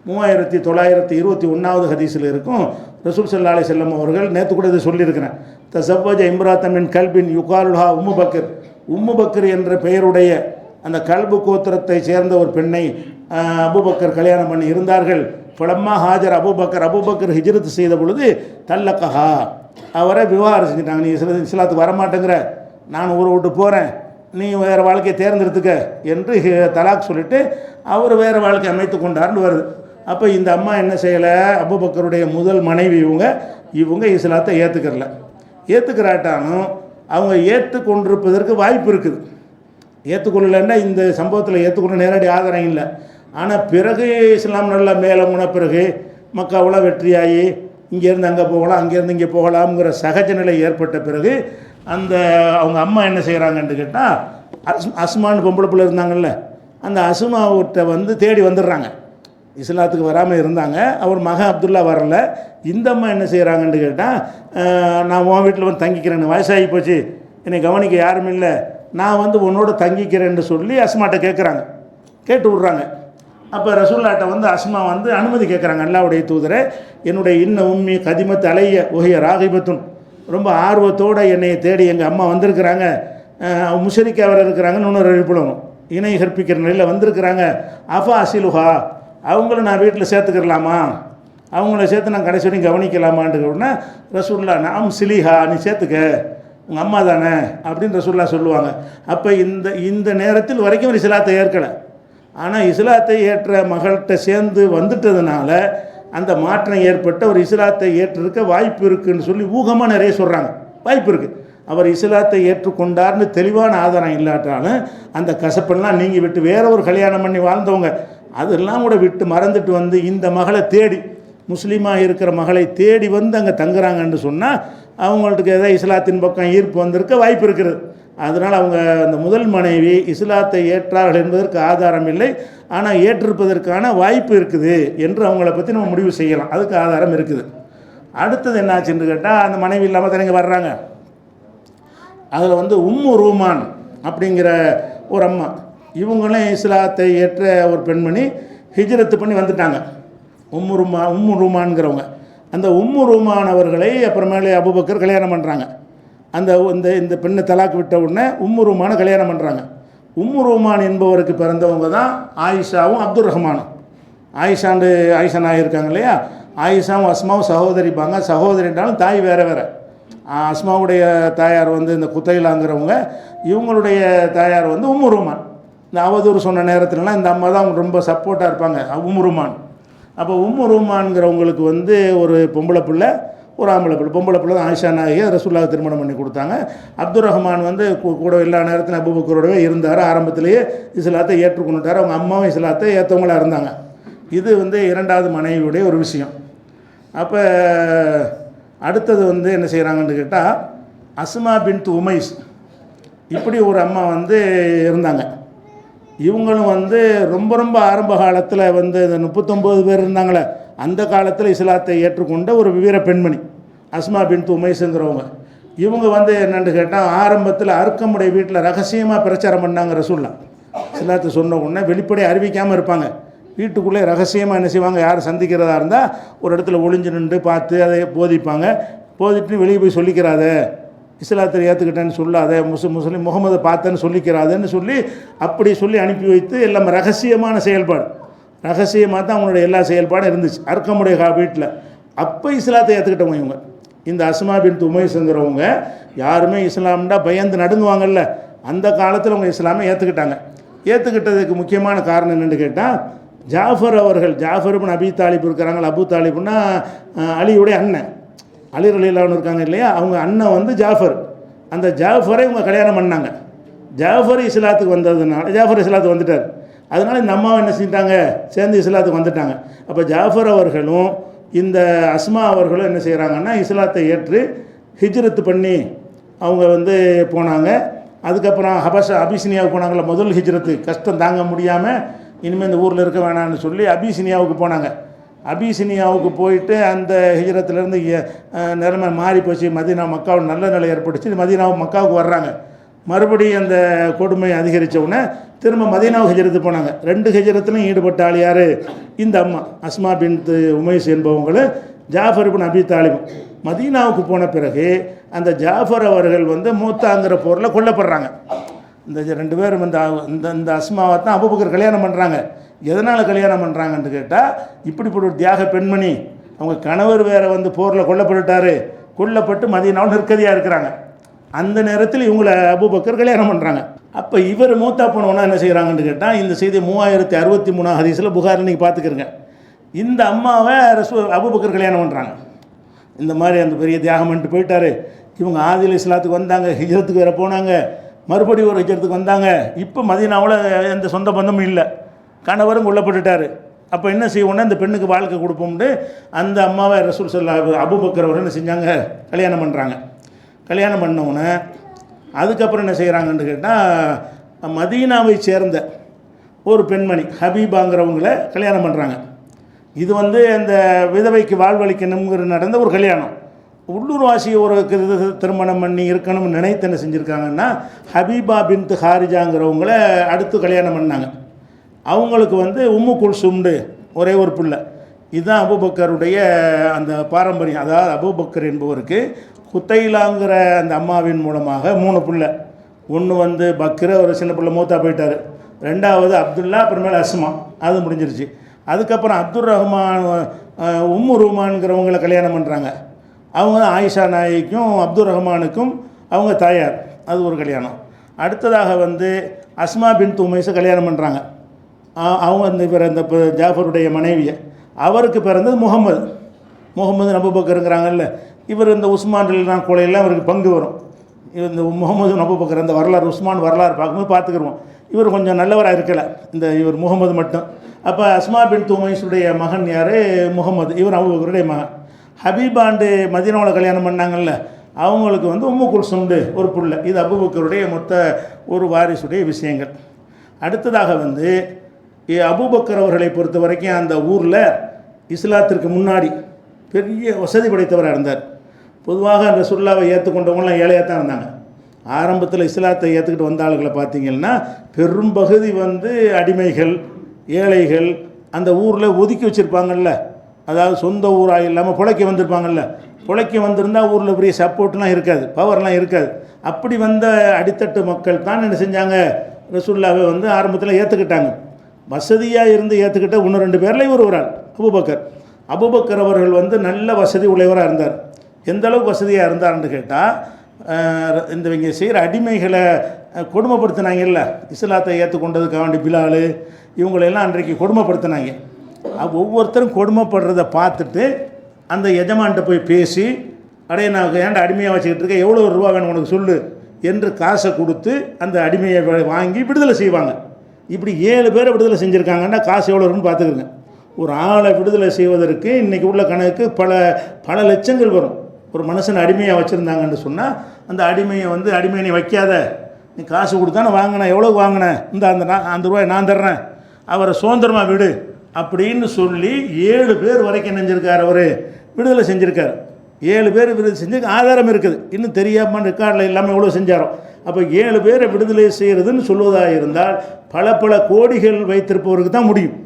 3921வது ஹதீஸில் இருக்கும். ரசூல் ஸல்லல்லாஹு அலைஹி வஸல்லம் அவர்கள் நேற்று கூட இதை சொல்லியிருக்கிறேன். தஸவ்வஜ இம்ராத்தன் மின் கல்பின் யுகாலுஹா உம்மு பக்கர். உம்மு பக்கர் என்ற பெயருடைய அந்த கல்பு கோத்திரத்தை சேர்ந்த ஒரு பெண்ணை அபூபக்கர் கல்யாணம் பண்ணி இருந்தார்கள். ஃபலம்மா ஹாஜர் அபூபக்கர் ஹிஜ்ரத் செய்த பொழுது தல்லக்கஹா, அவரை விவாகம் செஞ்சுட்டாங்க. நீ இஸ்லாத்துக்கு வரமாட்டேங்கிற, நான் ஊரை விட்டு போகிறேன், நீ வேறு வாழ்க்கையை தேர்ந்தெடுத்துக்க என்று தலாக் சொல்லிவிட்டு அவர் வேறு வாழ்க்கை அமைத்து கொண்டார்னு வருது. அப்போ இந்த அம்மா என்ன செய்யலை, அபூபக்கருடைய முதல் மனைவி இவங்க இஸ்லாத்தை ஏற்றுக்கிறல. ஏற்றுக்கிறாட்டாலும் அவங்க ஏற்றுக்கொண்டிருப்பதற்கு வாய்ப்பு இருக்குது. ஏற்றுக்கொள்ளலைன்னா இந்த சம்பவத்தில் ஏற்றுக்கொள்ள நேரடி ஆதாரம் இல்லை. ஆனால் பிறகு இஸ்லாம் நல்லா மேலே முன பிறகு மக்காவில் வெற்றியாகி இங்கேருந்து அங்கே போகலாம், அங்கேருந்து இங்கே போகலாம்ங்கிற சகஜ நிலை ஏற்பட்ட பிறகு அந்த அவங்க அம்மா என்ன செய்கிறாங்கன்னு கேட்டால், அஸ்மான் பொம்பளை பிள்ளை இருந்தாங்கல்ல, அந்த அஸ்மாவிட்ட வந்து தேடி வந்துடுறாங்க. இஸ்லாத்துக்கு வராமல் இருந்தாங்க, அவர் மகன் அப்துல்லா வரல. இந்த அம்மா என்ன செய்கிறாங்கன்னு கேட்டால், நான் உன் வீட்டில் வந்து தங்கிக்கிறேன்னு, வயசாகி போச்சு, என்னை கவனிக்க யாரும் இல்லை, நான் வந்து உன்னோட தங்கிக்கிறேன்னு சொல்லி அஸ்மாட்ட கேட்குறாங்க, கேட்டு விட்றாங்க. அப்போ ரசூல்லாட்ட வந்து அஸ்மா வந்து அனுமதி கேட்குறாங்க. அல்லாஹ்வுடைய தூதரை, என்னுடைய இன்ன உம்மி கதிமத் அலைய ஒஹிய ராகிபத்துன், ரொம்ப ஆர்வத்தோடு என்னை தேடி எங்கள் அம்மா வந்திருக்கிறாங்க, முஷரிக்காவர் இருக்கிறாங்கன்னு இன்னொரு எழுப்பிடணும், இணை கற்பிக்கிற நிலையில் வந்திருக்கிறாங்க. அஃபா அசிலுஹா, அவங்கள நான் வீட்டில் சேர்த்துக்கிறலாமா, அவங்கள சேர்த்து நான் கடைசி வரைக்கும் கவனிக்கலாமான்னு உடனே ரசூல்லா நாம் சிலிஹா, நீ சேர்த்துக்க, உங்கள் அம்மா தானே அப்படின்னு ரசூல்லா சொல்லுவாங்க. அப்போ இந்த நேரத்தில் வரைக்கும் ஒரு இஸ்லாத்தை ஏற்கலை. ஆனால் இஸ்லாத்தை ஏற்ற மகள்கிட்ட சேர்ந்து வந்துட்டதுனால அந்த மாற்றம் ஏற்பட்ட ஒரு இஸ்லாத்தை ஏற்றிருக்க வாய்ப்பு இருக்குதுன்னு சொல்லி ஊகமாக நிறைய சொல்கிறாங்க. வாய்ப்பு இருக்குது. அவர் இஸ்லாத்தை ஏற்றுக்கொண்டார்னு தெளிவான ஆதாரம் இல்லாட்டாலும் அந்த கசப்பெல்லாம் நீங்கி விட்டு வேற ஒரு கல்யாணம் பண்ணி வாழ்ந்தவங்க அதெல்லாம் கூட விட்டு மறந்துட்டு வந்து இந்த மகளை தேடி, முஸ்லீமாக இருக்கிற மகளை தேடி வந்து அங்கே தங்குறாங்கன்னு சொன்னால் அவங்களுக்கு ஏதாவது இஸ்லாத்தின் பக்கம் ஈர்ப்பு வந்திருக்க வாய்ப்பு இருக்கிறது. அதனால் அவங்க அந்த முதல் மனைவி இஸ்லாத்தை ஏற்றார்கள் என்பதற்கு ஆதாரம் இல்லை, ஆனால் ஏற்றிருப்பதற்கான வாய்ப்பு இருக்குது என்று அவங்கள பற்றி நம்ம முடிவு செய்யலாம். அதுக்கு ஆதாரம் இருக்குது. அடுத்தது என்னாச்சுன்னு கேட்டால், அந்த மனைவி இல்லாமல் தனிங்க வர்றாங்க. அதில் வந்து உம்மு ரூமான் அப்படிங்கிற ஒரு அம்மா, இவங்களும் இஸ்லாத்தை ஏற்ற ஒரு பெண்மணி, ஹிஜ்ரத்து பண்ணி வந்துட்டாங்க. உம்மு ரூமான்கிறவங்க. அந்த உம்மு ரூமான் அவர்களை அப்புறமேலே அபூபக்கர் கல்யாணம் பண்ணுறாங்க. இந்த பெண்ணை தலாக்கு விட்ட உடனே உம்மு ரூமான கல்யாணம் பண்ணுறாங்க. உம்மு ரூமான் என்பவருக்கு பிறந்தவங்க தான் ஆயிஷாவும் அப்துல் ரஹ்மானும். ஆயிஷா நாய் இருக்காங்க இல்லையா, ஆயிஷாவும் அஸ்மாவும் சகோதரிப்பாங்க. சகோதரின்றாலும் தாய் வேறு வேறு. அஸ்மாவுடைய தாயார் வந்து இந்த குத்தைலாங்கிறவங்க, இவங்களுடைய தாயார் வந்து உம்மு ரூமான். இந்த அவதூறு சொன்ன நேரத்துலலாம் இந்த அம்மா தான் ரொம்ப சப்போர்ட்டாக இருப்பாங்க, உம்மு ரூமான். அப்போ உம்மு ரூமான்கிறவங்களுக்கு வந்து ஒரு பொம்பளை பிள்ளை, ஒரு ஆம்பளை பிள்ளை. பொம்பளை பிள்ளை தான் ஆயிஷா நாயை ரசூலுல்லாஹ் திருமணம் பண்ணி கொடுத்தாங்க. அப்துல் ரஹ்மான் வந்து கூட எல்லா நேரத்திலும் அபூபக்கரோடவே இருந்தார். ஆரம்பத்திலேயே இஸ்லாத்தை ஏற்றுக்கொண்டுட்டார். அவங்க அம்மாவும் இஸ்லாத்தை ஏற்றவங்களாக இருந்தாங்க. இது வந்து இரண்டாவது மனைவியுடைய ஒரு விஷயம். அப்போ அடுத்தது வந்து என்ன செய்கிறாங்கன்னு கேட்டால், அஸ்மா பின்த் உமைஸ் இப்படி ஒரு அம்மா வந்து இருந்தாங்க. இவங்களும் வந்து ரொம்ப ஆரம்ப காலத்தில் வந்து இந்த 39 பேர் இருந்தாங்களே, அந்த காலத்தில் இஸ்லாத்தை ஏற்றுக்கொண்ட ஒரு வீர பெண்மணி அஸ்மா பின்த் உமைஸுங்கிறவங்க. இவங்க வந்து என்னென்னு கேட்டால், ஆரம்பத்தில் அர்க்கமுடைய வீட்டில் ரகசியமாக பிரச்சாரம் பண்ணாங்க. ரசூலுல்லாஹ் இஸ்லாத்தை சொன்ன உடனே வெளிப்படையாக அறிவிக்காமல் இருப்பாங்க. வீட்டுக்குள்ளே ரகசியமாக என்ன செய்வாங்க, யார் சந்திக்கிறதா இருந்தால் ஒரு இடத்துல ஒளிஞ்சு நின்று பார்த்து அதை போதிப்பாங்க. போதிட்டு வெளியே போய் சொல்லிக்கிறாத, இஸ்லாத்தை ஏற்றுக்கிட்டேன்னு சொல்லாத, முஸ்லீம் முகமதை பார்த்தேன்னு சொல்லிக்கிறாதன்னு சொல்லி அப்படி சொல்லி அனுப்பி வைத்து எல்லாம் ரகசியமான செயல்பாடு. ரகசியமாக தான் அவங்களுடைய எல்லா செயல்பாடும் இருந்துச்சு அர்க்கமுடைய வீட்டில். அப்போ இஸ்லாத்தை ஏற்றுக்கிட்டவங்க இவங்க. இந்த அஸ்மா பின்த் உமைஸுங்கிறவங்க யாருமே இஸ்லாம்டா பயந்து நடுங்குவாங்கல்ல, அந்த காலத்தில் அவங்க இஸ்லாமை ஏற்றுக்கிட்டாங்க. ஏற்றுக்கிட்டதுக்கு முக்கியமான காரணம் என்னென்னு கேட்டால், ஜாஃபர் அவர்கள், ஜாஃபர் இப்னு அபி தாலிப் இருக்கிறாங்களா, அபு தாலிப்னா அலியுடைய அண்ணன், அலி ரலியல்லாஹு அன்ஹு இருக்காங்க இல்லையா, அவங்க அண்ணன் வந்து ஜாஃபர். அந்த ஜாஃபரை இவங்க கல்யாணம் பண்ணாங்க. ஜாஃபர் இஸ்லாத்துக்கு வந்ததுனால, ஜாஃபர் இஸ்லாத்துக்கு வந்துட்டார், அதனால் இந்த அம்மாவை என்ன செஞ்சிட்டாங்க, சேர்ந்து இஸ்லாத்துக்கு வந்துட்டாங்க. அப்போ ஜாஃபர் அவர்களும் இந்த அஸ்மா அவர்களும் என்ன செய்கிறாங்கன்னா இஸ்லாத்தை ஏற்று ஹிஜ்ரத்து பண்ணி அவங்க வந்து போனாங்க. அதுக்கப்புறம் அபிசினியாவுக்கு போனாங்கள, முதல் ஹிஜ்ரத்து, கஷ்டம் தாங்க முடியாமல் இனிமேல் இந்த ஊரில் இருக்க வேணான்னு சொல்லி அபிசினியாவுக்கு போனாங்க. அபிசினியாவுக்கு போயிட்டு அந்த ஹிஜ்ரத்துலேருந்து நிலைமை மாறி போச்சு, மதீனா மக்காவில் நல்ல நிலை ஏற்பட்டுச்சு, மதீனாவும் மக்காவுக்கு வர்றாங்க. மறுபடியும் அந்த கொடுமை அதிகரித்த உடனே திரும்ப மதீனாவுக்கு ஹிஜ்ரத்து போனாங்க. 2 ஹிஜ்ரத்துலையும் ஈடுபட்ட ஆள் யார், இந்த அம்மா அஸ்மா பின்த் உமைஸ் என்பவங்களும் ஜாஃபர் இப்னு அபி தாலிப். மதீனாவுக்கு போன பிறகு அந்த ஜாஃபர் அவர்கள் வந்து மூத்தாங்கிற போரில் கொல்லப்படுறாங்க. இந்த 2 பேரும் இந்த அஸ்மாவை தான் அபூபக்கர் கல்யாணம் பண்ணுறாங்க. எதனால் கல்யாணம் பண்ணுறாங்கன்னு கேட்டால், இப்படிப்பட்ட ஒரு தியாக பெண்மணி, அவங்க கணவர் வேறு வந்து போரில் கொல்லப்பட்டுட்டார், கொல்லப்பட்டு மதீனாவில் நிற்கதியாக இருக்கிறாங்க. அந்த நேரத்தில் இவங்களை அபூபக்கர் கல்யாணம் பண்ணுறாங்க. அப்போ இவர் மூத்தா போனவனா என்ன செய்கிறாங்கன்னு கேட்டால், இந்த செய்தி 3063 ஹதீஸில் புகாரில் நீங்கள் பார்த்துக்கிறங்க. இந்த அம்மாவை அபூபக்கர் கல்யாணம் பண்ணுறாங்க. இந்த மாதிரி அந்த பெரிய தியாகம் பண்ணிட்டு போயிட்டார். இவங்க ஆதில் இஸ்லாத்துக்கு வந்தாங்க, ஹிஜ்ரத்துக்கு வேறு போனாங்க, மறுபடியும் ஒரு ஹிஜ்ரத்துக்கு வந்தாங்க. இப்போ மதீனாவில் எந்த சொந்த பந்தமும் இல்லை, கணவரும் கொல்லப்பட்டுட்டார். அப்போ என்ன செய்வோன்னா இந்த பெண்ணுக்கு வாழ்க்கை கொடுப்போம்னு அந்த அம்மாவை ரசூல் ஸல்லல்லாஹு அபூபக்கர் அவர்கள் என்ன செஞ்சாங்க, கல்யாணம் பண்ணுறாங்க. கல்யாணம் பண்ணவுடனே அதுக்கப்புறம் என்ன செய்கிறாங்கன்னு கேட்டால், மதீனாவை சேர்ந்த ஒரு பெண்மணி ஹபீபாங்கிறவங்கள கல்யாணம் பண்ணுறாங்க. இது வந்து அந்த விதவைக்கு வாழ்வளிக்கணுங்கிற நடந்த ஒரு கல்யாணம். உள்ளூர்வாசியை ஒரு திருமணம் பண்ணி இருக்கணும்னு நினைத்து என்ன செஞ்சுருக்காங்கன்னா, ஹபீபா பின்த் ஹாரிஜாங்கிறவங்கள அடுத்து கல்யாணம் பண்ணாங்க. அவங்களுக்கு வந்து உம்மு குல்சும்னு ஒரே ஒரு பிள்ளை. இதுதான் அபூபக்கருடைய அந்த பாரம்பரியம். அதாவது அபூபக்கர் என்பவருக்கு குத்தைலாங்கிற அந்த அம்மாவின் மூலமாக 3 பிள்ளை. ஒன்று வந்து பக்ர, ஒரு சின்ன பிள்ளை மூத்தா போயிட்டார். 2வது அப்துல்லா, அப்புறமேல அஸ்மா, அது முடிஞ்சிருச்சு. அதுக்கப்புறம் அப்துல் ரஹ்மான் உம்மு ரூமான்கிறவங்களை கல்யாணம் பண்ணுறாங்க. அவங்க ஆயிஷா நாய்க்கும் அப்துல் ரஹ்மானுக்கும் அவங்க தாயார், அது ஒரு கல்யாணம். அடுத்ததாக வந்து அஸ்மா பின்த் உமைஸை கல்யாணம் பண்ணுறாங்க. அவங்க இந்த ஜாஃபருடைய மனைவியை, அவருக்கு பிறந்தது முகமது அபூபக்கருங்கிறாங்கல்ல. இவர் இந்த உஸ்மான் ரலியல்லாஹு கொலையெல்லாம் இவருக்கு பங்கு வரும். இந்த முகமது அபூபக்கர் அந்த வரலாறு, உஸ்மான் வரலாறு பார்க்கும்போது பார்த்துக்குருவோம். இவர் கொஞ்சம் நல்லவராக இருக்கலை, இவர் முகமது மட்டும். அப்போ அஸ்மா பின்த் உமைஸுடைய மகன் யார், முகமது, இவர் அபூபக்கருடைய மகன். ஹபீபாண்டு மதீனாவில் கல்யாணம் பண்ணாங்கல்ல, அவங்களுக்கு வந்து உம்மு குல்சும்னு ஒரு பிள்ளை. இது அபூபக்கருடைய மொத்த ஒரு வாரிசுடைய விஷயங்கள். அடுத்ததாக வந்து அபூபக்கர் அவர்களை பொறுத்த வரைக்கும் அந்த ஊரில் இஸ்லாத்திற்கு முன்னாடி பெரிய வசதி படைத்தவராக இருந்தார். பொதுவாக அந்த ரசூலுல்லாஹ்வை ஏற்றுக்கொண்டவங்களாம் ஏழையாக தான் இருந்தாங்க. ஆரம்பத்தில் இஸ்லாத்தை ஏற்றுக்கிட்டு வந்த ஆளுகளை பார்த்திங்கன்னா பெரும்பகுதி வந்து அடிமைகள், ஏழைகள், அந்த ஊரில் ஒதுக்கி வச்சுருப்பாங்கல்ல, அதாவது சொந்த ஊராக இல்லாமல் பிழைக்க வந்திருப்பாங்கல்ல. பிழைக்க வந்திருந்தால் ஊரில் பெரிய சப்போர்ட்லாம் இருக்காது, பவர்லாம் இருக்காது. அப்படி வந்த அடித்தட்டு மக்கள் தான் என்ன செஞ்சாங்க, ரசூலுல்லாஹ்வை வந்து ஆரம்பத்தில் ஏற்றுக்கிட்டாங்க. வசதியாக இருந்து ஏற்றுக்கிட்ட 1-2 பேரில் இவர் ஒரு ஆள் அபூபக்கர். அபூபக்கர் அவர்கள் வந்து நல்ல வசதி உடையவராக இருந்தார். எந்த அளவுக்கு வசதியாக இருந்தார்னு கேட்டால், இந்த இங்கே செய்கிற அடிமைகளை கொடுமைப்படுத்தினாங்கல்ல, இஸ்லாத்தை ஏற்றுக்கொண்டதுக்காக வேண்டி பிலால் இவங்களெல்லாம் அன்றைக்கு கொடுமைப்படுத்தினாங்க. ஒவ்வொருத்தரும் கொடுமைப்படுறத பார்த்துட்டு அந்த எஜமான்கிட்ட போய் பேசி, அடைய நான் ஏன்டா அடிமையாக வச்சுக்கிட்டு இருக்கேன், எவ்வளோ ரூபா வேணும் உனக்கு சொல்லு என்று காசை கொடுத்து அந்த அடிமையை வாங்கி விடுதலை செய்வாங்க. இப்படி 7 பேரை விடுதலை செஞ்சுருக்காங்கன்னா காசு எவ்வளோ இருக்குன்னு பார்த்துக்குங்க. ஒரு ஆளை விடுதலை செய்வதற்கு இன்றைக்கி உள்ள கணக்கு பல லட்சங்கள் வரும். ஒரு மனுஷனை அடிமையாக வச்சுருந்தாங்கன்னு சொன்னால், அந்த அடிமையை வந்து அடிமையை நீ வைக்காத, நீ காசு கொடுத்தானே வாங்கினேன், எவ்வளோ வாங்கினேன், அந்த ரூபாய் நான் தர்றேன், அவரை சுதந்திரமாக விடு அப்படின்னு சொல்லி 7 பேர் வரைக்கும் நினைஞ்சிருக்கார், அவர் விடுதலை செஞ்சுருக்கார். 7 பேர் விடுதலை செஞ்சு ஆதாரம் இருக்குது, இன்னும் தெரியாமல் ரெக்கார்டில் இல்லாமல் எவ்வளோ செஞ்சாரோ. அப்போ 7 பேரை விடுதலை செய்கிறதுன்னு சொல்வதாக இருந்தால் பல கோடிகள் வைத்திருப்பவருக்கு தான் முடியும்.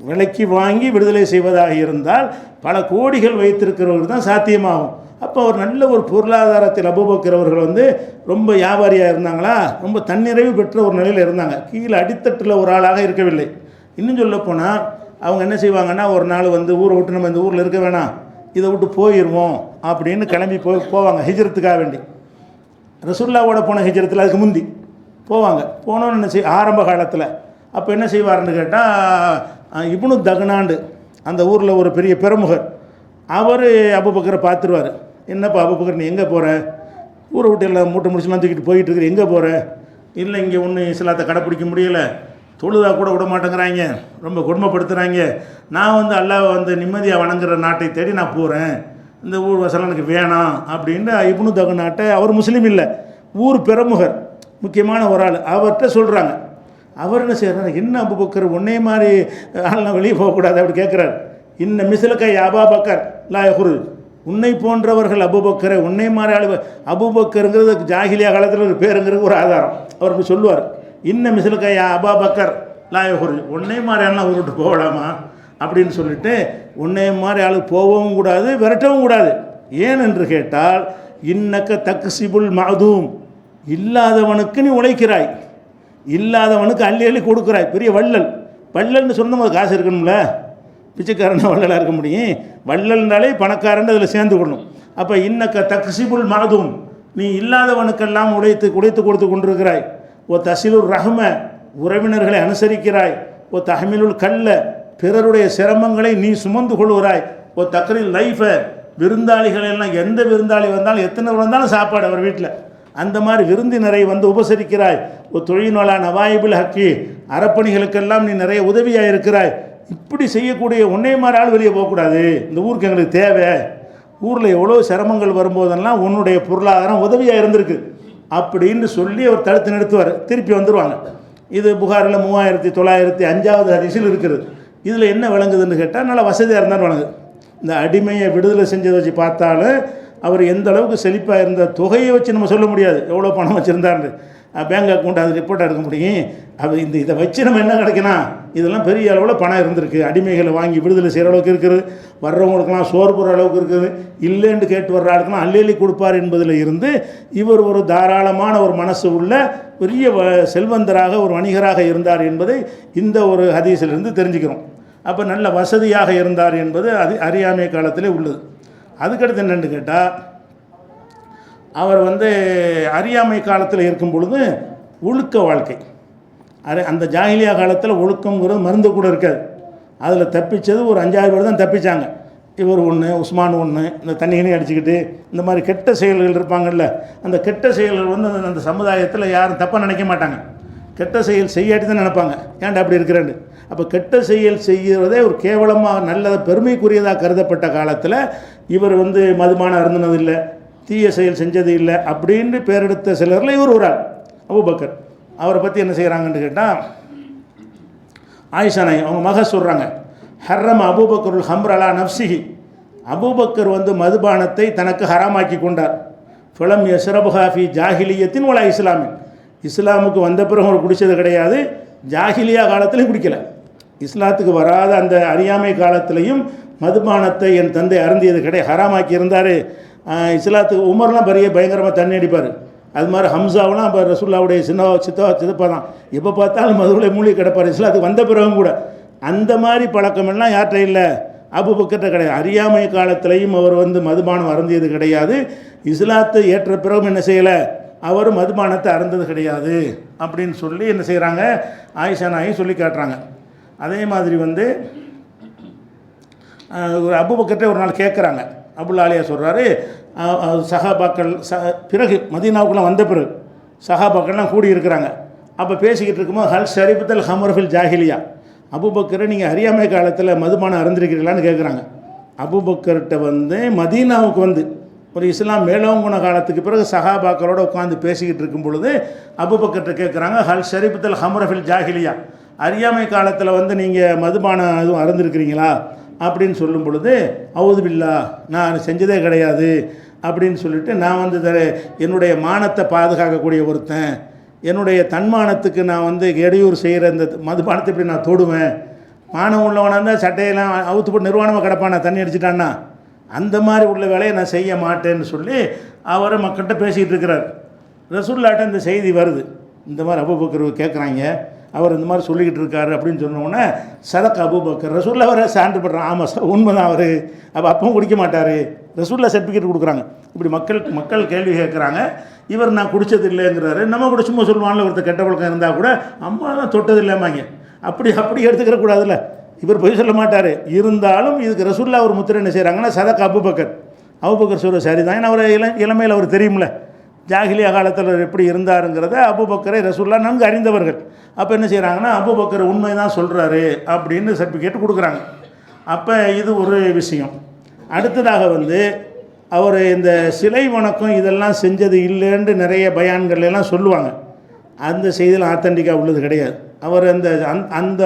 விலைக்கு வாங்கி விடுதலை செய்வதாக இருந்தால் பல கோடிகள் வைத்திருக்கிறவருக்கு தான் சாத்தியமாகும். அப்போ அவர் நல்ல ஒரு பொருளாதாரத்தில் அபூபக்கர் அவர்கள் வந்து ரொம்ப வியாபாரியாக இருந்தாங்களா, ரொம்ப தன்னிறைவு பெற்ற ஒரு நிலையில் இருந்தாங்க. கீழே அடித்தட்டில் ஒரு ஆளாக இருக்கவில்லை. இன்னும் சொல்லப்போனால் அவங்க என்ன செய்வாங்கன்னா, ஒரு நாள் வந்து ஊரை விட்டு நம்ம இந்த ஊரில் இருக்க வேணாம், இதை விட்டு போயிடுவோம் அப்படின்னு கிளம்பி போவாங்க ஹிஜ்ரத்துக்காக வேண்டி. ரசூலுல்லாஹ்வோட போன ஹிஜ்ரத்தில் அதுக்கு முந்தி போவாங்க. போனோன்னு என்ன ஆரம்ப காலத்தில் அப்போ என்ன செய்வார்னு கேட்டால், இப்னு தகனாண்டு அந்த ஊரில் ஒரு பெரிய பிரமுகர், அவர் அபூபக்கரை பார்த்துருவார். என்னப்பா அபூபக்கர் நீ எங்கே போகிற, ஊரை விட்டு எல்லாம் மூட்டை முடிச்சுலாம் தூக்கிட்டு போயிட்டு இருக்கிற, எங்கே போகிற? இல்லை இங்கே ஒன்றும் இஸ்லாத்தை கடைப்பிடிக்க முடியலை, தொழுதா கூட விட மாட்டேங்கிறாங்க, ரொம்ப கொடுமைப்படுத்துகிறாங்க, நான் வந்து அல்லாஹ் வந்து நிம்மதியாக வணங்குற நாட்டை தேடி நான் போகிறேன், இந்த ஊர் வசலாம் எனக்கு வேணாம் அப்படின்னு இப்னு தகுநாட்டை, அவர் முஸ்லீம் இல்லை, ஊர் பிரமுகர், முக்கியமான ஒரு ஆள், அவர்கிட்ட சொல்கிறாங்க. அவர் என்ன செய்கிறார், என்ன அபூபக்கர் உன்னே மாதிரி ஆள்லாம் வெளியே போகக்கூடாது அப்படி கேட்குறாரு. இன்ன மிசிலக்கை அபாபக்கர் லா யஹ்ருஜ், உன்னை போன்றவர்கள் அபூபக்கரை உன்னை மாதிரி ஆள், அபூபக்கருங்கிறது ஜாஹிலியா காலத்தில் ஒரு பேருங்கிறது ஒரு ஆதாரம். அவருக்கு சொல்லுவார், இன்ன மிசிலக்கை அபாபக்கர் லா யஹ்ருஜ், உன்னை மாதிரி ஆள்லாம் ஊர் விட்டு போகலாமா அப்படின்னு சொல்லிட்டு, உன்னை மாதிரி ஆள் போகவும் கூடாது விரட்டவும் கூடாது. ஏன் என்று கேட்டால், இன்னக்க தக்சிபுல் மஅதூம், இல்லாதவனுக்கு நீ உழைக்கிறாய், இல்லாதவனுக்கு அள்ளி அள்ளி கொடுக்குறாய், பெரிய வள்ளல். வள்ளல்னு சொன்னோம், அது காசு இருக்கணும்ல, பிச்சைக்காரன் வள்ளலாக இருக்க முடியும், வள்ளல்னாலே பணக்காரன் அதில் சேர்ந்து கொள்ளணும். அப்போ இன்னக்க தக்சிபுல் மஅதூம், நீ இல்லாதவனுக்கெல்லாம் உழைத்து கொடுத்து கொண்டிருக்கிறாய். ஓ தசிலுர் ரஹ்ம, உறவினர்களை அனுசரிக்கிறாய். ஓ தஹ்மிலுல் கல்ல, பிறருடைய சிரமங்களை நீ சுமந்து கொள்கிறாய். ஓ தக்ரில் லைஃப, விருந்தாளிகள் எல்லாம் எந்த விருந்தாளி வந்தாலும் எத்தனை வந்தாலும் சாப்பாடு அவர் வீட்டில், அந்த மாதிரி விருந்தினரை வந்து உபசரிக்கிறாய். ஓ தொழில்நலா நவாயிபுல் ஹக்கி, அறப்பணிகளுக்கெல்லாம் நீ நிறைய உதவியாக இருக்கிறாய். இப்படி செய்யக்கூடிய உன்னை மாதிரி ஆள் வெளியே போகக்கூடாது, இந்த ஊருக்கு எங்களுக்கு தேவை, ஊரில் எவ்வளோ சிரமங்கள் வரும்போதெல்லாம் உன்னுடைய பொருளாதாரம் உதவியாக இருந்திருக்கு அப்படின்னு சொல்லி அவர் தடுத்து நிறுத்துவார். திருப்பி வந்துடுவாங்க. இது புகாரில் 3905வது ஹதீஸில் இருக்கிறது. இதில் என்ன விளங்குதுன்னு கேட்டால், நல்லா வசதியாக இருந்தாலும் வழங்குது. இந்த அடிமையை விடுதலை செஞ்சதை வச்சு பார்த்தாலும் அவர் எந்த அளவுக்கு செழிப்பாக இருந்த தொகையை வச்சு நம்ம சொல்ல முடியாது எவ்வளோ பணம் வச்சுருந்தான்னு. பேங்க் அக்கௌண்ட் அது ரிப்போர்ட் எடுக்க முடியும். அது இதை வச்சு நம்ம என்ன கிடைக்கணும், இதெல்லாம் பெரிய அளவில் பணம் இருந்திருக்கு, அடிமைகளை வாங்கி விடுதலை செய்கிற அளவுக்கு இருக்குது, வர்றவங்களுக்கெல்லாம் சோறு போகிற அளவுக்கு இருக்குது, இல்லைன்னு கேட்டு வர்ற ஆளுக்கெல்லாம் அள்ளி கொடுப்பார் என்பதில் இருந்து இவர் ஒரு தாராளமான ஒரு மனசு உள்ள பெரிய செல்வந்தராக ஒரு வணிகராக இருந்தார் என்பதை இந்த ஒரு ஹதீஸிலிருந்து தெரிஞ்சுக்கிறோம். அப்போ நல்ல வசதியாக இருந்தார் என்பது அது அறியாமை காலத்திலே உள்ளது. அதுக்கடுத்து என்னென்னு கேட்டால், அவர் வந்து அறியாமை காலத்தில் இருக்கும் பொழுது ஒழுக்க வாழ்க்கை, அந்த ஜாஹிலியா காலத்தில் ஒழுக்கங்கிறது மருந்து கூட இருக்காது. அதில் தப்பிச்சது ஒரு 5-6 பேர் தான் தப்பிச்சாங்க. இவர் ஒன்று, உஸ்மான் ஒன்று, இந்த தண்ணிகளையும் அடிச்சுக்கிட்டு இந்த மாதிரி கெட்ட செயல்கள் இருப்பாங்கல்ல, அந்த கெட்ட செயல்கள் வந்து அந்த சமுதாயத்தில் யாரும் தப்பாக நினைக்க மாட்டாங்க, கெட்ட செயல் செய்யாட்டி தான் நினைப்பாங்க, ஏன்டா அப்படி இருக்கிறேன்னு. அப்போ கெட்ட செயல் செய்கிறதே ஒரு கேவலமாக நல்ல பெருமைக்குரியதாக கருதப்பட்ட காலத்தில் இவர் வந்து மதுபானம் அருந்தினதில்லை, தீய செயல் செஞ்சது இல்லை அப்படின்னு பேரெடுத்த சிலரில் இவர் ஒரு ஆள் அபூபக்கர். அவரை பற்றி என்ன செய்கிறாங்கன்னு கேட்டால், ஆயிஷா நாய் அவங்க மக சொல்கிறாங்க, ஹர்ரம் அபூபக்கருல் ஹம்ர் அலா நப்சிஹி, அபூபக்கர் வந்து மதுபானத்தை தனக்கு ஹராமாக்கி கொண்டார். ஃபலம் யஸ்ரபுஹா ஃபி ஜாஹிலியத்தின் வலா இஸ்லாமின், இஸ்லாமுக்கு வந்த பிறகு அவர் குடித்தது கிடையாது, ஜாஹிலியா காலத்திலையும் குடிக்கலை. இஸ்லாத்துக்கு வராத அந்த அறியாமை காலத்திலையும் மதுபானத்தை என் தந்தை அருந்தியது கிடையாது, ஹராமாக்கி இருந்தார். இஸ்லாத்துக்கு உமர்லாம் பெரிய பயங்கரமாக தண்ணி அடிப்பார், அது மாதிரி ஹம்சாவெலாம் இப்போ ரசூல்லாவுடைய சித்தப்பா தான், எப்போ பார்த்தாலும் மதுவிலே மூலிகை கிடப்பார் இஸ்லாத்துக்கு வந்த பிறகும் கூட. அந்த மாதிரி பழக்கமெல்லாம் யார்கிட்ட இல்லை, அபூபக்கர்ட்ட கிடையாது. அறியாமை காலத்திலையும் அவர் வந்து மதுபானம் அருந்தியது கிடையாது, இஸ்லாத்தை ஏற்ற பிறகும் என்ன செய்யலை, அவர் மதுபானத்தை அருந்தது கிடையாது அப்படின்னு சொல்லி என்ன செய்கிறாங்க, ஆயிஷா நாயி சொல்லி காட்டுறாங்க. அதே மாதிரி வந்து அபூபக்கர்ட்ட ஒரு நாள் கேட்குறாங்க, அபுல் ஆலியா சொல்கிறாரு, சஹாபாக்கள் பிறகு மதீனாவுக்குலாம் வந்த பிறகு சஹாபாக்கள்லாம் கூடி இருக்கிறாங்க. அப்போ பேசிக்கிட்டு இருக்கும்போது, ஹல் ஷரிபத்தல் ஹமர்ஃபில் ஜாஹிலியா, அபூபக்கரை நீங்கள் அறியாமை காலத்தில் மதுபானம் அருந்திருக்கிறீங்களான்னு கேட்குறாங்க. அபூபக்கர்கிட்ட வந்து மதீனாவுக்கு வந்து ஒரு இஸ்லாம் மேலோங்குன காலத்துக்கு பிறகு சஹாபாக்களோடு உட்காந்து பேசிக்கிட்டு இருக்கும் பொழுது அபூபக்கர்கிட்ட கேட்குறாங்க, ஹல் ஷரிபத்தல் ஹமர்ஃபில் ஜாஹிலியா, அறியாமை காலத்தில் வந்து நீங்கள் மதுபானம் எதுவும் அருந்திருக்கிறீங்களா அப்படின்னு சொல்லும் பொழுது, அவுது பில்லா, நான் செஞ்சதே கிடையாது அப்படின்னு சொல்லிட்டு, நான் வந்து என்னுடைய மானத்தை பாதுகாக்கக்கூடிய ஒருத்தன், என்னுடைய தன்மானத்துக்கு நான் வந்து இடையூறு செய்கிற இந்த மதுபானத்தை இப்படி நான் தொடுவேன், மானம் உள்ளவனாக இருந்தால் சட்டையெல்லாம் அவுத்து போட்டு நிர்வாணமாக கிடப்பான், நான் தண்ணி அடிச்சிட்டான்னா, அந்த மாதிரி உள்ள வேலையை நான் செய்ய மாட்டேன்னு சொல்லி அவர் மக்கள்கிட்ட பேசிக்கிட்டு இருக்கிறார். ரசூலுல்லாஹ்ட்ட இந்த செய்தி வருது, இந்த மாதிரி அபூபக்கர் கேட்குறாங்க, அவர் இந்த மாதிரி சொல்லிக்கிட்டு இருக்காரு அப்படின்னு சொன்னோன்னே, சதக் அபூபக்கர், ரசூலுல்லாஹ் அவரை சான்று படுறான், ஆமாம் சார் உண்மைதான் அவர், அப்போ அப்பவும் குடிக்க மாட்டார், ரசூலுல்லாஹ் சர்டிஃபிகேட் கொடுக்குறாங்க. இப்படி மக்கள் கேள்வி கேட்குறாங்க. இவர் நான் குடித்தது இல்லைங்கிறாரு. நம்ம கூட சும்மா சொல்லுவான்ல, ஒருத்தர் கெட்ட பழக்கம் இருந்தால் கூட அம்மா தான் தொட்டது இல்லைம்மாங்க, அப்படி எடுத்துக்கிற கூடாதுல்ல, இவர் பொய் சொல்ல மாட்டார். இருந்தாலும் இதுக்கு ரசூலுல்லாஹ் ஒரு முத்திரை என்ன செய்கிறாங்கன்னா, சதக் அபூபக்கர், அபூபக்கர் சொல்கிற சரி தான், ஏன்னா அவர் இளமையில் அவர் தெரியும்ல, ஜாகிலியா காலத்தில் எப்படி இருந்தாருங்கிறத அபூபக்கரை ரசூலுல்லாஹ் நன்கு அறிந்தவர்கள். அப்போ என்ன செய்கிறாங்கன்னா, அபூபக்கர் உண்மை தான் சொல்கிறாரு அப்படின்னு சர்டிஃபிகேட் கொடுக்குறாங்க. அப்போ இது ஒரு விஷயம். அடுத்ததாக வந்து அவர் இந்த சிலை வணக்கம் இதெல்லாம் செஞ்சது இல்லைன்னு நிறைய பயான்கள் எல்லாம் சொல்லுவாங்க. அந்த செய்தியில் ஆத்தன்டிக்காக உள்ளது கிடையாது. அவர் அந்த அந்த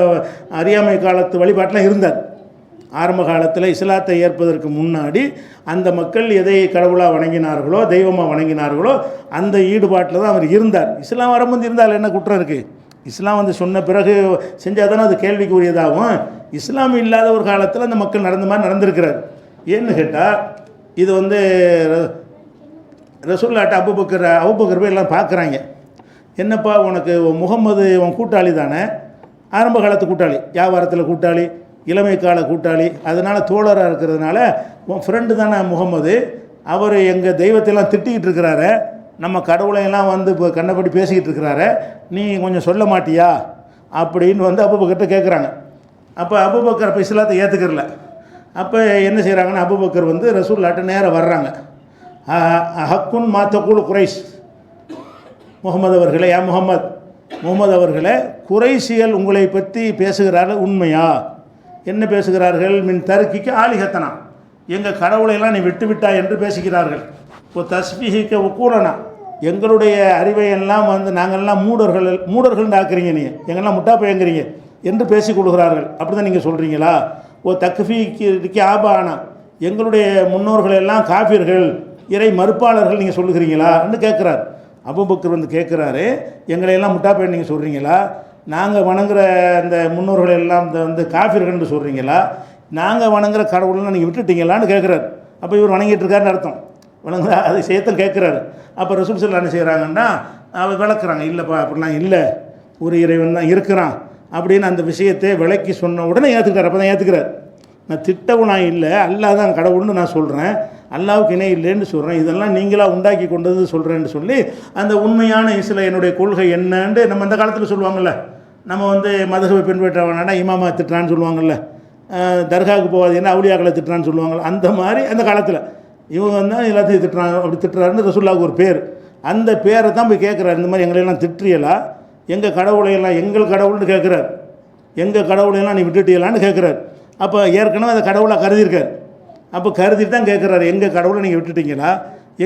அறியாமை காலத்து வழிபாட்டில் இருந்தார். ஆரம்ப காலத்தில் இஸ்லாத்தை ஏற்பதற்கு முன்னாடி அந்த மக்கள் எதை கடவுளாக வணங்கினார்களோ, தெய்வமாக வணங்கினார்களோ அந்த ஈடுபாட்டில் தான் அவர் இருந்தார். இஸ்லாம் வரும்போது இருந்தால் என்ன குற்றம் இருக்குது? இஸ்லாம் வந்து சொன்ன பிறகு செஞ்சால் தானே அது கேள்விக்குரியதாகும். இஸ்லாம் இல்லாத ஒரு காலத்தில் அந்த மக்கள் நடந்த மாதிரி நடந்திருக்கிறார். ஏன்னு கேட்டால், இது வந்து ரசூலுல்லாஹ்ட்ட அபூபக்கர் போய் எல்லாம் பார்க்குறாங்க. என்னப்பா உனக்கு முகம்மது உன் கூட்டாளி தானே, ஆரம்ப காலத்து கூட்டாளி, வியாபாரத்தில் கூட்டாளி, இளமை கால கூட்டாளி, அதனால் தோழராக இருக்கிறதுனால உன் ஃப்ரெண்டு தானே முகம்மது, அவர் எங்கள் தெய்வத்தையெல்லாம் திட்டிக்கிட்டு இருக்கிறாரு, நம்ம கடவுளையெல்லாம் வந்து இப்போ கண்டபடி பேசிக்கிட்டு இருக்கிறாரு, நீ கொஞ்சம் சொல்ல மாட்டியா அப்படின்னு வந்து அபூபக்கர்கிட்ட கேட்குறாங்க. அப்போ அபூபக்கர் அப்போ இஸ்லாத்தை ஏற்றுக்கிறல. அப்போ என்ன செய்கிறாங்கன்னா, அபூபக்கர் வந்து ரசூலுல்லாஹ்ட்ட நேராக வர்றாங்க. ஹக்குன் மாத்தக்கூல் குறைஷ், முகமது அவர்களே, முகமது அவர்களே, குறைஷிகள் உங்களை பற்றி பேசுகிறார்கள் உண்மையா? என்ன பேசுகிறார்கள்? மின் தருக்கிக்கு ஆலிஹத்தனா, எங்கள் கடவுளையெல்லாம் நீ விட்டுவிட்டா என்று பேசுகிறார்கள். இப்போ தஸ்பீஹிக்க உக்கூலனா, எங்களுடைய அறிவையெல்லாம் வந்து நாங்கள்லாம் மூடர்கள் ஆக்குறீங்க, நீங்கள் எங்கெல்லாம் முட்டா பயங்குறீங்க என்று பேசி கொடுக்குறார்கள். அப்படி தான் நீங்கள் சொல்கிறீங்களா? ஓ தக்ஃபீக்கு ஆபானா, எங்களுடைய முன்னோர்கள் எல்லாம் காஃபிர்கள், இறை மறுப்பாளர்கள் நீங்கள் சொல்லுகிறீங்களான்னு கேட்குறாரு. அபூபக்கர் வந்து கேட்குறாரு, எங்களையெல்லாம் முட்டா பையன் நீங்கள் சொல்கிறீங்களா? நாங்கள் வணங்குற அந்த முன்னோர்கள் எல்லாம் வந்து காஃபிர்கள்னு சொல்கிறீங்களா? நாங்கள் வணங்குற கடவுள்லாம் நீங்கள் விட்டுட்டீங்களான்னு கேட்குறாரு. அப்போ இவர் வணங்கிட்டு இருக்காருன்னு அர்த்தம். வணங்குற அது செய்யத்தான் கேட்குறாரு. அப்போ ரசூல் ஸல்லல்லாஹு அலைஹி வஸல்லம் என்ன செய்கிறாங்கன்னா, அவர் விளக்குறாங்க, இல்லைப்பா அப்படிலாம் இல்லை, ஒரு இறைவன் தான் இருக்கிறான் அப்படின்னு அந்த விஷயத்தை விளக்கி சொன்ன உடனே ஏற்றுக்கிறார். அப்போ தான் ஏற்றுக்கிறார். நான் திட்டவனாக இல்லை, அல்லாஹ் தான் கடவுள்னு நான் சொல்கிறேன், அல்லாவுக்கு இணை இல்லைன்னு சொல்கிறேன், இதெல்லாம் நீங்களாக உண்டாக்கி கொண்டது சொல்கிறேன்னு சொல்லி அந்த உண்மையான என்னுடைய கொள்கை என்னன்னு நம்ம இந்த காலத்தில் சொல்லுவாங்கள்ல, நம்ம வந்து மதகபை பின்பற்றவனா இமாமா திட்டுறான்னு சொல்லுவாங்கள்ல, தர்காவுக்கு போகாதீங்கன்னா அவுலியாக்களை திட்டுறான்னு சொல்லுவாங்கள்ல, அந்த மாதிரி அந்த காலத்தில் இவங்க வந்து எல்லாத்தையும் திட்டுறாங்க. அப்படி திட்டுறாருன்னு ரசூலுல்லாஹ்வுக்கு ஒரு பேர். அந்த பேரை தான் போய் கேட்குறாரு, இந்த மாதிரி எங்களையெல்லாம் திட்டுறியலா, எங்கள் கடவுளையெல்லாம் எங்கள் கடவுள்னு கேட்குறாரு, எங்கள் கடவுளையெல்லாம் நீ விட்டுட்டியலான்னு கேட்குறாரு. அப்போ ஏற்கனவே அதை கடவுளாக கருதியிருக்கார். அப்போ கருதிட்டு தான் கேட்குறாரு, எங்கள் கடவுளை நீங்கள் விட்டுட்டீங்களா,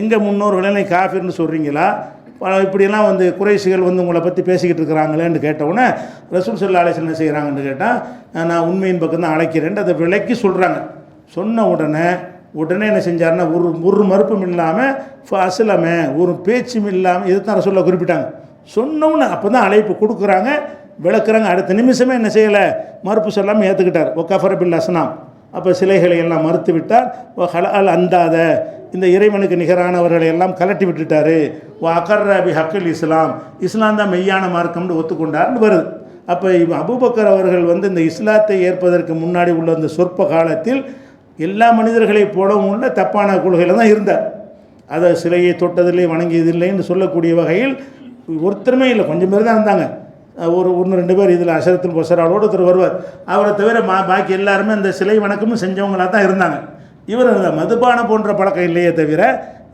எங்கள் முன்னோர்களெல்லாம் நீங்கள் காஃபிர்னு சொல்கிறீங்களா, இப்படியெல்லாம் வந்து குறைஷிகள் வந்து உங்களை பற்றி பேசிக்கிட்டு இருக்கிறாங்களேன்னு கேட்டவுடனே ரசூல் ஸல்லல்லாஹு அலைஹி வஸல்லம் என்ன செய்கிறாங்கன்னு கேட்டால், நான் உண்மையின் பக்கம் தான் அழைக்கிறேன்ட்டு அதை விளக்கி சொல்கிறாங்க. சொன்ன உடனே என்ன செஞ்சாருன்னா, ஒரு மறுப்பும் இல்லாமல் அசலமே ஒரு பேச்சும் இல்லாமல் இதை தான் ரசூலுல்லாஹ் குறிப்பிட்டாங்க. சொன்னோன்னு அப்போ தான் அழைப்பு கொடுக்குறாங்க, விளக்குறாங்க. அடுத்த நிமிஷமே என்ன செய்யலை, மறுப்பு சொல்லாமல் ஏற்றுக்கிட்டார். ஒ கஃபர பில் அஸ்னாம், அப்போ சிலைகளை எல்லாம் மறுத்து விட்டார். ஓ ஹலால் அந்தாத, இந்த இறைவனுக்கு நிகரானவர்களை எல்லாம் கலட்டி விட்டுட்டார். ஓ அகர்ர பி ஹக்கில் இஸ்லாம் தான் மெய்யான மார்க்கம்னு ஒத்துக்கொண்டார்னு வருது. அப்போ அபூபக்கர் அவர்கள் வந்து இந்த இஸ்லாத்தை ஏற்பதற்கு முன்னாடி உள்ள இந்த சொற்ப காலத்தில் எல்லா மனிதர்களைப் போலவும் உள்ள தப்பான கொள்கையில் தான் இருந்தார். அதை சிலையை தொட்டதில்லை, வணங்கியதில்லைன்னு சொல்லக்கூடிய வகையில் ஒருத்தருமே இல்லை, கொஞ்சம் பேர் தான் இருந்தாங்க. ஒரு 1-2 பேர் இதில் அஷரத்துல் பஸராவோடு ஒருத்தர் வருவார். அவரை தவிர பாக்கி எல்லாருமே இந்த சிலை வணக்கமும் செஞ்சவங்களாக தான் இருந்தாங்க. இவர் மதுபான போன்ற பழக்கம் இல்லையே தவிர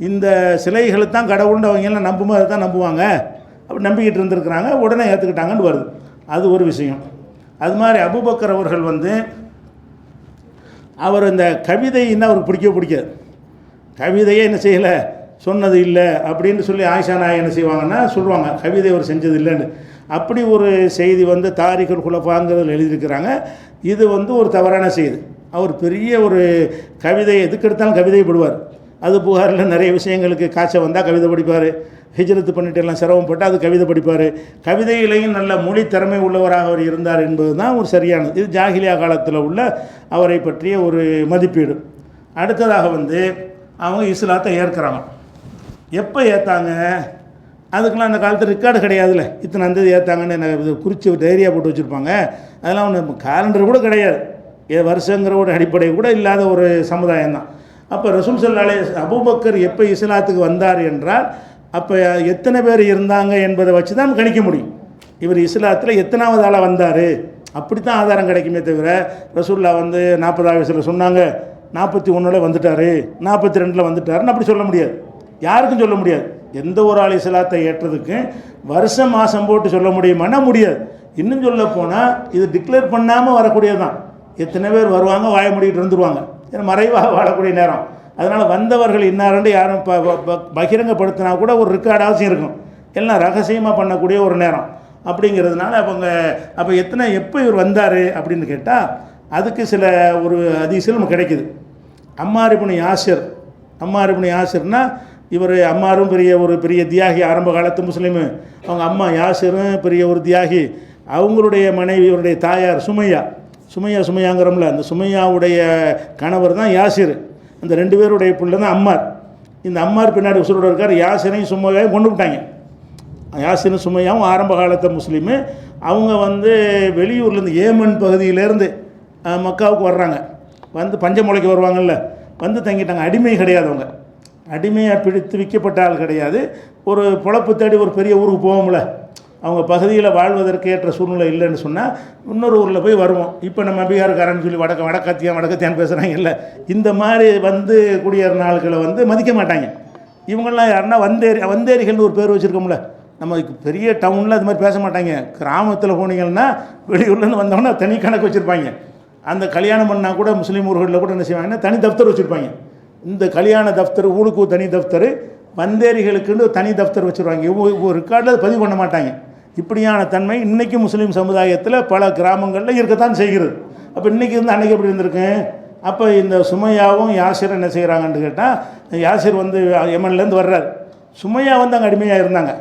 இந்த சிலைகளை தான் கடவுள்னு அவங்கெல்லாம் நம்பும்போது அதை தான் நம்புவாங்க, அப்படி நம்பிக்கிட்டு இருந்திருக்கிறாங்க. உடனே ஏற்றுக்கிட்டாங்கன்னு வருது. அது ஒரு விஷயம். அது மாதிரி அபூபக்கர் அவர்கள் வந்து அவர் இந்த கவிதைன்னா அவருக்கு பிடிக்காது. கவிதையே என்ன செய்யலை, சொன்னது இல்லை அப்படின்னு சொல்லி ஆயிஷா நாய் என்ன செய்வாங்கன்னா சொல்லுவாங்க, கவிதை அவர் செஞ்சது இல்லைன்னு. அப்படி ஒரு செய்தி வந்து தாரிகுல் குலஃபாங்கிறதுல எழுதியிருக்கிறாங்க. இது வந்து ஒரு தவறான செய்தி. அவர் பெரிய ஒரு கவிதை எதுக்கு எடுத்தாலும் கவிதை படுவார். அது புகாரில் நிறைய விஷயங்களுக்கு காய்ச்சல் வந்தால் கவிதை படிப்பார், ஹிஜ்ரத்து பண்ணிட்டு எல்லாம் சிரமப்பட்டு அது கவிதை படிப்பார். கவிதையிலையும் நல்ல மொழி திறமை உள்ளவராக அவர் இருந்தார் என்பது தான் ஒரு சரியானது. இது ஜாகிலியா காலத்தில் உள்ள அவரை பற்றிய ஒரு மதிப்பீடு. அடுத்ததாக வந்து அவங்க இஸ்லாத்தை ஏற்கிறாங்க. எப்போ ஏற்றாங்க, அதுக்கெலாம் அந்த காலத்தில் ரெக்கார்டு கிடையாதுல்ல, இத்தனை அந்த ஏற்றாங்கன்னு எனக்கு குறித்து டைரியா போட்டு வச்சுருப்பாங்க. அதெல்லாம் ஒன்று காலண்டர் கூட கிடையாது, வருஷங்கிற ஒரு அடிப்படை கூட இல்லாத ஒரு சமுதாயம் தான். அப்போ ரசூல் ஸல்லல்லாஹு அலைஹி வஸல்லம் அபூபக்கர் எப்போ இஸ்லாத்துக்கு வந்தார் என்றால் அப்போ எத்தனை பேர் இருந்தாங்க என்பதை வச்சு தான் கணிக்க முடியும். இவர் இஸ்லாத்தில் எத்தனாவது ஆளாக வந்தார் அப்படி தான் ஆதாரம் கிடைக்குமே தவிர ரசூல்லா வந்து 40ஆவது வயசில் சொன்னாங்க, 41 வந்துட்டார், 42 வந்துட்டாருன்னு அப்படி சொல்ல முடியாது, யாருக்கும் சொல்ல முடியாது. எந்த ஒரு ஆள் இஸ்லாத்தை ஏற்றதுக்கு வருஷம் மாதம் போட்டு சொல்ல முடியுமானா முடியாது. இன்னும் சொல்ல போனால் இது டிக்ளேர் பண்ணாமல் வரக்கூடியது தான். எத்தனை பேர் வருவாங்க, வாய மூடிட்டு இருந்துருவாங்க, ஏன்னா மறைவாக வாழக்கூடிய நேரம். அதனால் வந்தவர்கள் இன்னாரண்டு யாரும் பகிரங்கப்படுத்தினா கூட ஒரு ரெக்கார்டு அவசியம் இருக்கும். எல்லாம் ரகசியமாக பண்ணக்கூடிய ஒரு நேரம் அப்படிங்கிறதுனால அப்போ எப்போ இவர் வந்தார் அப்படின்னு கேட்டால் அதுக்கு சில ஒரு ஹதீஸில் நமக்கு கிடைக்குது. அம்மார் இப்னு யாசிர்னா இவர் அம்மாரும் பெரிய தியாகி, ஆரம்ப காலத்து முஸ்லீமு. அவங்க அம்மா யாசிரும் பெரிய ஒரு தியாகி. அவங்களுடைய மனைவி, இவருடைய தாயார் சுமையாங்கிறோம்ல, அந்த சுமையாவுடைய கணவர் தான் யாசிர். அந்த 2 பேருடைய பிள்ளை தான் அம்மார். இந்த அம்மார் பின்னாடி உசுரோட இருக்கார். யாசிரையும் சுமையாவையும் கொண்டு விட்டாங்க. யாசிரும் சுமையாவும் ஆரம்ப காலத்து முஸ்லீமு. அவங்க வெளியூர்லேருந்து ஏமன் பகுதியிலேருந்து மக்காவுக்கு வர்றாங்க. பஞ்சமுளைக்கு வருவாங்கள்ல, தங்கிட்டாங்க. அடிமை கிடையாது, அவங்க அடிமையாக பிடித்து விற்கப்பட்ட ஆள் கிடையாது. ஒரு பொழப்பு தேடி ஒரு பெரிய ஊருக்கு போவோம்ல, அவங்க பகுதியில் வாழ்வதற்கு ஏற்ற சூழ்நிலை இல்லைன்னு சொன்னால் இன்னொரு ஊரில் போய் வருவோம். இப்போ நம்ம பீகார்காரன்னு சொல்லி வடக்கத்தியான்னு பேசுகிறாங்க இல்லை, இந்த மாதிரி குடியேறின ஆட்களை மதிக்க மாட்டாங்க. இவங்கெல்லாம் யாருன்னா வந்தேரிகள்னு ஒரு பேர் வச்சுருக்கோம்ல, நம்ம பெரிய டவுனில் அது மாதிரி பேச மாட்டாங்க. கிராமத்தில் போனீங்கன்னா வெளியூர்லேருந்து வந்தோன்னா தனி கணக்கு வச்சுருப்பாங்க. அந்த கல்யாணம் பண்ணால் கூட முஸ்லீம் ஊர்களில் கூட என்ன செய்வாங்கன்னா தனி தஃப்தர் வச்சுருப்பாங்க. இந்த கல்யாண தஃப்தர், ஊருக்கு தனி தஃப்தர், வந்தேரிகளுக்குன்னு தனி தஃப்தர் வச்சுருவாங்க. ஒரு ரெக்கார்டில் அது பதிவு பண்ண மாட்டாங்க. இப்படியான தன்மை இன்றைக்கி முஸ்லீம் சமுதாயத்தில் பல கிராமங்களில் இருக்கத்தான் செய்கிறது. அப்போ இன்றைக்கி அன்றைக்கி எப்படி இருந்திருக்கு? அப்போ இந்த சுமையாவும் யாசிரும் என்ன செய்கிறாங்கன்னு கேட்டால், யாசிர் யமன்லேருந்து வர்றார். சுமையா அங்கே அடிமையாக இருந்தாங்க.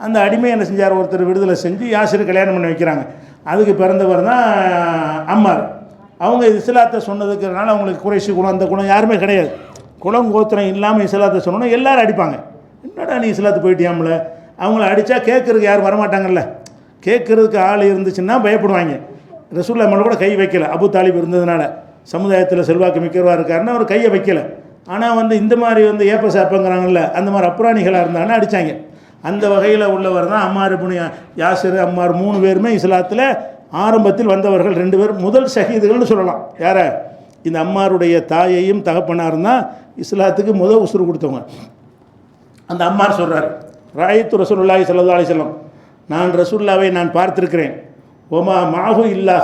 அந்த அடிமை என்ன செஞ்சார், ஒருத்தர் விடுதலை செஞ்சு யாசிர் கல்யாணம் பண்ணி வைக்கிறாங்க. அதுக்கு பிறந்தவர் தான் அம்மார். அவங்க இஸ்லாத்தை சொன்னதுக்குறனால அவங்களுக்கு குறைசி குணம், அந்த குணம் யாருமே கிடையாது. குலம் கோத்திரம் இல்லாமல் இஸ்லாத்தை சொன்னோன்னா எல்லோரும் அடிப்பாங்க. என்னடா நீ இஸ்லாத்து போயிட்டியாம்ல, அவங்கள அடித்தா கேட்குறதுக்கு யாரும் வரமாட்டாங்கல்ல. கேட்குறதுக்கு ஆள் இருந்துச்சுன்னா பயப்படுவாங்க. ரசூலுல்லாஹ் மேலே கூட கை வைக்கலை. அபு தாலிப் இருந்ததுனால சமுதாயத்தில் செல்வாக்கு மிக்கவராக இருக்காருன்னா அவர் கையை வைக்கலை. ஆனால் இந்த மாதிரி ஏப்ப சாப்பங்கிறாங்கல்ல, அந்த மாதிரி அப்புறாணிகளாக இருந்தாங்கன்னா அடித்தாங்க. அந்த வகையில் உள்ளவர் தான் அம்மார் இப்னு யாசிர், அம்மார் 3 பேருமே இஸ்லாத்தில் ஆரம்பத்தில் வந்தவர்கள். 2 பேர் முதல் ஷஹீதுகள்னு சொல்லலாம். யாரை? இந்த அம்மாருடைய தாயையும் தகப்பனாரும் தான் இஸ்லாத்துக்கு முதல் உசுறு கொடுத்தவங்க. அந்த அம்மார் சொல்கிறார், ராயித்து ரசூலுல்லாஹி ஸல்லல்லாஹு அலைஹி வஸல்லம், நான் ரசூலுல்லாவை நான் பார்த்திருக்கிறேன். ஒமா மாஹு இல்லா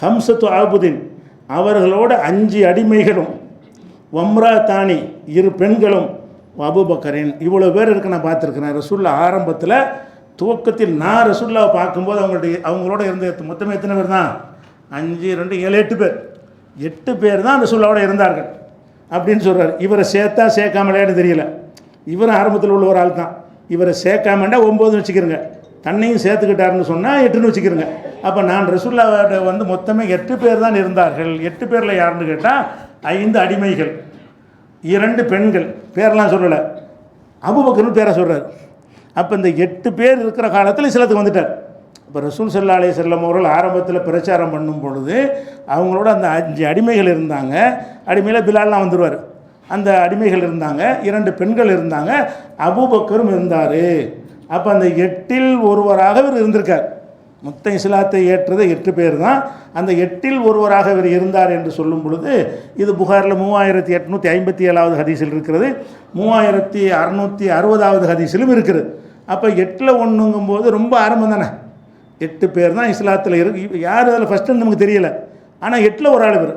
ஹம்சத்து ஆபுதின், அவர்களோட 5 அடிமைகளும், வம்ரா தானி 2 பெண்களும், அபூபக்கரின், இவ்வளோ பேர் இருக்கு நான் பார்த்துருக்கிறேன். ரசூல்லா ஆரம்பத்தில் துவக்கத்தில் நான் ரசூல்லாவை பார்க்கும்போது அவங்களோட இருந்த மொத்தமே எத்தனை பேர் தான்? 5, 2, 7, 8 பேர். 8 பேர் தான் ரசூல்லாவோட இருந்தார்கள் அப்படின்னு சொல்கிறார். இவரை சேர்த்தா சேர்க்காமலேன்னு தெரியல. இவரும் ஆரம்பத்தில் உள்ள ஒரு ஆள் தான். இவரை சேர்க்காமண்டா 9 வச்சுக்கிறங்க, தன்னையும் சேர்த்துக்கிட்டாருன்னு சொன்னால் 8ன்னு வச்சுக்கிறங்க. அப்போ நான் ரசூல்லாவோட மொத்தமே 8 பேர் தான் இருந்தார்கள். 8 பேரில் யாருன்னு கேட்டால் 5 அடிமைகள், 2 பெண்கள், பேரெலாம் சொல்லலை, அபூபக்கர்னு பேரை சொல்கிறார். அப்போ இந்த 8 பேர் இருக்கிற காலத்தில் இஸ்லாத்துக்கு வந்துட்டார். இப்போ ரசூல் ஸல்லல்லாஹு அலைஹி வஸல்லம் அவர்கள் ஆரம்பத்தில் பிரச்சாரம் பண்ணும் பொழுது அவங்களோட அந்த 5 அடிமைகள் இருந்தாங்க. அடிமையில் பிலால்லாம் வந்துடுவார். அந்த அடிமைகள் இருந்தாங்க, 2 பெண்கள் இருந்தாங்க, அபூபக்கரும் இருந்தார். அப்போ அந்த 8ல் ஒருவராக இவர் இருந்திருக்கார். மொத்த இஸ்லாத்தை ஏற்றது 8 பேர் தான். அந்த 8ல் ஒருவராக இவர் இருந்தார் என்று சொல்லும் பொழுது இது புகாரில் 3857வது ஹதீஸில் இருக்கிறது, 3660வது ஹதீஸிலும் இருக்குது. அப்போ 8ல் 1ங்கும்போது ரொம்ப ஆரம்பம் தானே. 8 பேர் தான் இஸ்லாத்தில் இருக்கு. யார் அதில் ஃபஸ்ட்டுன்னு நமக்கு தெரியலை. ஆனால் 8ல் ஒரு ஆள் இவர்,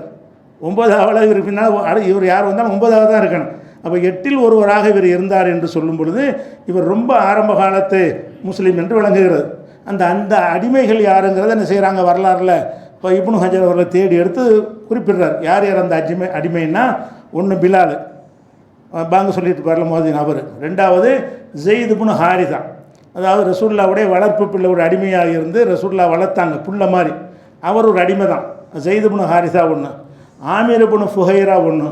9வது இவர் பின்னால் இவர் யார் வந்தாலும் 9வது தான் இருக்கணும். அப்போ 8ல் ஒருவராக இவர் இருந்தார் என்று சொல்லும் பொழுது இவர் ரொம்ப ஆரம்ப காலத்து முஸ்லீம் என்று விளங்குகிறது. அந்த அடிமைகள் யாருங்கிறத என்ன செய்கிறாங்க வரலாறுல இப்போ இப்னு ஹஜர் அவர்களை தேடி எடுத்து குறிப்பிடுறார். யார் அந்த அடிமைன்னா, 1 பிலால் பாங்க சொல்லிட்டு வரல மோதின் அவர், 2வது ஸெய்த் இப்னு ஹாரிஸா, அதாவது ரசூலுல்லாவுடைய வளர்ப்பு பிள்ளை, ஒரு அடிமையாக இருந்து ரசூலுல்லாஹ் வளர்த்தாங்க புள்ள மாதிரி, அவர் ஒரு அடிமை தான். ஸெய்த் இப்னு ஹாரிஸா 1, ஆமீர் இப்னு ஃபுஹைரா 1,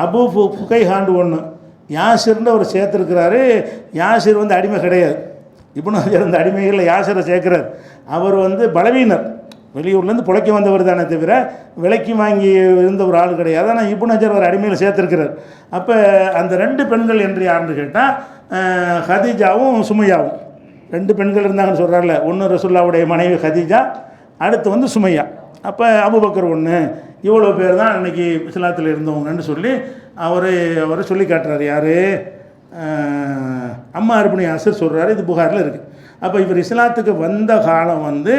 அபு ஃபுகைஹாண்டு 1, யாசிர்னு அவர் சேர்த்துருக்கிறாரு. யாசிர் அடிமை கிடையாது. இப்னு ஹஜர் அந்த அடிமைகளில் யாசிரை சேர்க்கிறார். அவர் பலவீனர், வெளியூர்லேருந்து பிழைக்க வந்தவர் தானே தவிர விலைக்கு வாங்கி இருந்த ஒரு ஆள் கிடையாது. ஆனால் இப்னு ஹஜர் ஒரு அடிமையில் சேர்த்துருக்கிறார். அப்போ அந்த 2 பெண்கள் என்று யாருன்னு கேட்டால் ஹதீஜாவும் சுமையாவும் 2 பெண்கள் இருந்தாங்கன்னு சொல்கிறார்ல. 1 ரசூலுல்லாவுடைய மனைவி ஹதீஜா, அடுத்து சுமையா. அப்போ அபூபக்கர் 1, இவ்வளோ பேர் தான் இன்றைக்கி இஸ்லாத்தில் இருந்தவங்கன்னு சொல்லி அவர் சொல்லி காட்டுறார். யார்? அம்மார் இப்னு யாசிர் சொல்கிறாரு, இது புகாரில் இருக்குது. அப்போ இவர் இஸ்லாத்துக்கு வந்த காலம் வந்து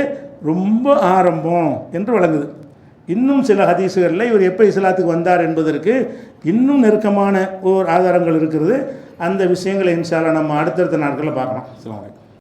ரொம்ப ஆரம்பம் என்று வழங்குது. இன்னும் சில ஹதீஸுகளில் இவர் எப்போ இஸ்லாத்துக்கு வந்தார் என்பதற்கு இன்னும் நெருக்கமான ஓர் ஆதாரங்கள் இருக்கிறது. அந்த விஷயங்களை இன்ஷா அல்லாஹ் நம்ம அடுத்தடுத்த நாட்களில் பார்க்கலாம். அஸ்ஸலாமு அலைக்கும்.